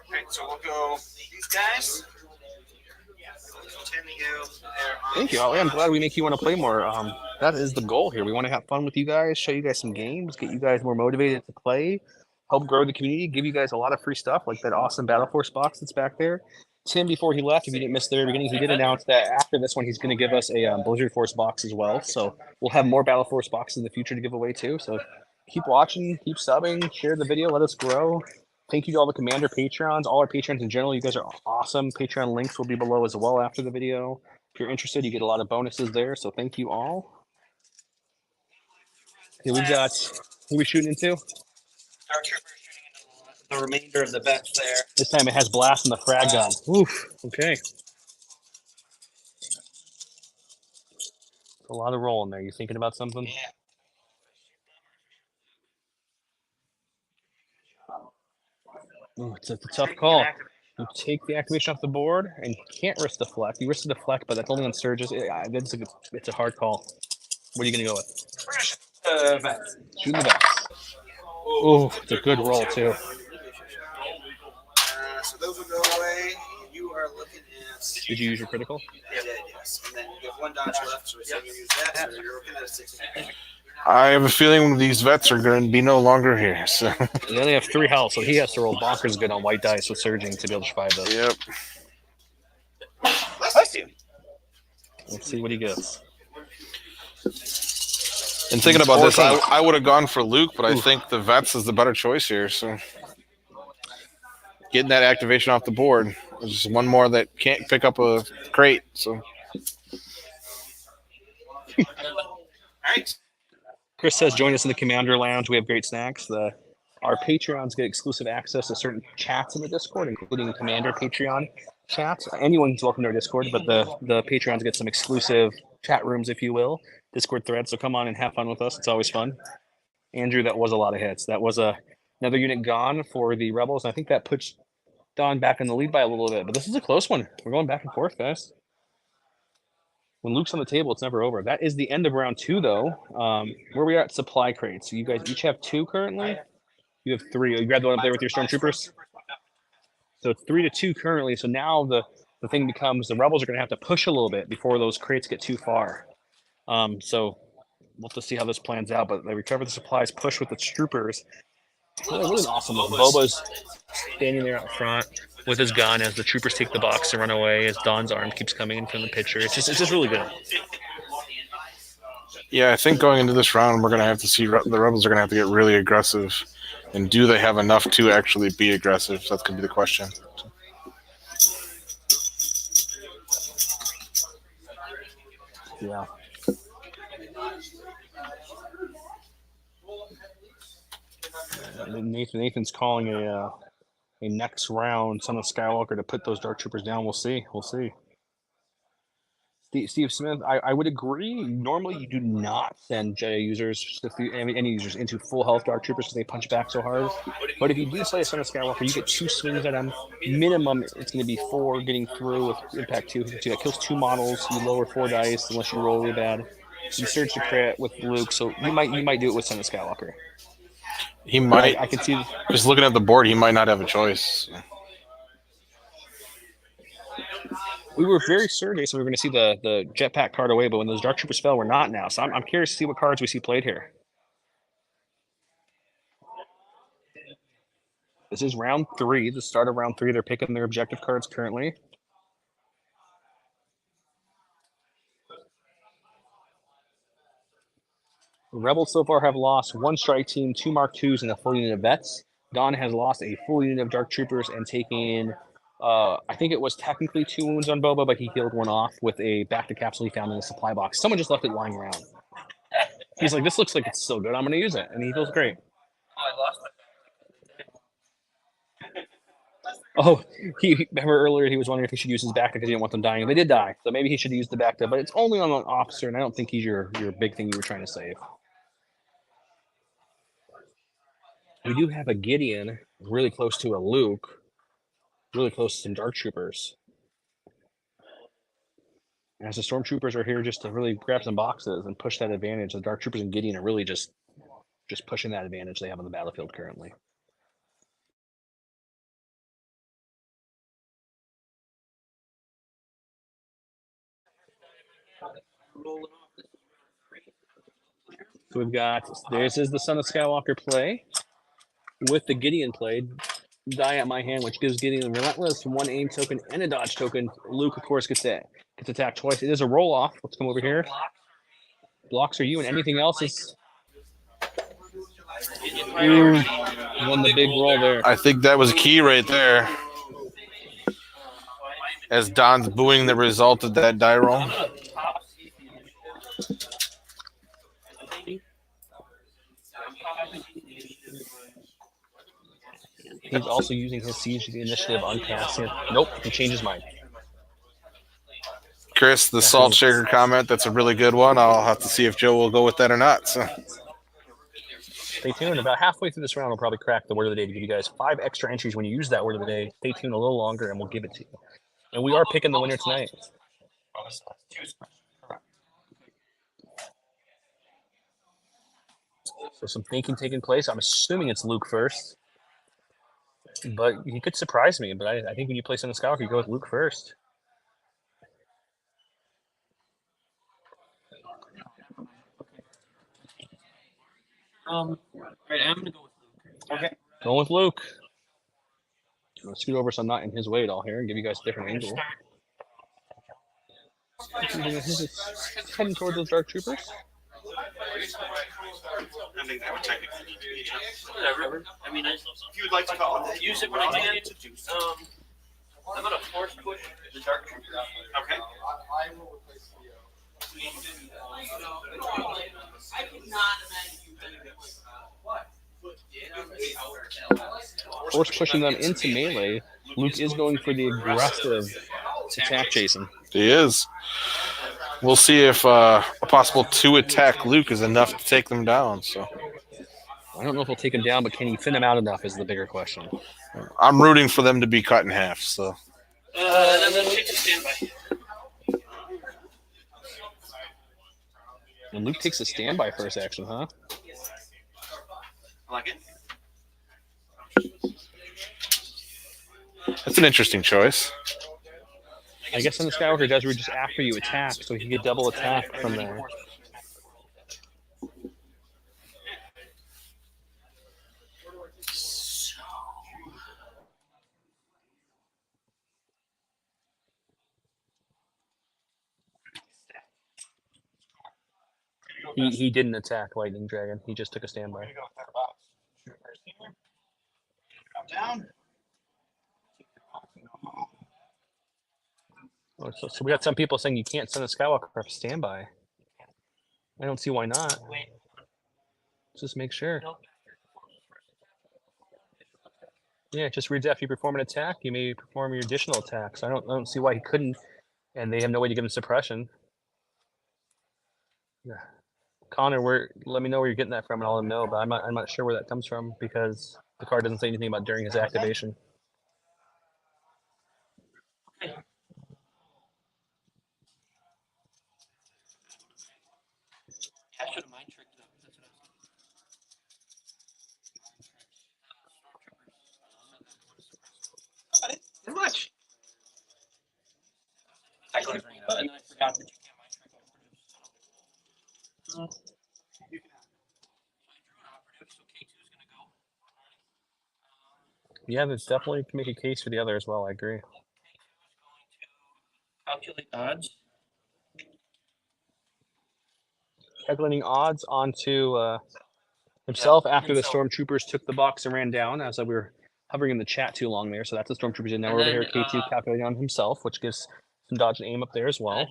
Alright, so we'll go these guys. Continue there on. Thank you. I'm glad we make you want to play more. That is the goal here. We want to have fun with you guys, show you guys some games, get you guys more motivated to play, help grow the community, give you guys a lot of free stuff like that awesome Battle Force box that's back there. Tim, before he left, if you didn't miss the very beginning, he did announce that after this one, he's going to give us a Blizzard Force box as well. So we'll have more Battle Force boxes in the future to give away too. So keep watching, keep subbing, share the video, let us grow. Thank you to all the Commander Patreons, all our Patrons in general. You guys are awesome. Patreon links will be below as well after the video. If you're interested, you get a lot of bonuses there. So thank you all. Okay, we got, who are we shooting into? Our troopers shooting into the remainder of the vets there. This time it has blast and the frag gun. Oof, okay. A lot of rolling there. You thinking about something? Yeah. Ooh, it's a tough call. You take the activation off the board and you can't risk deflect. You risk the deflect, but that's only on surges. It's a hard call. What are you going to go with? We're gonna shoot the vets. Shooting the vets. Oh, it's a good roll, too. So those will go away. You are looking at. Did you use your critical? Yeah, yes. And then you have one dodge left, so you use that. So you're looking at a 6. I have a feeling these vets are going to be no longer here. So They only have 3 health, so he has to roll bonkers good on white dice with surging to be able to survive this. yep. Bless you. Let's see what he gets. And thinking about this, I would have gone for Luke, but I think the vets is the better choice here. So getting that activation off the board. There's just one more that can't pick up a crate. So All right. Chris says, join us in the Commander Lounge. We have great snacks. Our Patreons get exclusive access to certain chats in the Discord, including Commander Patreon chats. Anyone's welcome to our Discord, but the Patreons get some exclusive chat rooms, if you will, Discord threads. So come on and have fun with us. It's always fun. Andrew, that was a lot of hits. That was another unit gone for the Rebels. I think that puts Don back in the lead by a little bit, but this is a close one. We're going back and forth, guys. When Luke's on the table, it's never over. That is the end of round 2, though. Where we are at supply crates. So you guys each have 2 currently. You have 3. You grab the one up there with your stormtroopers. So it's 3-2 currently. So now the thing becomes the Rebels are going to have to push a little bit before those crates get too far. So we'll have to see how this plans out. But they recover the supplies, push with the troopers. Really awesome. Boba's standing there out front with his gun as the troopers take the box and run away. As Don's arm keeps coming in from the picture. It's just really good. yeah, I think going into this round, we're going to have to see the Rebels are going to have to get really aggressive. And do they have enough to actually be aggressive? So that's going to be the question. Yeah. Nathan's calling a next round Son of Skywalker to put those Dark Troopers down. We'll see. Steve Smith, I would agree. Normally, you do not send Jedi users, any users, into full health Dark Troopers because they punch back so hard. But if you do play a Son of Skywalker, you get 2 swings at them. Minimum, it's going to be 4 getting through with Impact 2. So that kills 2 models. You lower 4 dice unless you roll really bad. You search the crit with Luke, so you might do it with Son of Skywalker. He might. I can see. Just looking at the board, he might not have a choice. We were very certain, so we were going to see the jetpack card away, but when those Dark Troopers fell, we're not now. So I'm curious to see what cards we see played here. This is round 3, the start of round 3. They're picking their objective cards currently. The Rebels so far have lost 1 strike team, 2 Mark IIs, and a full unit of vets. Don has lost a full unit of Dark Troopers and taken, I think it was technically 2 wounds on Boba, but he healed 1 off with a back to capsule he found in the supply box. Someone just left it lying around. He's like, this looks like it's still good. I'm going to use it. And he feels great. Oh, I lost Oh, remember earlier he was wondering if he should use his Bacta because he didn't want them dying. They did die, so maybe he should use the Bacta, but it's only on an officer, and I don't think he's your big thing you were trying to save. We do have a Gideon really close to a Luke, really close to some Dark Troopers. As the Stormtroopers are here just to really grab some boxes and push that advantage, the Dark Troopers and Gideon are really just pushing that advantage they have on the battlefield currently. So we've got, this is the Son of Skywalker play with the Gideon play. Die at my hand, which gives Gideon a relentless 1 aim token and a dodge token. Luke, of course, gets attacked twice. It is a roll off. Let's come over here. Blocks are you, and anything else is won the big roll there. I think that was key right there. As Don's booing the result of that die roll. He's also using his siege initiative on Cassian. Nope, he changed his mind. Chris, the salt shaker comment, that's a really good one. I'll have to see if Joe will go with that or not. So. Stay tuned. About halfway through this round, we'll probably crack the word of the day to give you guys 5 extra entries when you use that word of the day. Stay tuned a little longer, and we'll give it to you. And we are picking the winner tonight. So some thinking taking place. I'm assuming it's Luke first. But he could surprise me. But I think when you play Son of Skywalker, you go with Luke first. Right, I'm gonna go with Luke. Okay. Going with Luke. I'm gonna scoot over so I'm not in his way at all here and give you guys a different angle. Heading toward those Dark Troopers. I think that would technically need to be. Whatever. I mean, if you would like to call it, use it when I can. I'm gonna force push the Dark Trooper. Okay. I cannot imagine you doing this. Force pushing them into melee. Luke is going for the aggressive attack Jason. He is. We'll see if a possible 2 attack Luke is enough to take them down. So I don't know if he'll take him down, but can he thin him out enough is the bigger question. I'm rooting for them to be cut in half. So And I'm gonna take the standby. And Luke takes a standby first action, huh? I like it. that's an interesting choice. I guess on the Skywalker does just after you attack, so he can get double attack from there. He didn't attack Lightning Dragon. He just took a standby. Down. Oh, so we got some people saying you can't send a Skywalker off standby. I don't see why not. Just make sure. Yeah, it just reads after you perform an attack, you may perform your additional attacks. I don't see why he couldn't, and they have no way to give him suppression. Yeah. Connor, let me know where you're getting that from, and I'll let him know. But I'm not sure where that comes from because the card doesn't say anything about during his activation. I should have mind tricked them. That's what I was. Too much. I clicked the button and I forgot that you can't mind trick operatives. You can. So I drew an operative, so K2's gonna go. Yeah, that's definitely can make a case for the other as well. I agree. Calculate odds. Calculating odds onto himself after the Stormtroopers took the box and ran down, as we were hovering in the chat too long there. So that's the Stormtroopers in. Now we're over here, K2 calculating on himself, which gives some dodge and aim up there as well.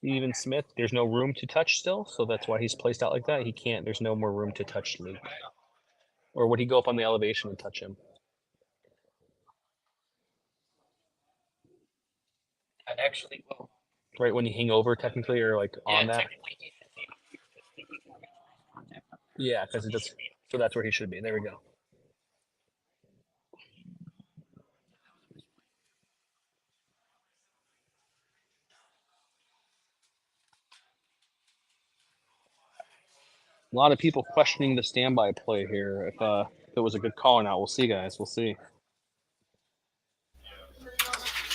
Steven Smith. There's no room to touch still, so that's why he's placed out like that. He can't. There's no more room to touch Luke. Or would he go up on the elevation and touch him? Actually, well, Right when you hang over, technically, or like on that. technically. Yeah, because it just. So that's where he should be. There we go. A lot of people questioning the standby play here. If it was a good call or not, we'll see, guys. We'll see.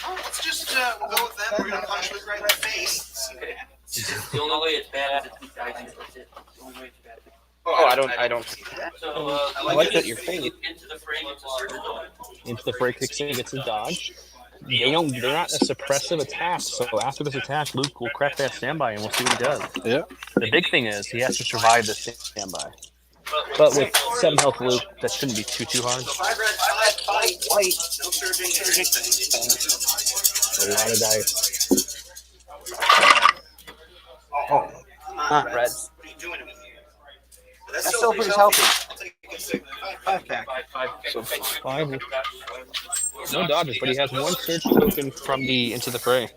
Oh, let's just we'll go with them. We're gonna punch Luke right in the face. Okay. The only way it's bad is if he dies in it. That's it. The only way it's bad. Oh, I don't see that. So, I like that you're faded. Into the frame, it's a surge zone. Into the fray, kicks in, gets his dodge. They're not a suppressive attack, so after this attack, Luke will crack that standby and we'll see what he does. Yeah. The big thing is he has to survive the standby. But with 7 health Luke, that shouldn't be too hard. 5 red, 5 white. No surging. A lot of dice. Oh, not Reds. reds. What are you doing to me? That's still pretty healthy. I'll take it. 5 back. So 5. No dodges, but he has 1 surge token from the into the fray.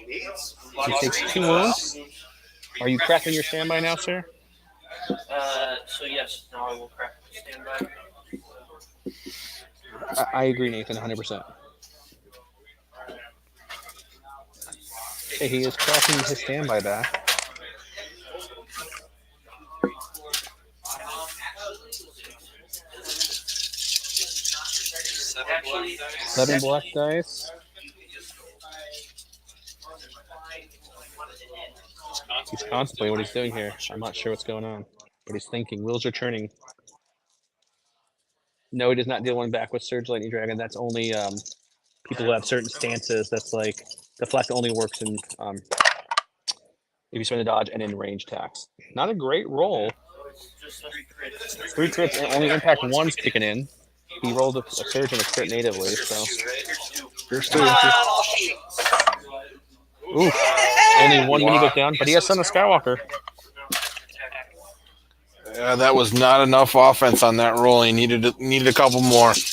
He takes 2 wounds. Are you cracking your standby now, sir? So yes, now I will crack the standby. I agree, Nathan, 100%. Okay, he is cracking his standby back. Actually, 7 black dice. He's contemplating what he's doing here. I'm not sure what's going on, but he's thinking. Wheels are turning. No, he does not deal 1 back with Surge Lightning Dragon. That's only people who have certain stances. That's like deflect only works in if you spend a dodge and in range attacks. Not a great roll. it's just 3 crits. 3 crits and only impact 1's kicking in. He rolled a surge and a crit natively, so. Here's 2. Ooh, only 1 mini goes down, but he has Son of Skywalker. Yeah, that was not enough offense on that roll. He needed a couple more. Can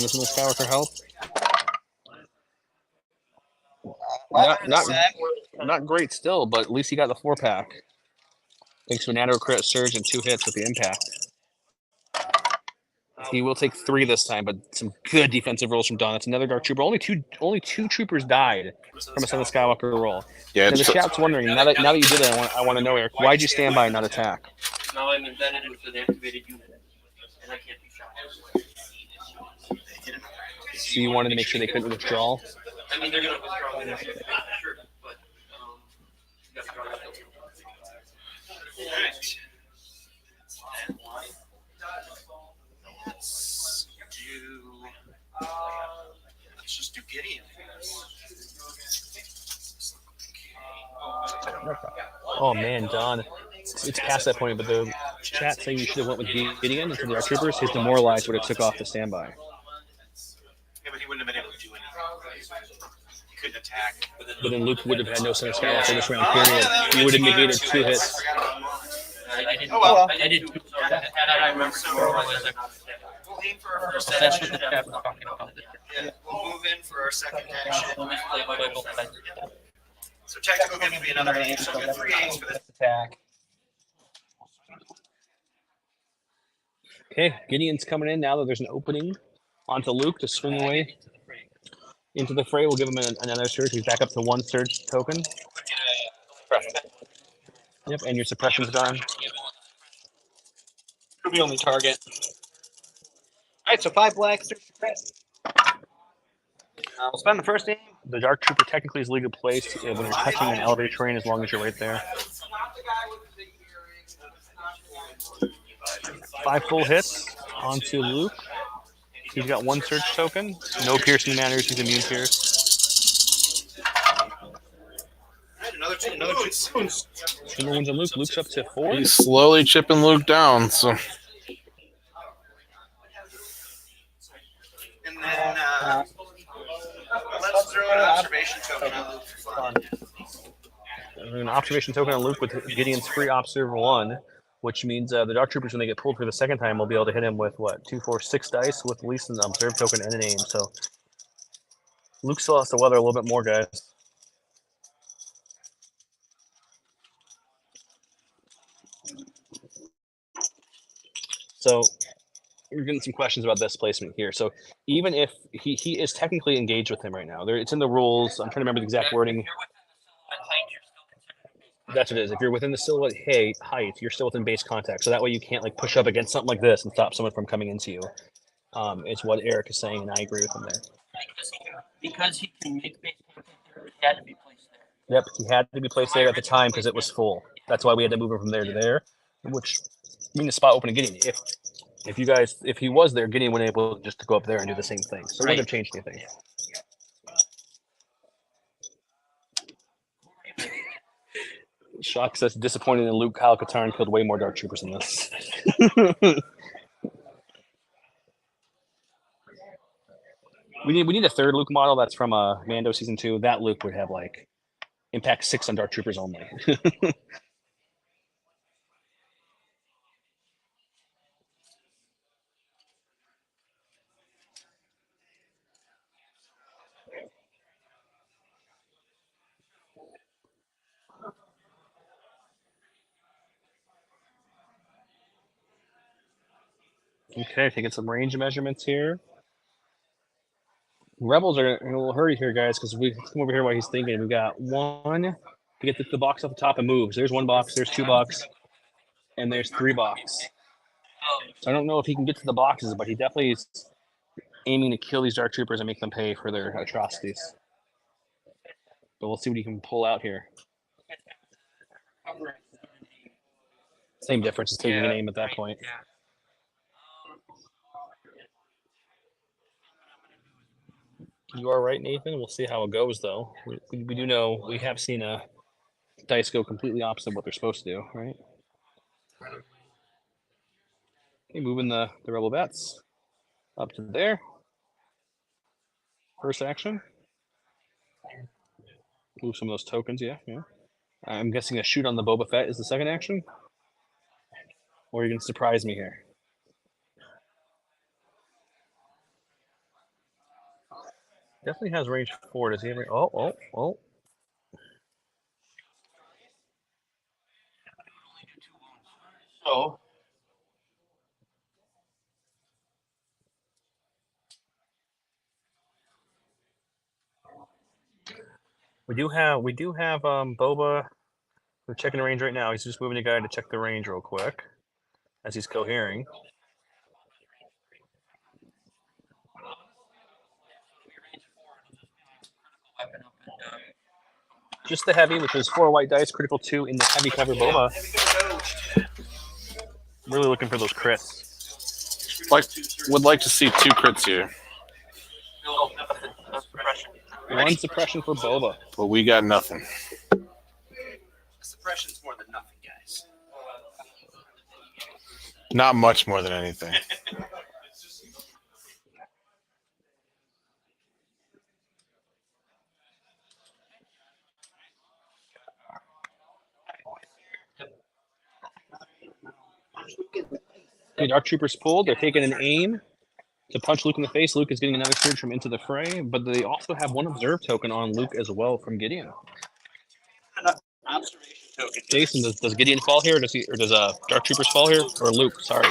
the Son of Skywalker help? Not great still, but at least he got the 4-pack. Thanks to an auto crit surge and 2 hits with the impact. He will take 3 this time, but some good defensive rolls from Don. That's another Dark Trooper. Only two troopers died from a Son of Skywalker roll. Yeah, And the chat's wondering, now that you did it, I want to know, Eric, why'd you stand by and not attack? Now I'm embedded into the activated unit, and I can't be shot. So you wanted to make sure they couldn't withdraw? I mean, they're going to withdraw it, sure, but you got to draw that. Let's just do Gideon. Oh man, Don, it's past that point, but the chat saying you should have went with Gideon into the Dark Troopers. His demoralized would have took off the standby. Yeah, but he wouldn't have been able to do anything. He couldn't attack. But then Luke would have had no Son of Skywalker this round, period. He would have negated 2 hits. I didn't. Oh, well. I didn't. So had I remember, We'll aim for our first that's action. what the chat was talking about. Yeah, we'll move in for our second action. We'll just play by both sides. So tactical game will be another aim. So we've got 3 aims for this. Attack. Okay, Gideon's coming in now that there's an opening onto Luke to swing away into the fray. We'll give him another surge. He's back up to 1 surge token. Yep, and your suppression's done. Could be only target. All right, so 5 black, 3 red. We'll spend the first aim. The Dark Trooper technically is legal place when you're touching an elevator terrain as long as you're right there. 5 full hits onto Luke. He's got 1 surge token. No piercing matters. He's immune pierce. Another 2 wounds. 2 more wounds on Luke. Luke's up to 4. He's slowly chipping Luke down. So And then let's throw an observation token on Luke for fun. An observation token on Luke with Gideon's free observer 1, which means the Dark Troopers, when they get pulled for the second time, will be able to hit him with what, 2, 4, 6 dice with at least an observe token and an aim. So Luke still has to weather a little bit more, guys. So we're getting some questions about this placement here. So even if he is technically engaged with him right now, it's in the rules. I'm trying to remember the exact wording. That's what it is. If you're within the silhouette height, you're still within base contact. So that way you can't like push up against something like this and stop someone from coming into you. It's what Eric is saying, and I agree with him there. Because he can make base contact there, he had to be placed there. Yep, he had to be placed there at the time because it was full. That's why we had to move him from there to there, which means the spot open to Gideon. If he was there, Gideon would have been able just to go up there and do the same thing. So it wouldn't have changed anything. Shock says disappointed in Luke. Kyle Katarn killed way more Dark Troopers than this. We need a third Luke model that's from Mando season 2. That Luke would have like impact 6 on Dark Troopers only. Okay, taking some range measurements here. Rebels are in a little hurry here, guys, because we come over here while he's thinking. We got 1 to get the box off the top and moves. There's 1 box, there's 2 box, and there's 3 box. So I don't know if he can get to the boxes, but he definitely is aiming to kill these Dark Troopers and make them pay for their atrocities. But we'll see what he can pull out here. Same difference as taking an aim at that point. You are right, Nathan. We'll see how it goes, though. We do know we have seen a dice go completely opposite of what they're supposed to do, right? Okay, moving the Rebel Bats up to there. First action. Move some of those tokens, yeah. I'm guessing a shoot on the Boba Fett is the second action? Or are you going to surprise me here? Definitely has range 4. Does he have range? Oh. So We do have Boba. We're checking the range right now. He's just moving the guy to check the range real quick as he's cohering. Just the heavy, which is 4 white dice, critical 2 in the heavy cover Boba. Really looking for those crits. Would like to see 2 crits here. One suppression for Boba. But we got nothing. Suppression's more than nothing, guys. Not much more than anything. Okay, Dark Troopers pulled. They're taking an aim to punch Luke in the face. Luke is getting another surge from into the fray, but they also have 1 observe token on Luke as well from Gideon. Observation token. Jason, does Gideon fall here, or does Dark Troopers fall here, or Luke? Sorry.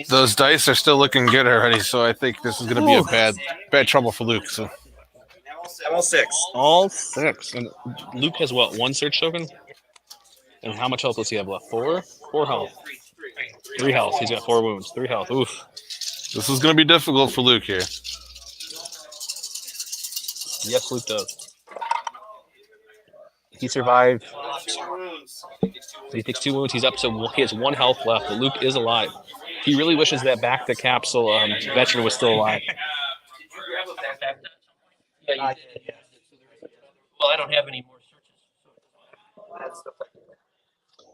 Those dice are still looking good already, so I think this is going to be a bad trouble for Luke. So All 6. All 6. And Luke has what? 1 search token? And how much health does he have left? 4? 4 health. 3 health. He's got 4 wounds. 3 health. Oof. this is going to be difficult for Luke here. Yes, Luke does. He survived. So he takes 2 wounds. He's up, so he has 1 health left. But Luke is alive. He really wishes that back to capsule veteran was still alive. did you grab a backpack? Yeah, you did. Yeah. Well, I don't have any more searches.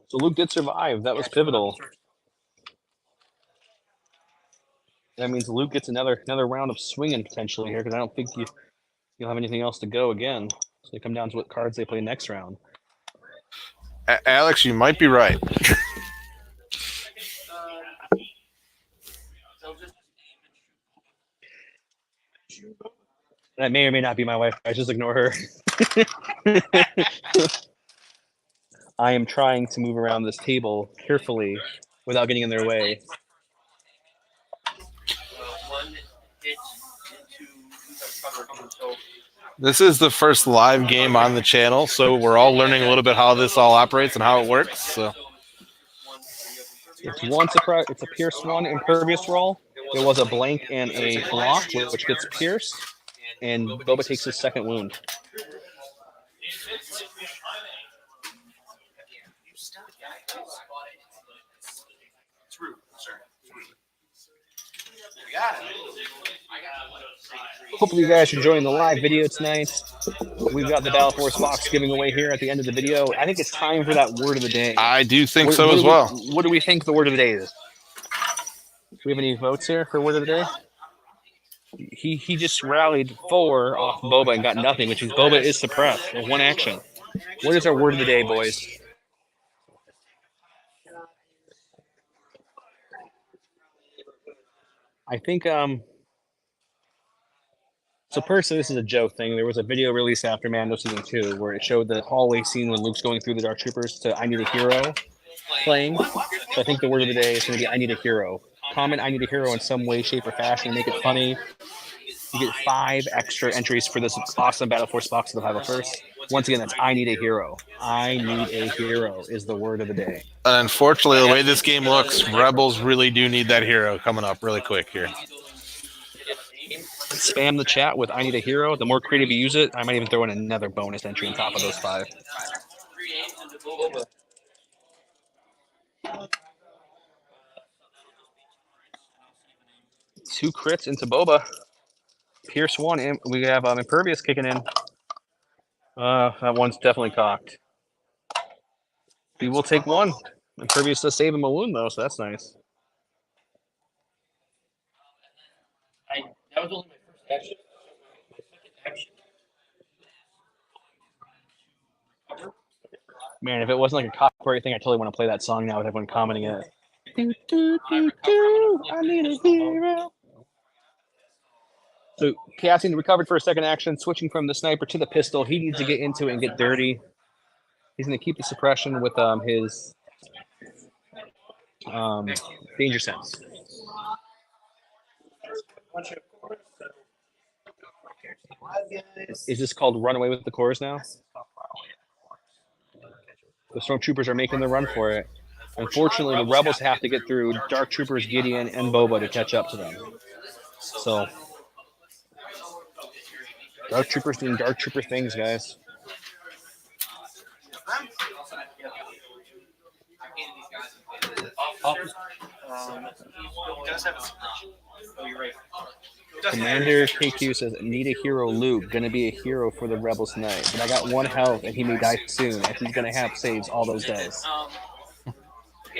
So Luke did survive. That was pivotal. That means Luke gets another round of swinging potentially here because I don't think you'll have anything else to go again. So they come down to what cards they play next round. Alex, you might be right. That may or may not be my wife. I just ignore her. I am trying to move around this table carefully without getting in their way. One hit into cover. So This is the first live game on the channel, so we're all learning a little bit how this all operates and how it works. So It's one surprise. It's a pierce one impervious roll. There was a blank and a block, which gets pierced, and Boba takes his second wound. It's rude, sir. You got it. Hopefully you guys are enjoying the live video tonight. We've got the Battle Force box giving away here at the end of the video. I think it's time for that word of the day. I do think so What as do we- well. What do we think the word of the day is? Do we have any votes here for word of the day? He just rallied 4 off Boba and got nothing, which means Boba is suppressed in one action. What is our word of the day, boys? I think so personally this is a joke thing. There was a video released after Mando Season 2 where it showed the hallway scene when Luke's going through the Dark Troopers to I Need a Hero playing. So I think the word of the day is going to be I Need a Hero. Comment I Need a Hero in some way, shape, or fashion. Make it funny. You get 5 extra entries for this awesome Battle Force box of the 501st. Once again, that's I Need a Hero. I Need a Hero is the word of the day. And unfortunately, the way this game looks, Rebels really do need that hero coming up really quick here. Spam the chat with I Need a Hero. The more creative you use it, I might even throw in another bonus entry on top of those 5. Two crits into Boba. Pierce 1, and we have Impervious kicking in. That one's definitely cocked. He will take 1. Impervious does save him a wound, though, so that's nice. That was only my first action. My second action. Man, if it wasn't like a copyright thing, I totally want to play that song now with everyone commenting it. Do, do, do, do, I need a hero. So Cassian recovered for a second action, switching from the sniper to the pistol. He needs to get into it and get dirty. He's going to keep the suppression with his danger sense. Is this called run away with the cores now? The stormtroopers are making the run for it. Unfortunately, the rebels have to get through Dark Troopers, Gideon, and Boba to catch up to them. So, Dark Troopers doing Dark Trooper things, guys. Commander KQ says, need a hero Luke. Gonna be a hero for the rebels tonight. But I got 1 health and he may die soon. And he's gonna have saves all those days.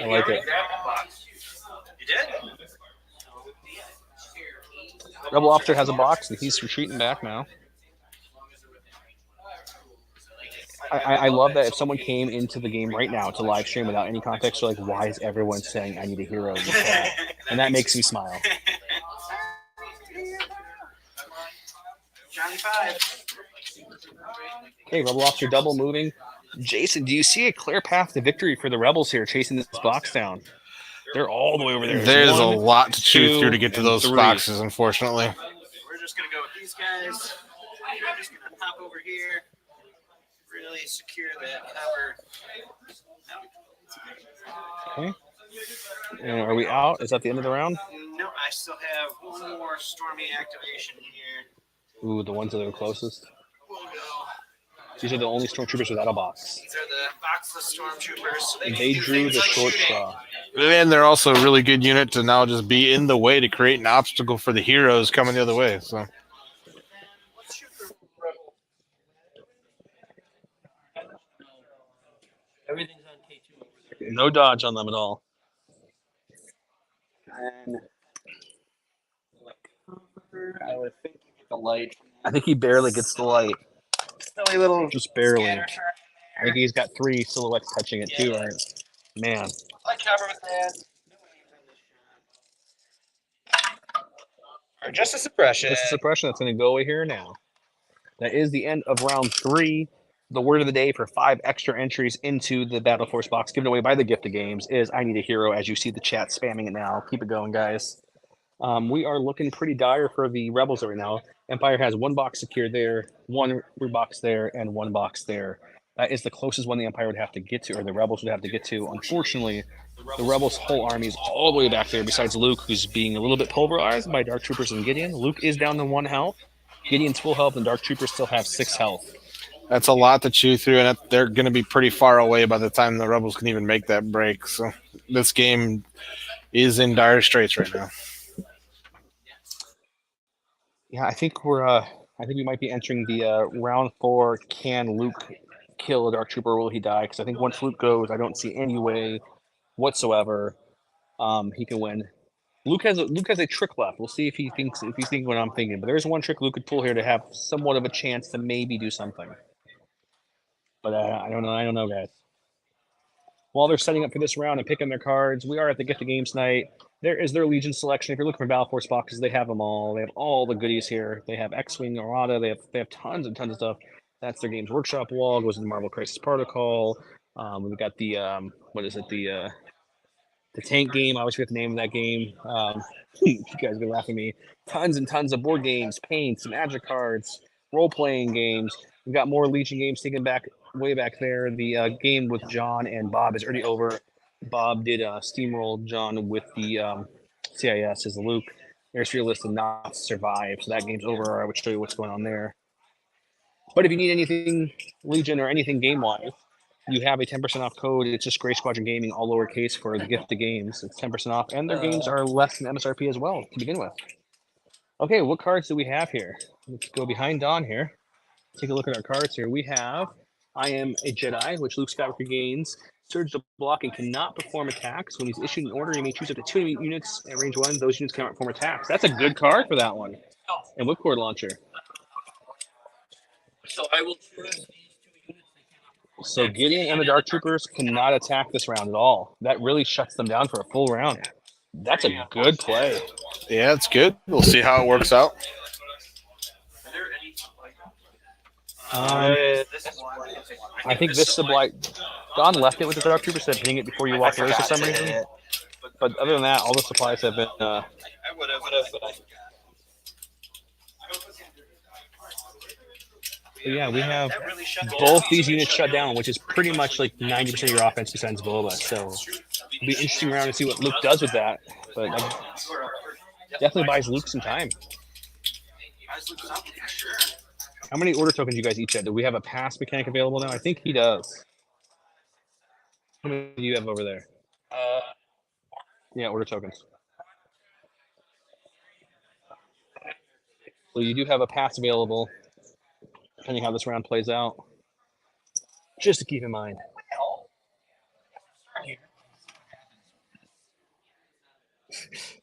I like it. You did? Rebel officer has a box and he's retreating back now. I love that if someone came into the game right now to live stream without any context, they're like, why is everyone saying I need a hero? And that makes me smile. Johnny 5. Okay, Rebel officer double moving. Jason, do you see a clear path to victory for the Rebels here chasing this box down? They're all the way over there. There's a 1, lot to chew 2, through to get to and those 3. boxes, unfortunately. We're just going to go with these guys. We're just going to hop over here. Really secure that cover. Okay. And are we out? Is that the end of the round? No, I still have 1 more Stormy activation here. Ooh, the ones that are closest. We'll go. These are the only stormtroopers without a box. These are the boxless stormtroopers. So And can they do drew things the like short shooting. straw. And they're also a really good unit to now just be in the way to create an obstacle for the heroes coming the other way. So Everything's on K2 over there. No dodge on them at all. And Trooper, I would think you get the light. I think he barely gets the light. Silly little Just barely. scatter shot. I think he's got 3 silhouettes touching it too, right? Man. Light cover with that. No aims on this shot. Or just a suppression. This is suppression that's going to go away here now. That is the end of round 3. The word of the day for 5 extra entries into the Battle Force box given away by the Gift of Games is I need a hero, as you see the chat spamming it now. Keep it going, guys. We are looking pretty dire for the Rebels right now. Empire has 1 box secured there, 1 box there, and 1 box there. That is the closest one the Empire would have to get to, or the Rebels would have to get to. Unfortunately, the Rebels' whole army is all the way back there, besides Luke, who's being a little bit pulverized by Dark Troopers and Gideon. Luke is down to 1 health. Gideon's full health, and Dark Troopers still have 6 health. That's a lot to chew through, and they're going to be pretty far away by the time the Rebels can even make that break. So this game is in dire straits right now. Yeah, I think we might be entering the round 4. Can Luke kill a Dark Trooper? Or will he die? Because I think once Luke goes, I don't see any way whatsoever he can win. Luke has a trick left. We'll see if he's thinking what I'm thinking. But there's one trick Luke could pull here to have somewhat of a chance to maybe do something. But I don't know, guys. While they're setting up for this round and picking their cards, we are at the Gift of Games night. There is their Legion selection. If you're looking for Battle Force boxes, they have them all. They have all the goodies here. They have X-Wing, Armada. They have tons and tons of stuff. That's their Games Workshop wall. Goes into Marvel Crisis Protocol. We've got the the tank game. I always forget the name of that game. You guys are laughing at me. Tons and tons of board games, paints, magic cards, role-playing games. We've got more Legion games taken back way back there. The game with John and Bob is already over. Bob did steamroll John with the CIS as Luke. There's your list of not survive. So that game's over. I would show you what's going on there. But if you need anything Legion or anything game-wise, you have a 10% off code. It's just Gray Squadron Gaming, all lowercase, for the Gift of Games. It's 10% off, and their games are less than MSRP as well to begin with. Okay, what cards do we have here? Let's go behind Don here. Take a look at our cards here. We have I Am a Jedi, which Luke Skywalker gains. Surge to block and cannot perform attacks. When he's issued an order, he may choose up to 2 units at range 1. Those units cannot perform attacks. That's a good card for that one. And Whipcord Launcher. So I will choose these 2 units. So Gideon and the Dark Troopers cannot attack this round at all. That really shuts them down for a full round. That's a good play. Yeah, it's good. We'll see how it works out. Are there any I think this supply. Don left it with the Dark Trooper, said hitting it before you walked away for some reason. But other than that, all the supplies have been. I would have, but I. But yeah, we have That really shut both these units shut down, which is pretty much like 90% of your offense besides Boba. So it'll be an interesting round to see what Luke does with that. But definitely buys Luke some time. How many order tokens you guys each have? Do we have a pass mechanic available now? I think he does. How many do you have over there? Yeah, order tokens. So you do have a pass available, depending how this round plays out. Just to keep in mind.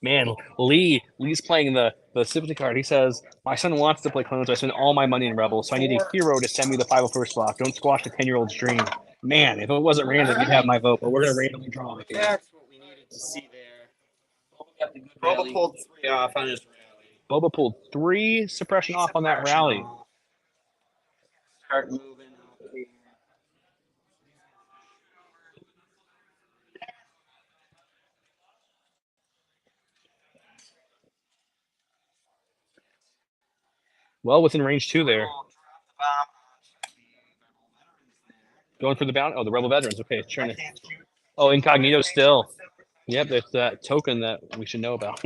Man, Lee's playing the sympathy card. He says, my son wants to play clones, so I spend all my money in Rebels, so I need a hero to send me the 501st block. Don't squash a 10-year-old's dream. Man, if it wasn't random, you'd have my vote, but we're going to randomly draw it. That's what we needed to see there. Boba pulled 3 off on his rally. Boba pulled 3 suppression off on that rally. Start moving up here. Well, within range 2 there. Going for the bounty. Oh, the Rebel Veterans. Okay, trying to. Oh, Incognito still. Yep, it's that token that we should know about.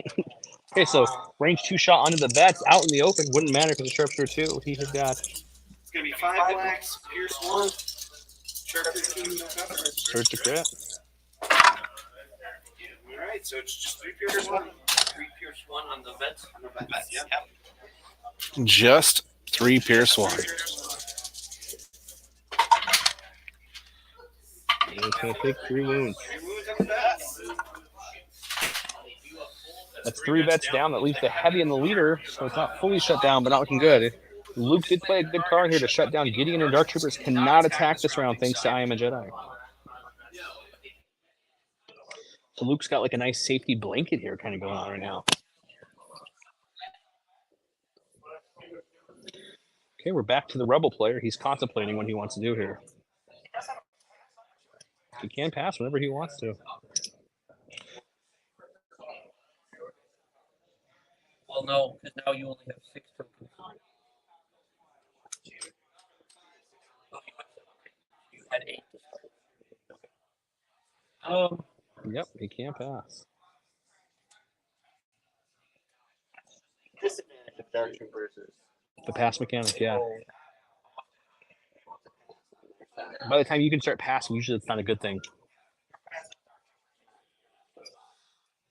Okay, so range 2 shot onto the vets out in the open. Wouldn't matter because the Sharpshooter 2. He has got. It's gonna be 5 blacks, Pierce 1, Sharpshooter 2, Surge to crit. All right, so it's just 3 Pierce 1. 3 Pierce 1 on the vets. Yep. Just 3 Pierce 1. It's going to take 3 wounds. 3 wounds on the vets. That's 3 vets down. That leaves the heavy in the leader, so it's not fully shut down, but not looking good. Luke did play a good card here to shut down Gideon, and Dark Troopers cannot attack this round thanks to I Am a Jedi. So Luke's got like a nice safety blanket here kind of going on right now. Okay, we're back to the Rebel player. He's contemplating what he wants to do here. He can pass whenever he wants to. Well, no, because now you only have 6 tokens. You had 8 to start. Yep, he can pass. Disadvantage of Dark Troopers is The pass mechanic, yeah. By the time you can start passing, usually it's not a good thing.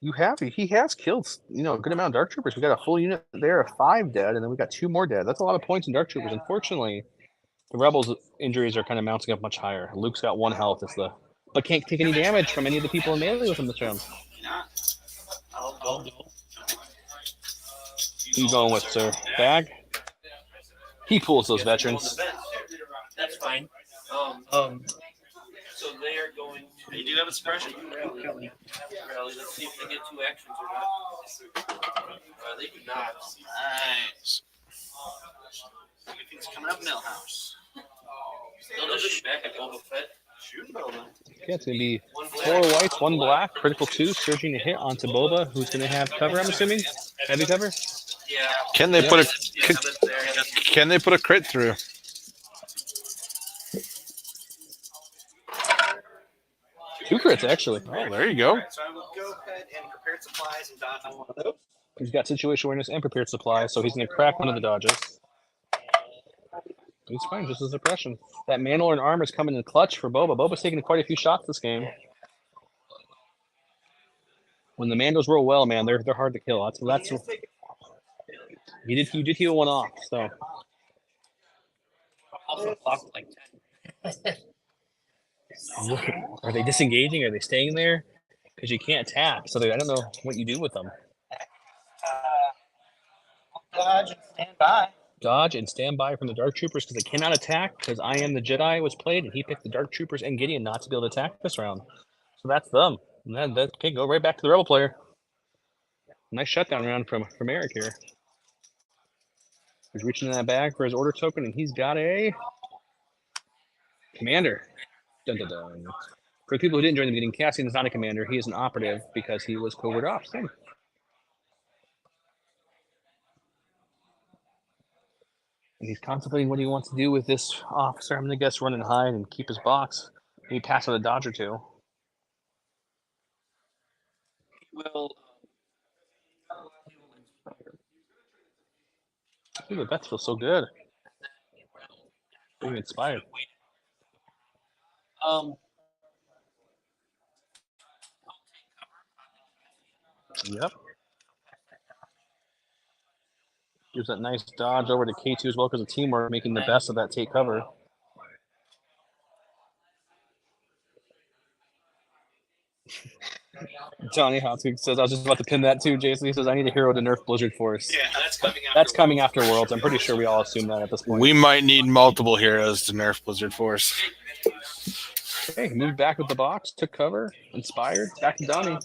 He has killed, a good amount of Dark Troopers. We got a full unit there of 5 dead, and then we got 2 more dead. That's a lot of points in Dark Troopers. Unfortunately, the Rebels' injuries are kind of mounting up much higher. Luke's got 1 health, but can't take any damage from any of the people in melee with him this round. I'll go. Who you going with, sir? Bag? He pulls those veterans. That's fine. So they are going to. You do have a suppression. Rally. Let's see if they get 2 actions or not. They do not. Nice. Everything's coming up, Millhouse. They'll just shoot back at Boba Fett. Shooting Boba. Okay, it's going to be 4 whites, 1 black, critical 2, surging a hit onto Boba, who's going to have cover, I'm assuming? Heavy cover? Yeah. Can they can they put a crit through? Two crits, actually. Oh, there you go. So I will go ahead and prepare supplies and dodge one of those. He's got situation awareness and prepared supply, so he's going to crack one of the dodges. He's fine, just a suppression. That Mandalorian armor is coming in clutch for Boba. Boba's taking quite a few shots this game. When the Mandos roll well, man, they're hard to kill. That's you did heal 1 off, so. Also clocked like 10. Are they disengaging? Are they staying there? Because you can't tap, so I don't know what you do with them. dodge and stand by. Dodge and stand by from the Dark Troopers because they cannot attack because I Am the Jedi was played, and he picked the Dark Troopers and Gideon not to be able to attack this round. So that's them. And then okay, go right back to the Rebel player. Nice shutdown round from Eric here. He's reaching in that bag for his order token, and he's got a commander. Dun, dun, dun. For the people who didn't join the beginning, Cassian is not a commander. He is an operative because he was covert ops. And he's contemplating what he wants to do with this officer. I'm going to guess run and hide and keep his box. Maybe pass on a dodge or 2. Will. Ooh, the bets feel so good. Being inspired. Yep. Gives that nice dodge over to K2 as well because the teamwork making the best of that take cover. Johnny Hotwick says, I was just about to pin that too, Jason. He says, I need a hero to nerf Blizzard Force. Yeah, that's coming out. That's coming after Worlds. I'm pretty sure we all assume that at this point. We might need multiple heroes to nerf Blizzard Force. Okay, moved back with the box, took cover, inspired, back to Donnie.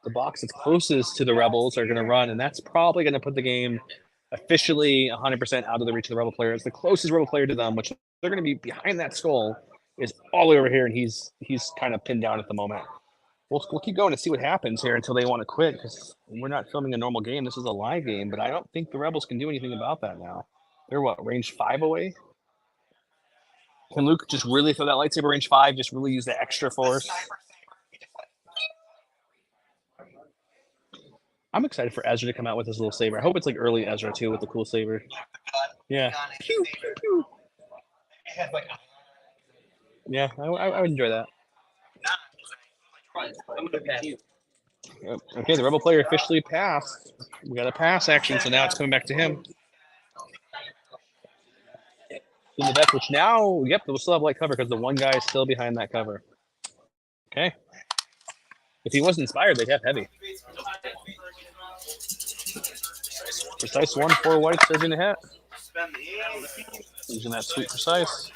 The box that's closest to the Rebels are going to run, and that's probably going to put the game officially 100% out of the reach of the Rebel player. It's the closest Rebel player to them, which they're going to be behind that skull, is all the way over here, and he's kind of pinned down at the moment. We'll keep going to see what happens here until they want to quit, because we're not filming a normal game. This is a live game, but I don't think the Rebels can do anything about that now. They're what, range 5 away? Can Luke just really throw that lightsaber range 5, just really use the extra force? I'm excited for Ezra to come out with his little saber. I hope it's like early Ezra too with the cool saber. Yeah. Pew, pew, pew. Yeah, I would enjoy that. I'm gonna pass you. Yep. Okay, the Rebel player officially passed. We got a pass action, so now it's coming back to him. In the deck, which now, yep, we'll still have light cover because the one guy is still behind that cover. Okay. If he wasn't inspired, they'd have heavy. Precise 1, 4 whites, there's in the hat. Spend the Using that sweet precise.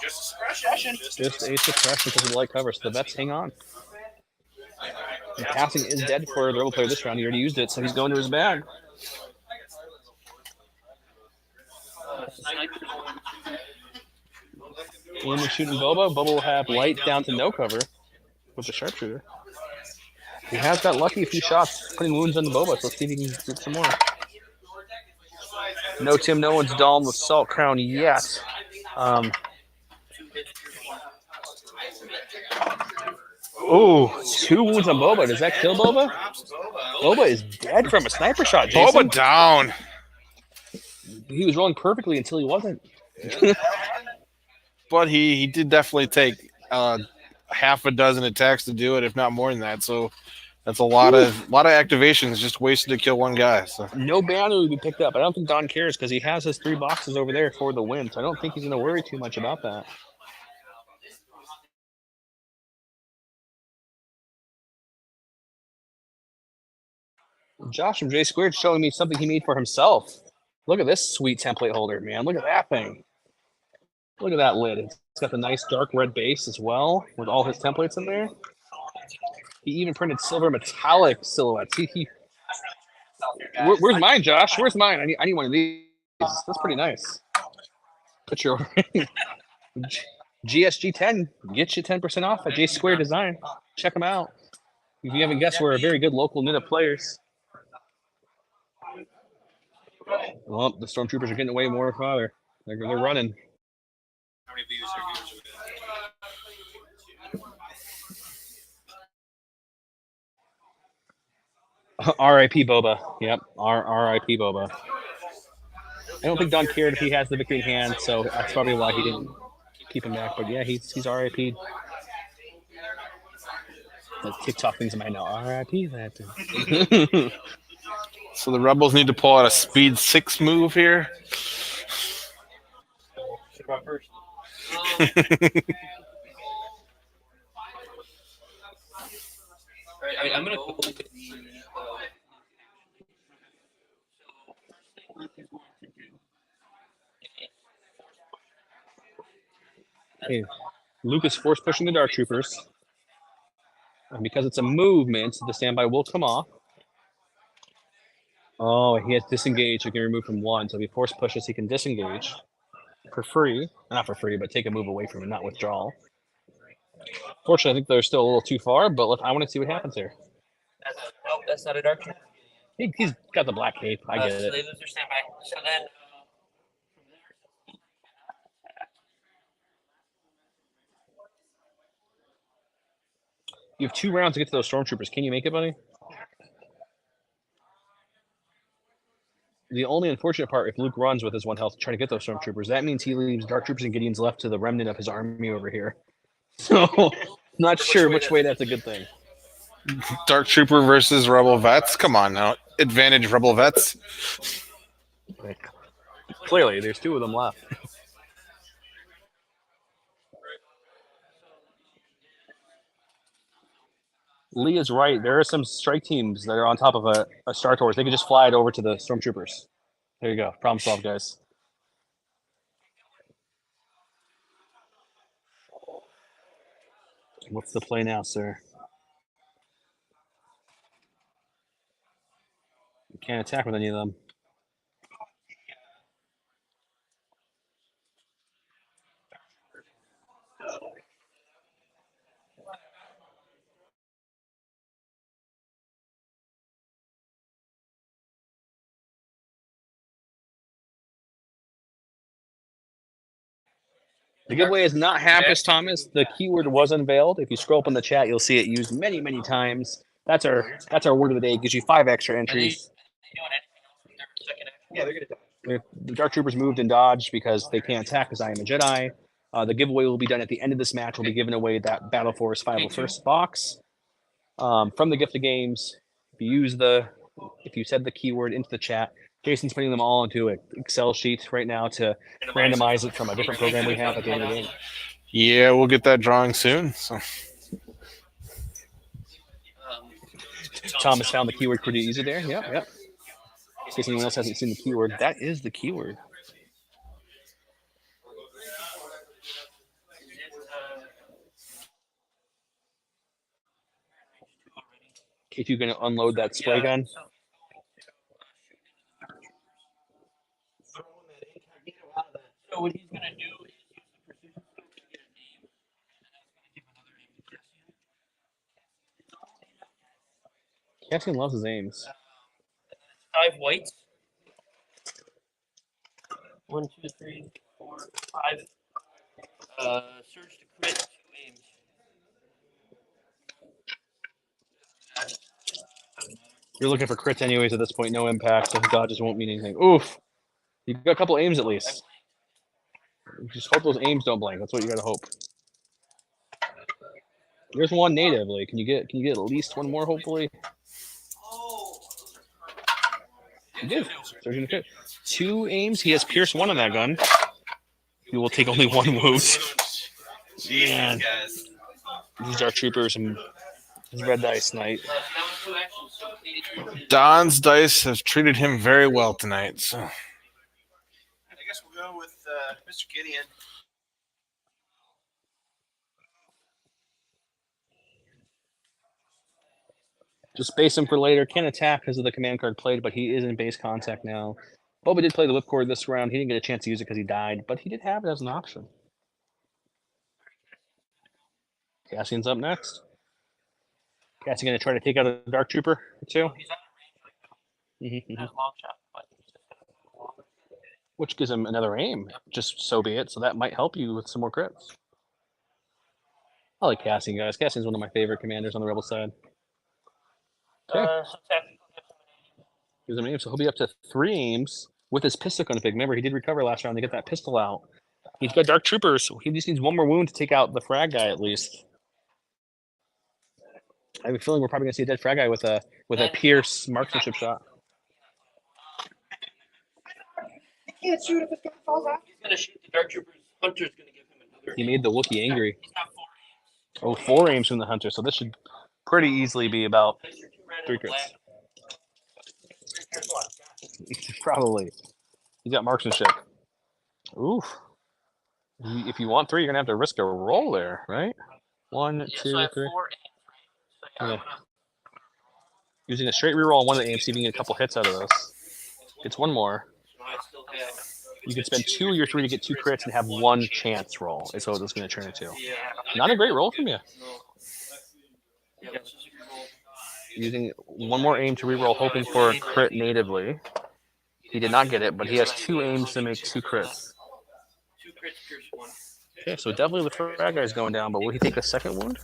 just suppression. Just a suppression because of the light cover, so the vets hang on. And passing is dead for the rebel player this round. He already used it, so he's going to his bag. And we're shooting Boba. Boba will have light down to no cover with the sharpshooter. He has got lucky a few shots putting wounds on the Boba, so let's see if he can get some more. No Tim, no one's Dalm with Salt Crown yet. Oh, 2 wounds on Boba. Does that kill Boba? Boba is dead from a sniper shot, Jason. Boba down. He was rolling perfectly until he wasn't. But he did definitely take half a dozen attacks to do it, if not more than that. So that's a lot of activations just wasted to kill one guy. So No bounty will be picked up. I don't think Don cares because he has his 3 boxes over there for the win. So I don't think he's going to worry too much about that. Josh from J Squared showing me something he made for himself. Look at this sweet template holder, man. Look at that thing. Look at that lid. It's got the nice dark red base as well with all his templates in there. He even printed silver metallic silhouettes. Where's mine, Josh? Where's mine? I need one of these. That's pretty nice. Put your GSG10. Get you 10% off at J Squared Design. Check them out. If you haven't guessed, we're a very good local knit of players. Well, the Stormtroopers are getting away more farther. They're running. How many views are R.I.P. Boba. Yep, R.I.P. Boba. I don't think Don cared if he has the victory in hand, so that's probably why he didn't keep him back. But yeah, he's R.I.P. That TikTok things in my head now. R.I.P. that. So the Rebels need to pull out a speed 6 move here. First. Right, I'm gonna go with the. Hey, Luke is force pushing the Dark Troopers. And because it's a movement, the standby will come off. Oh, he has disengage. He can remove from 1. So if he force pushes, he can disengage for free. Not for free, but take a move away from him, not withdrawal. Fortunately, I think they're still a little too far, but I want to see what happens here. Nope, that's not a dark trooper. He's got the black cape. I get So it. they lose their standby. So then. You have 2 rounds to get to those Stormtroopers. Can you make it, buddy? The only unfortunate part, if Luke runs with his 1 health trying to get those Stormtroopers, that means he leaves Dark Troopers and Gideon's left to the remnant of his army over here. So, not sure which way that's a good thing. Dark Trooper versus Rebel Vets. Come on now. Advantage Rebel Vets. Clearly, there's 2 of them left. Lee is right. There are some strike teams that are on top of a Star Tours. They can just fly it over to the Stormtroopers. There you go. Problem solved, guys. What's the play now, sir? You can't attack with any of them. The giveaway is not Hampus Thomas. The keyword was unveiled. If you scroll up in the chat, you'll see it used many, many times. That's our word of the day. It gives you 5 extra entries. Yeah, they're gonna. The Dark Troopers moved and dodged because they can't attack because I am a Jedi. The giveaway will be done at the end of this match. We'll be giving away that Battle Force 501st box from the gift of games. If you said the keyword into the chat, Jason's putting them all into an Excel sheet right now to randomize it from a different program we have at the end of the game. Yeah, we'll get that drawing soon. So Thomas found the keyword pretty easy there. Yep. In case anyone else hasn't seen the keyword, that is the keyword. If you're going to unload that spray gun. So what he's gonna do is use the precision scope to get a name, and that's gonna give another aim to Cassian. Cassian loves his aims. 5 whites. 1, 2, 3, 4, 5. Surge to crit, 2 aims. You're looking for crits anyways at this point, no impact, so dodges won't mean anything. Oof! You got a couple aims at least. Just hope those aims don't blank. That's what you gotta hope. There's one natively. Can you get at least one more? Hopefully. He did. Surgeon crit. 2 aims. He has pierce 1 on that gun. He will take only 1 wound. Man, these Dark Troopers and his red dice night. Don's dice have treated him very well tonight. So I guess we'll go with Mr. Gideon. Just space him for later. Can't attack because of the command card played, but he is in base contact now. Boba did play the whipcord this round. He didn't get a chance to use it because he died, but he did have it as an option. Cassian's up next. Cassian going to try to take out a Dark Trooper or 2. He's out of range right now. He has long shot, but he's just gonna long. Which gives him another aim. Just so be it. So that might help you with some more crits. I like Cassian, guys. Cassian's one of my favorite commanders on the Rebel side. Okay. So tactical Gives him an aim, so he'll be up to 3 aims with his pistol config. Remember, he did recover last round to get that pistol out. He's got Dark Troopers, so he just needs 1 more wound to take out the frag guy at least. I have a feeling we're probably gonna see a dead frag guy with a Pierce marksmanship shot. You can't shoot if his gun falls out. He's gonna shoot the Dark Troopers. Hunter's gonna give him another. He made the Wookiee angry. He's got 4 aims. 4 aims from the Hunter, so this should pretty easily be about Place your 2 red 3 and a crits. black. Here's one. Probably. He's got marksmanship. Oof. If you want 3, you're gonna have to risk a roll there, right? 1, Yeah, 2, so I have 3. 4 aims, right? So Yeah. I'm gonna Using a straight reroll on one of the aims, see if you can get a couple hits out of this. It's 1 more. so I still have. You can spend 2 of your 3 to get 2 crits and have 1 chance roll. Is what it's going to turn into. Yeah. Not a great roll from you. No. Yeah, let's just roll. Using 1 more aim to reroll, hoping for a crit natively. He did not get it, but he has 2 aims to make 2 crits. 2 crits, pierce 1. Okay, so definitely the frag guy's going down, but will he take a second wound?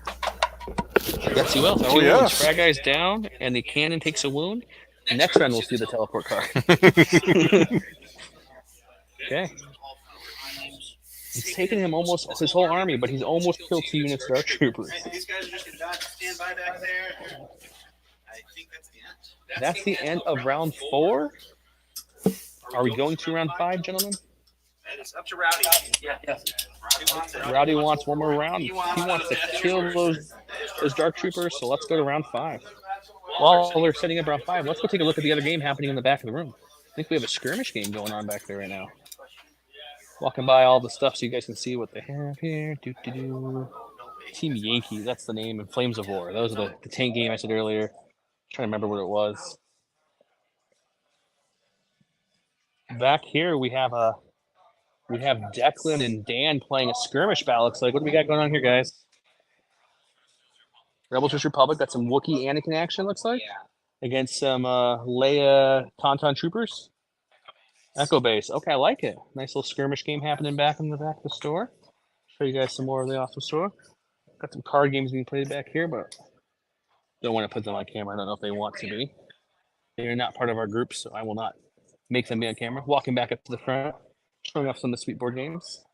Yes, he will. Oh, 2 yes. wounds. Frag guy's down, and the cannon takes a wound. Next round, we'll see the teleport card. Okay. It's taken him almost his whole army, but he's almost killed 2 units of Dark Troopers. These guys are just going to dodge and stand by back there. I think that's the end. That's the end of round 4. Are we going to round 5, gentlemen? And it's up to Rowdy. Yeah. Rowdy wants it. Rowdy wants 1 more round. He wants to kill those Dark Troopers, so let's go to round 5. While we're setting up round 5, let's go take a look at the other game happening in the back of the room. I think we have a skirmish game going on back there right now. Walking by all the stuff so you guys can see what they have here. Team Yankee, that's the name, and Flames of War. Those are the tank game I said earlier. Trying to remember what it was. Back here we have Declan and Dan playing a skirmish battle. Looks like. What do we got going on here, guys? Rebels vs. Republic got some Wookiee Anakin action. Looks like against some Leia Tauntaun troopers. Echo Base. Okay, I like it. Nice little skirmish game happening back in the back of the store. Show you guys some more of the awesome store. Got some card games being played back here, but don't want to put them on camera. I don't know if they want to be. They're not part of our group, so I will not make them be on camera. Walking back up to the front, showing off some of the sweet board games.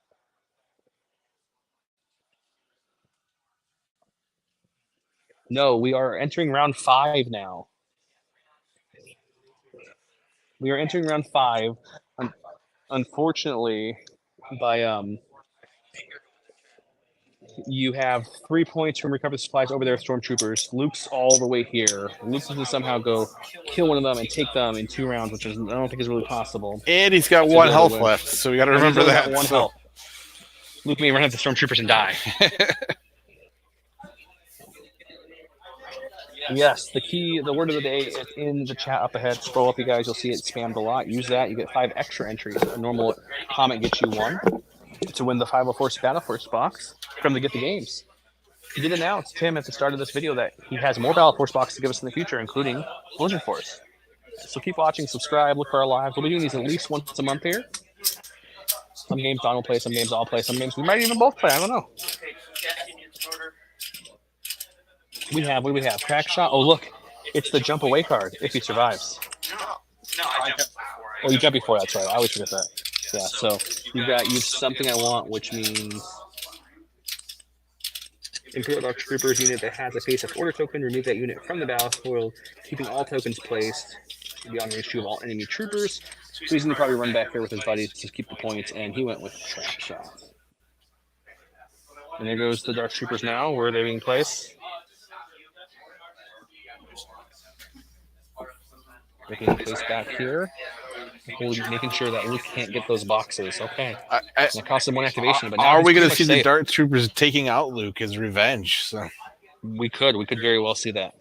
No, we are entering round 5 now. We are entering round 5. Unfortunately, by You have 3 points from recover the supplies over there with stormtroopers. Luke's all the way here. Luke can somehow go kill one of them and take them in 2 rounds, which is, I don't think is really possible. And he's got To one be able to health win. left, so we got to And he's remember only that. got 1 so- health. Luke may run into stormtroopers and die. Yes, the word of the day is in the chat up ahead. Scroll up, you guys. You'll see it spammed a lot. Use that. You get 5 extra entries. A normal comment gets you 1 to win the 504 Battle Force box from the Get the Games. He did announce, Tim, at the start of this video that he has more Battle Force boxes to give us in the future, including Blizzard Force. So keep watching, subscribe, look for our lives. We'll be doing these at least once a month here. Some games Don will play, some games I'll play, some games we might even both play. I don't know. What do we have? Crack shot. Oh, look. It's the jump away card if he survives. No, I jumped before. Oh, you jumped before. That's right. I always forget that. Yeah, so you've something I want, which means Imperial Dark Troopers unit that has a face of order token. Remove that unit from the battlefield, keeping all tokens placed beyond range 2 of all enemy troopers. So he's going to probably run back here with his buddies to keep the points, and he went with Trap Shot. And there goes the Dark Troopers now. Where are they being placed? Making place back here. Making sure that Luke can't get those boxes. Okay. It costs him 1 activation, but now are he's we going pretty to see much the safe. Dark Troopers taking out Luke as revenge? So We could very well see that.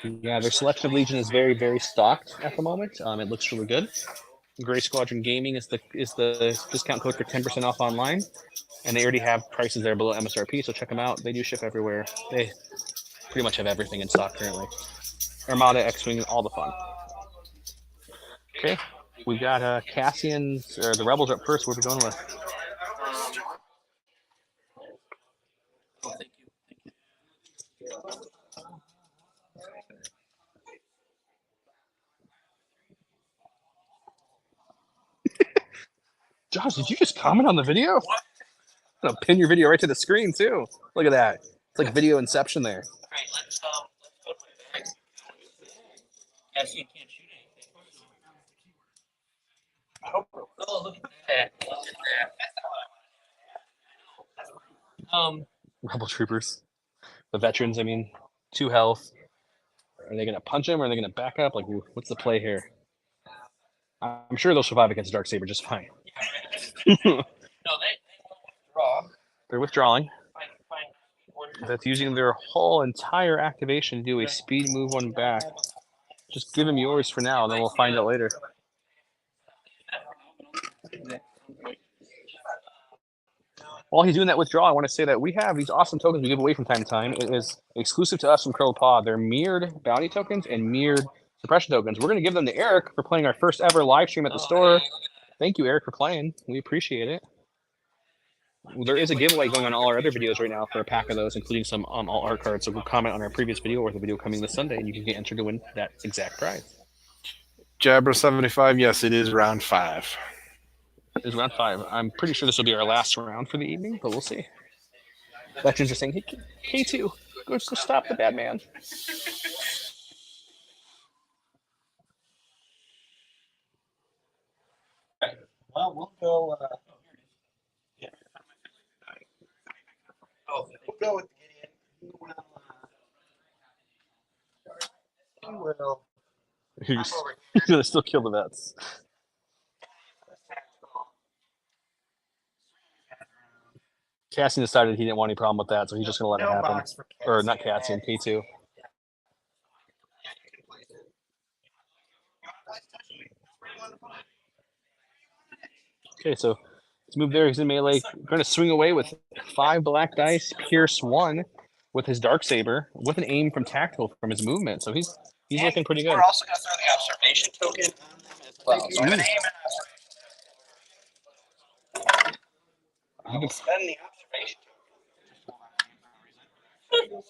Yeah, their selection of Legion is very, very stocked at the moment. It looks really good. Gray Squadron Gaming is the discount code for 10% off online, and they already have prices there below MSRP. So check them out. They do ship everywhere. They pretty much have everything in stock currently. Armada, X-Wing, all the fun. Okay, we got Cassian's, or the Rebels up first. What are we going with? Oh, thank you. Josh, did you just comment on the video? I'm gonna pin your video right to the screen too. Look at that. It's like video inception there. All right, let's go to my bag. Cassian can't shoot anything. Oh, look at that! Look at that! Rebel troopers, the veterans. I mean, 2 health. Are they gonna punch him, or are they gonna back up? Like, what's the play here? I'm sure they'll survive against Darksaber just fine. No, they withdraw. They're withdrawing. Fine. That's using their whole entire activation to do a speed move 1 back. Just give him yours for now, then we'll find out later. While he's doing that withdrawal, I want to say that we have these awesome tokens we give away from time to time. It is exclusive to us from Curled Paw. They're mirrored bounty tokens and mirrored suppression tokens. We're going to give them to Eric for playing our first ever live stream at the store. Thank you, Eric, for playing. We appreciate it. There is a giveaway going on all our other videos right now for a pack of those, including some all art cards. So go comment on our previous video or the video coming this Sunday, and you can get entered to win that exact prize. Jabra 75, yes, it is round 5. It is round 5. I'm pretty sure this will be our last round for the evening, but we'll see. Veterans are saying, hey, K2, go stop the bad man. Well, we'll go. Yeah. Oh, We'll go with Gideon. He will. He's going to still kill the vets. Cassian decided he didn't want any problem with that, so he's just going to let it happen. box for Or not Cassian, K2. Okay, so let's move there. He's in melee. Going to swing away with 5 black dice, pierce 1 with his Darksaber, with an aim from tactical from his movement. So he's looking pretty good. We're also going to throw the observation token on them as well. So I'm going to aim You can spend the observation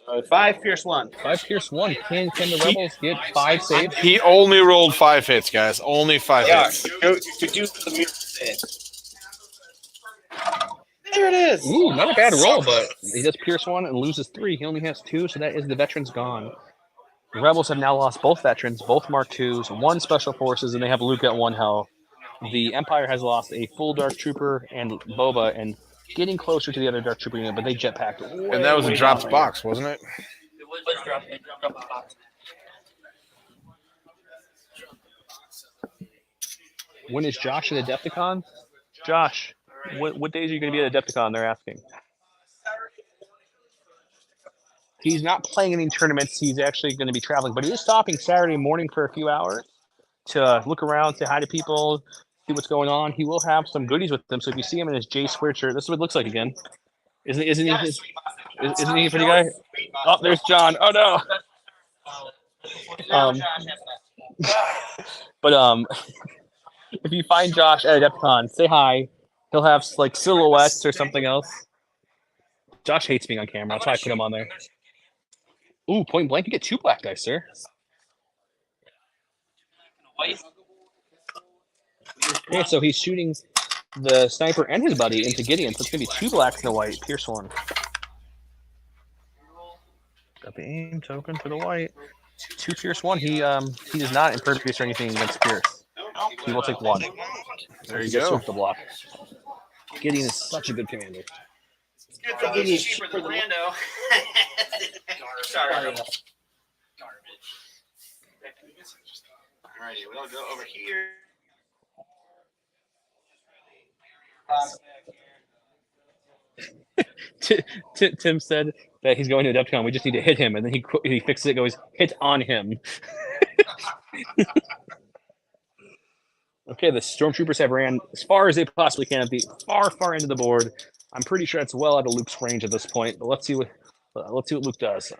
So 5 pierce 1. 5 pierce 1. Can the Rebels get 5 saves? He only rolled 5 hits, guys. Only 5 hits. Go to do the mirror save. There it is. Ooh, not a bad roll, but he does pierce 1 and loses 3. He only has 2, so that is the veterans gone. The Rebels have now lost both veterans, both Mark IIs, 1 special forces, and they have Luke at 1 health. the Empire has lost a full Dark Trooper and Boba, and getting closer to the other Dark Trooper unit, but they jetpacked. And that was a way dropped down. box, wasn't it? It was dropped. It dropped the box. When is Josh at Adepticon? Josh, what days are you going to be at Adepticon? They're asking. He's not playing any tournaments. He's actually going to be traveling, but he is stopping Saturday morning for a few hours to look around, say hi to people, see what's going on. He will have some goodies with him. So if you see him in his J Squared shirt, this is what it looks like again. Isn't he? Isn't he a pretty guy? Oh, there's John. Oh no. But if you find Josh at Adepticon, say hi. He'll have like silhouettes or something else. Josh hates being on camera. That's why I put him on there. Ooh, point blank, you get 2 black dice, sir. Yeah, so he's shooting the sniper and his buddy into Gideon, so it's going to be 2 blacks and a white. Pierce 1. Got the aim token for the white. 2 Pierce 1. He is not impervious or anything against Pierce. He will take 1. There you He gets go. with the block. Gideon is such a good commander. It's good thing he's cheaper than Lando. Sorry. Garbage. Alrighty, we'll go over here. Tim said that he's going to Adepticon. We just need to hit him, and then he fixes it. Goes hit on him. Okay, the Stormtroopers have ran as far as they possibly can at the far end of the board. I'm pretty sure it's well out of Luke's range at this point. But let's see what Luke does.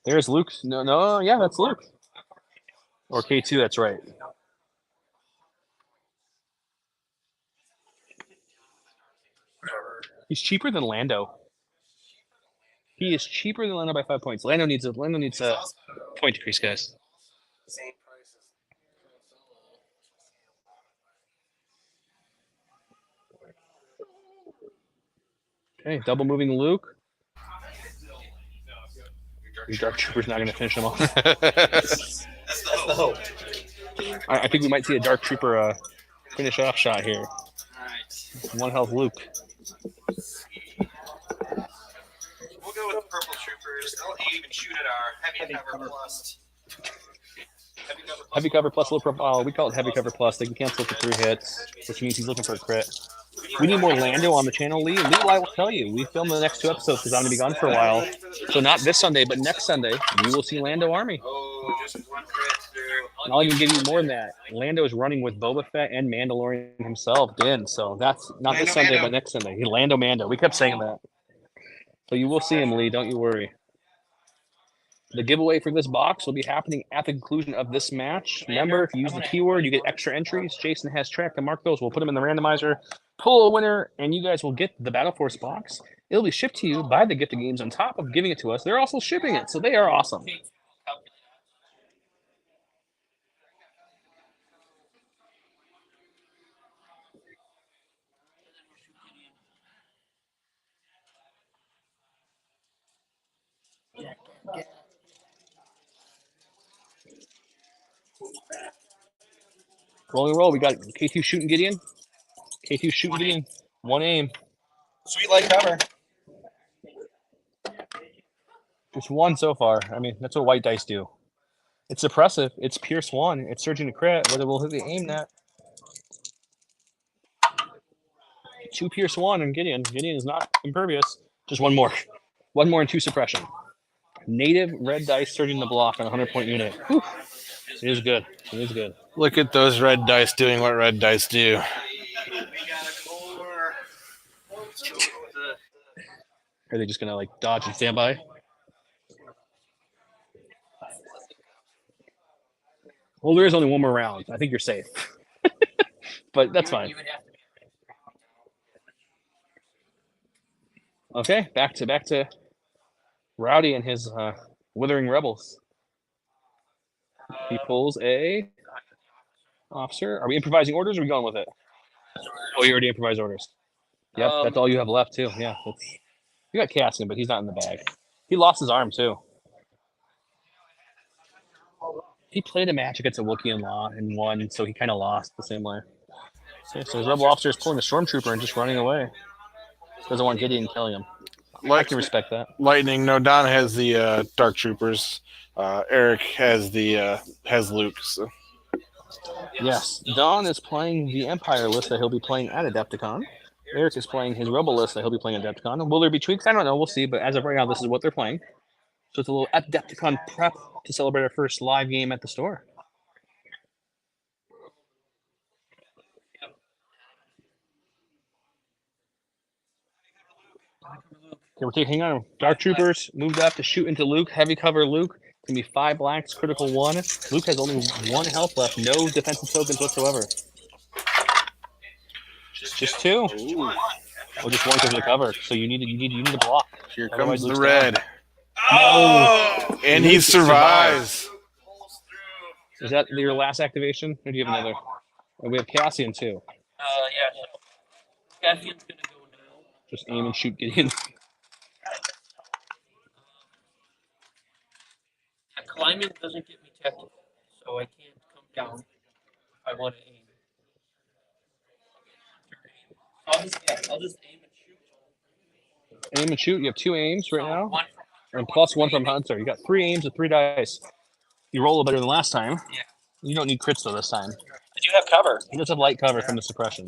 There's Luke. No, yeah, that's Luke. Or K2, that's right. He's cheaper than Lando. He is cheaper than Lando by 5 points. Lando needs a point decrease, guys. Okay, double moving Luke. Your Dark Trooper's not going to finish him off. That's the hope. I think we might see a Dark Trooper finish off shot here. Alright. 1 health Luke. We'll go with the purple troopers. They'll aim and shoot at our heavy cover plus. Heavy cover plus low profile. We call it heavy cover plus. They can cancel for 3 hits, which means he's looking for a crit. We need more Lando on the channel, Lee. Lee, I will tell you, we filmed the next 2 episodes because I'm going to be gone for a while. So not this Sunday, but next Sunday, you will see Lando Army. Oh, just 1 crit there. And I'll even give you more than that. Lando is running with Boba Fett and Mandalorian himself, Din. So that's not this Sunday, but next Sunday. Lando Mando. We kept saying that. So you will see him, Lee. Don't you worry. The giveaway for this box will be happening at the conclusion of this match. Remember, if you use the keyword, you get extra entries. Jason has tracked and marked those. We'll put them in the randomizer, pull a winner, and you guys will get the Battle Force box. It'll be shipped to you by the Gifted Games on top of giving it to us. They're also shipping it, so they are awesome. Rolling roll. We got K2 shooting Gideon. K2 shooting Gideon. 1 aim. Sweet light cover. Just 1 so far. I mean, that's what white dice do. It's suppressive. It's Pierce 1. It's surging to crit. Whether we'll hit the aim net. 2 Pierce 1 and Gideon. Gideon is not impervious. Just 1 more. 1 more and 2 suppression. Native red dice surging the block on a 100-point unit. Whew. It is good. It is good. Look at those red dice doing what red dice do. We got a core. Let's go with the Are they just going to like dodge and stand by? Well, there is only 1 more round. I think you're safe. But that's fine. Okay, back to Rowdy and his Withering Rebels. He pulls a officer. Are we improvising orders or are we going with it? Oh, you already improvised orders. Yep, that's all you have left too. Yeah. You got Cassian, but he's not in the bag. He lost his arm too. He played a match against a Wookiee and won, so he kind of lost the same way. Okay, so his rebel officer is pulling a stormtrooper and just running away. Doesn't want Gideon killing him. I can respect that. Lightning. No, Don has the Dark Troopers. Eric has Luke. So. Yes, Don is playing the Empire list that he'll be playing at Adepticon. Eric is playing his Rebel list that he'll be playing at Adepticon. Will there be tweaks? I don't know. We'll see. But as of right now, this is what they're playing. So it's a little Adepticon prep to celebrate our first live game at the store. Okay, we're taking, hang on. Dark Troopers moved up to shoot into Luke. Heavy cover Luke. It's going to be 5 blacks, critical 1. Luke has only 1 health left. No defensive tokens whatsoever. Just 2. Or just 1 because of the cover. So you need a block. Here Otherwise, comes the Luke's red. down. Oh! And he survives. Is that your last activation? Or do you have another? Oh, we have Cassian too. Yeah. Cassian's gonna go now. Just aim and shoot Gideon. Climbing doesn't get me technical, so I can't come down if I want to aim. I'll just aim and shoot. Aim and shoot. You have 2 aims right now. One And plus 1 from Hunter. You got 3 aims with 3 dice. You roll a little better than last time. Yeah. You don't need crits though this time. I do have cover. He does have light cover from the suppression.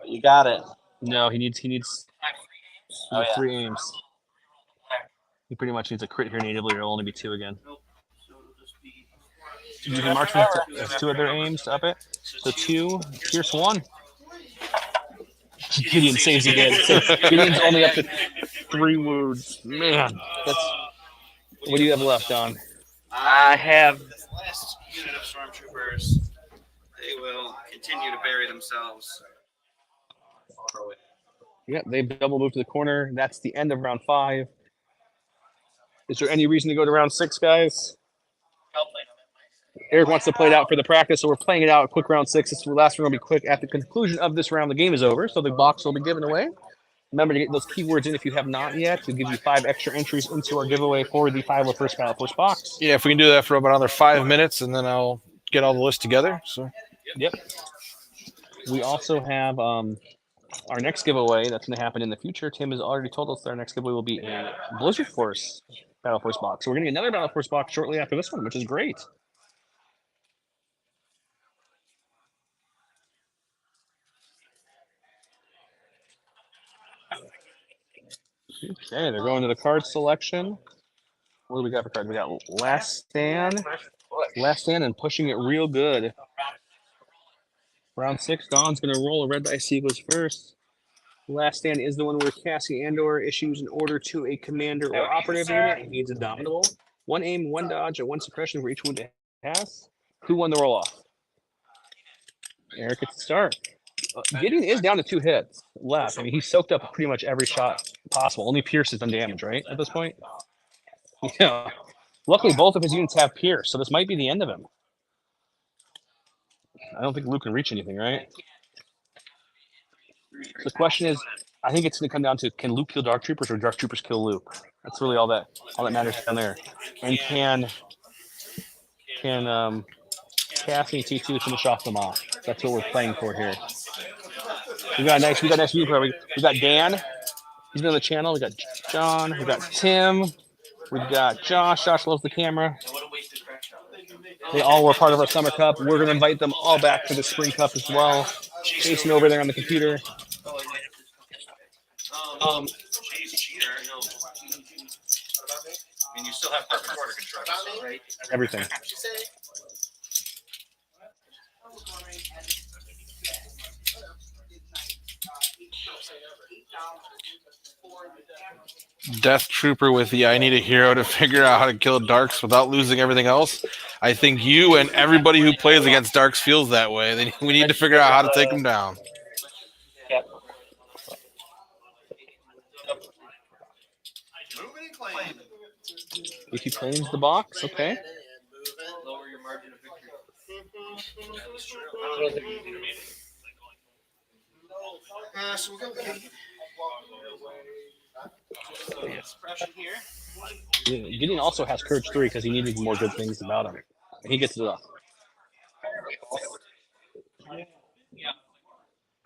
You got it. No, he needs I have 3 aims. 3 aims. He pretty much needs a crit here natively, or it'll only be 2 again. Nope. So it'll just be. You can mark with 2 other aims to up it. So 2, Pierce 1. Gideon saves again. So Gideon's only up to 3 wounds. Man, that's. What do you have left, Don? I have this last unit of stormtroopers. They will continue to bury themselves. Yeah, they double move to the corner. That's the end of round 5. Is there any reason to go to round 6, guys? Eric wants to play it out for the practice, so we're playing it out. Quick round 6. This last one will be quick. At the conclusion of this round, the game is over, so the box will be given away. Remember to get those keywords in if you have not yet. We'll give you 5 extra entries into our giveaway for the 5 first Battle Force box. Yeah, if we can do that for about another 5 minutes, and then I'll get all the lists together. So. Yep. We also have our next giveaway that's going to happen in the future. Tim has already told us that our next giveaway will be a Blizzard Force Battle Force box. So we're going to get another Battle Force box shortly after this one, which is great. Okay, they're going to the card selection. What do we got for cards? We got Last Stand. Last Stand and pushing it real good. Round 6, Don's going to roll a red dice. He goes first. Last Stand is the one where Cassie Andor issues an order to a commander or operative unit. He needs Indomitable. 1 aim, 1 dodge, and 1 suppression for each wound it has. Who won the roll-off? Eric gets the start. Gideon is down to 2 hits left. I mean, he soaked up pretty much every shot possible. Only Pierce has done damage, right, at this point? Yeah. Luckily, both of his units have Pierce, so this might be the end of him. I don't think Luke can reach anything, right? So the question is, I think it's going to come down to, can Luke kill Dark Troopers or Dark Troopers kill Luke? That's really all that matters down there. And can Cassie and T2 finish off them off? That's what we're playing for here. We got a nice view. We got Dan. He's been on the channel. We got John. We got Tim. We've got Josh. Josh loves the camera. They all were part of our Summer Cup. We're going to invite them all back for the Spring Cup as well. Jason over there on the computer. She's cheater. No. I mean, you still have perfect order control, right? Everything. Death Trooper with the I need a hero to figure out how to kill Darks without losing everything else. I think you and everybody who plays against Darks feels that way. We need to figure out how to take them down. If claims the box, okay. Lower your margin of victory. So we'll go with suppression here. Gideon also has Courage 3 because he needed more good things about him. He gets it up.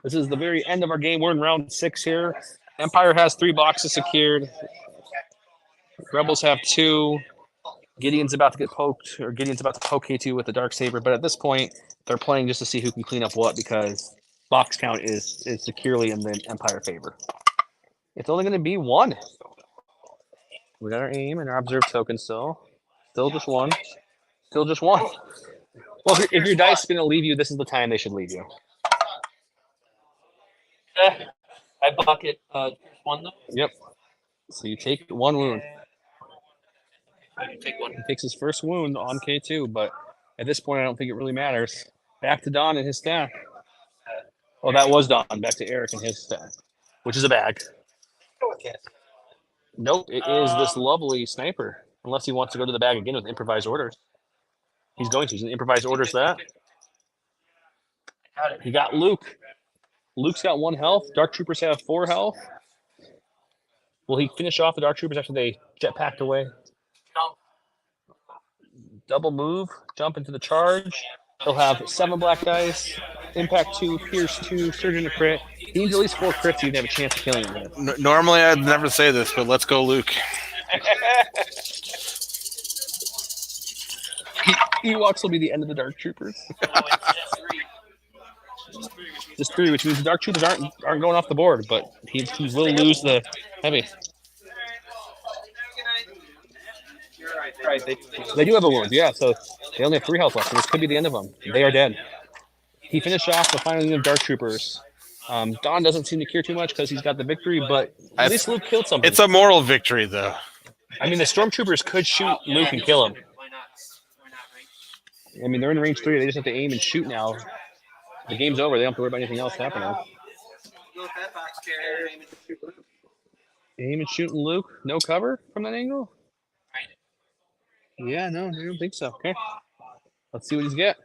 This is the very end of our game. We're in round 6 here. Empire has 3 boxes secured. Rebels have 2. Gideon's about to get poked, or Gideon's about to poke K2 with the Darksaber. But at this point, they're playing just to see who can clean up what because box count is securely in the Empire favor. It's only going to be 1. We got our aim and our observe token still. Still just 1. Still just 1. Well, if your dice is going to leave you, this is the time they should leave you. I bucket one though. Yep. So you take 1 wound. You take one. He takes his first wound on K2, but at this point, I don't think it really matters. Back to Don and his stack. Oh, that was Don. Back to Eric and his stack, which is a bag. Nope, it is this lovely sniper. Unless he wants to go to the bag again with improvised orders. He's going to. He's going to improvise orders that. He got Luke. Luke's got 1 health. Dark Troopers have 4 health. Will he finish off the Dark Troopers after they jetpacked away? Double move, jump into the charge. He'll have 7 black dice, impact 2, pierce 2, surgeon to crit. He needs at least 4 crits to even have a chance of killing him. Normally, I'd never say this, but let's go, Luke. Ewoks will be the end of the Dark Troopers. Just 3, which means the Dark Troopers aren't going off the board, but he will lose the heavy. Right, They do have a wound, yeah, so they only have 3 health left, so this could be the end of them. They are dead. He finished off the final unit of Dark Troopers. Don doesn't seem to care too much because he's got the victory, but at least Luke killed something. It's a moral victory, though. I mean, the Stormtroopers could shoot Luke and kill him. Why not? Why not, right? I mean, they're in range 3. They just have to aim and shoot now. The game's over. They don't have to worry about anything else happening. Go with that box carrier. Aim and shoot and Luke. No cover from that angle? Yeah, no, I don't think so. Okay. Let's see what he's got.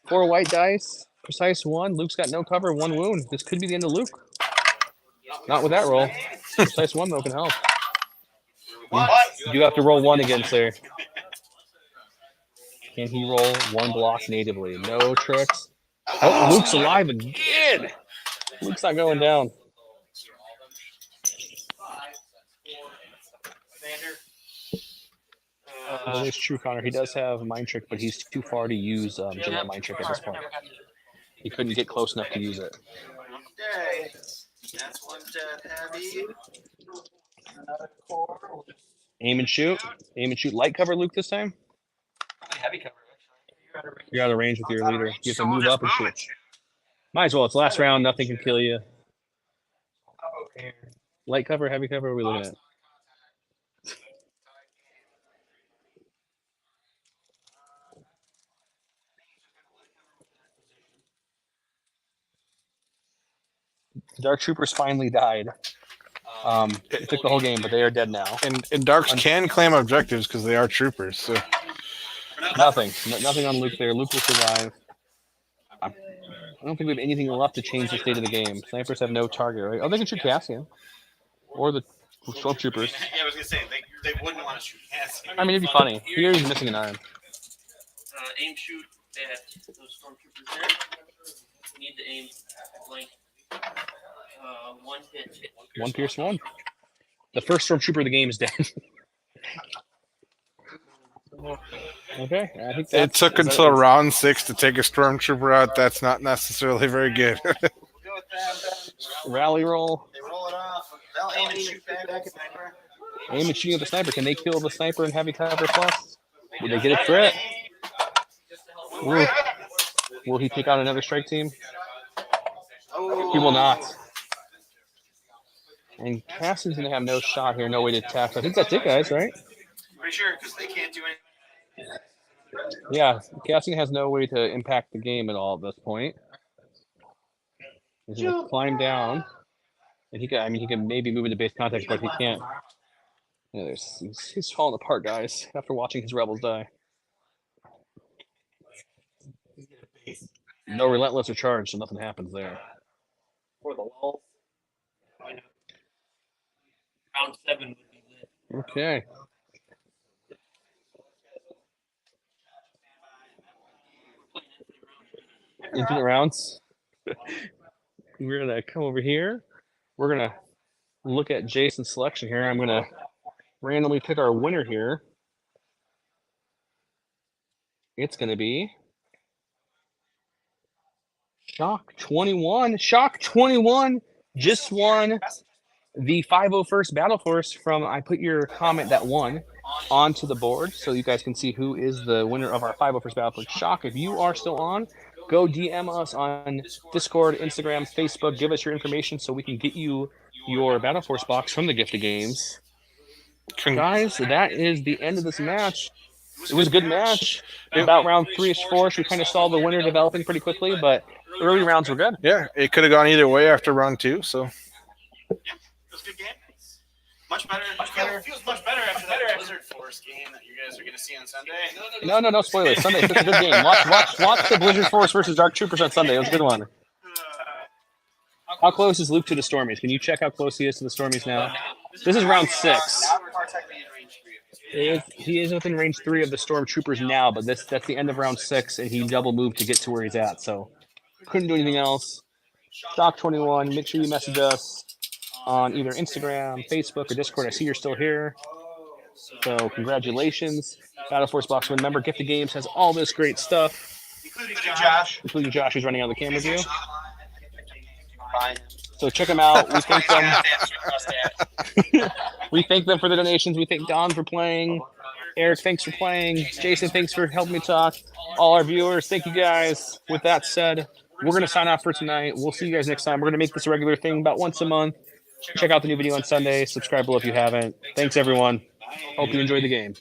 4 white dice. Precise 1. Luke's got no cover. 1 wound. This could be the end of Luke. Not with that roll. Precise 1, though, can help. You do have to roll 1 again, sir. Can he roll 1 block natively? No tricks. Oh, Luke's alive again. Luke's not going down. That is true, Connor. He does have Mind Trick, but he's too far to use Gillette Mind Trick at this point. He couldn't get close enough to use it. Okay. That's 1 dead heavy. Aim and shoot. Aim and shoot. Light cover, Luke, this time? Heavy cover. You're out of range with your leader. You have to move up and shoot. Might as well. It's last round. Nothing can kill you. Light cover, heavy cover, what are we looking at? Dark Troopers finally died. It took the whole game, but they are dead now. And Darks can claim objectives because they are troopers. So Nothing. Nothing on Luke there. Luke will survive. I don't think we have anything left to change the state of the game. Snipers have no target, right? Oh, they can shoot Cassian. Or the Stormtroopers. Yeah, I was gonna say they wouldn't want to shoot Cassian. I mean, it'd be funny. Here he's missing an arm. Aim shoot at those stormtroopers there. We need to aim blank. 1 hit. 1 pierce 1. The first Stormtrooper of the game is dead. Okay, I think it took until round 6 to take a Stormtrooper out. That's not necessarily very good. We'll go with that. Rally roll. They roll it off. They'll aim and shoot back at the sniper. Aim and shooting at the sniper. Can they kill the sniper in heavy cover plus? Will they get a crit? Ooh. Will he take out another strike team? He will not. And Cassian's going to have no shot here, no way to attack. I think that's it, guys, right? Pretty sure, because they can't do anything. Yeah, Cassian has no way to impact the game at all at this point. He's going to climb down. And he can maybe move into base contact, but he can't. Yeah, he's falling apart, guys, after watching his rebels die. No relentless or charge, so nothing happens there. For the lulls. Round 7 would be lit. Okay. Infinite rounds. we're gonna come over here. We're gonna look at Jason's selection here. I'm gonna randomly pick our winner here. It's gonna be Shock 21. Shock 21 just won the 501st Battle Force from I put your comment that won onto the board so you guys can see who is the winner of our 501st Battle Force. Shock, if you are still on, go DM us on Discord, Instagram, Facebook. Give us your information so we can get you your Battle Force box from the Gift of Games. Guys, that is the end of this match. It was a good match. About round 3-ish, 4-ish, we kind of saw the winner developing pretty quickly, but early rounds were good. Yeah, it could have gone either way after round 2. So It was a good game. Much better. Feels much better after that Blizzard Force game that you guys are going to see on Sunday. No spoilers. Sunday, it's a good game. Watch the Blizzard Force versus Dark Troopers on Sunday. It was a good one. How close is Luke to the Stormies? Can you check how close he is to the Stormies now? This is round 6. He is within range 3 of the Stormtroopers now, but that's the end of round 6, and he double moved to get to where he's at. So couldn't do anything else. Shock 21. Make sure you message us on either Instagram, Facebook, or Discord. I see you're still here. So congratulations. Battle Force Box win member. Gift of Games has all this great stuff. Including Josh, who's running on the camera view. So check them out. We thank them. We thank them for the donations. We thank Don for playing. Eric, thanks for playing. Jason, thanks for helping me talk. All our viewers, thank you guys. With that said, we're going to sign off for tonight. We'll see you guys next time. We're going to make this a regular thing about once a month. Check out the new video on Sunday. Subscribe below if you haven't. Thanks, everyone. Hope you enjoyed the game.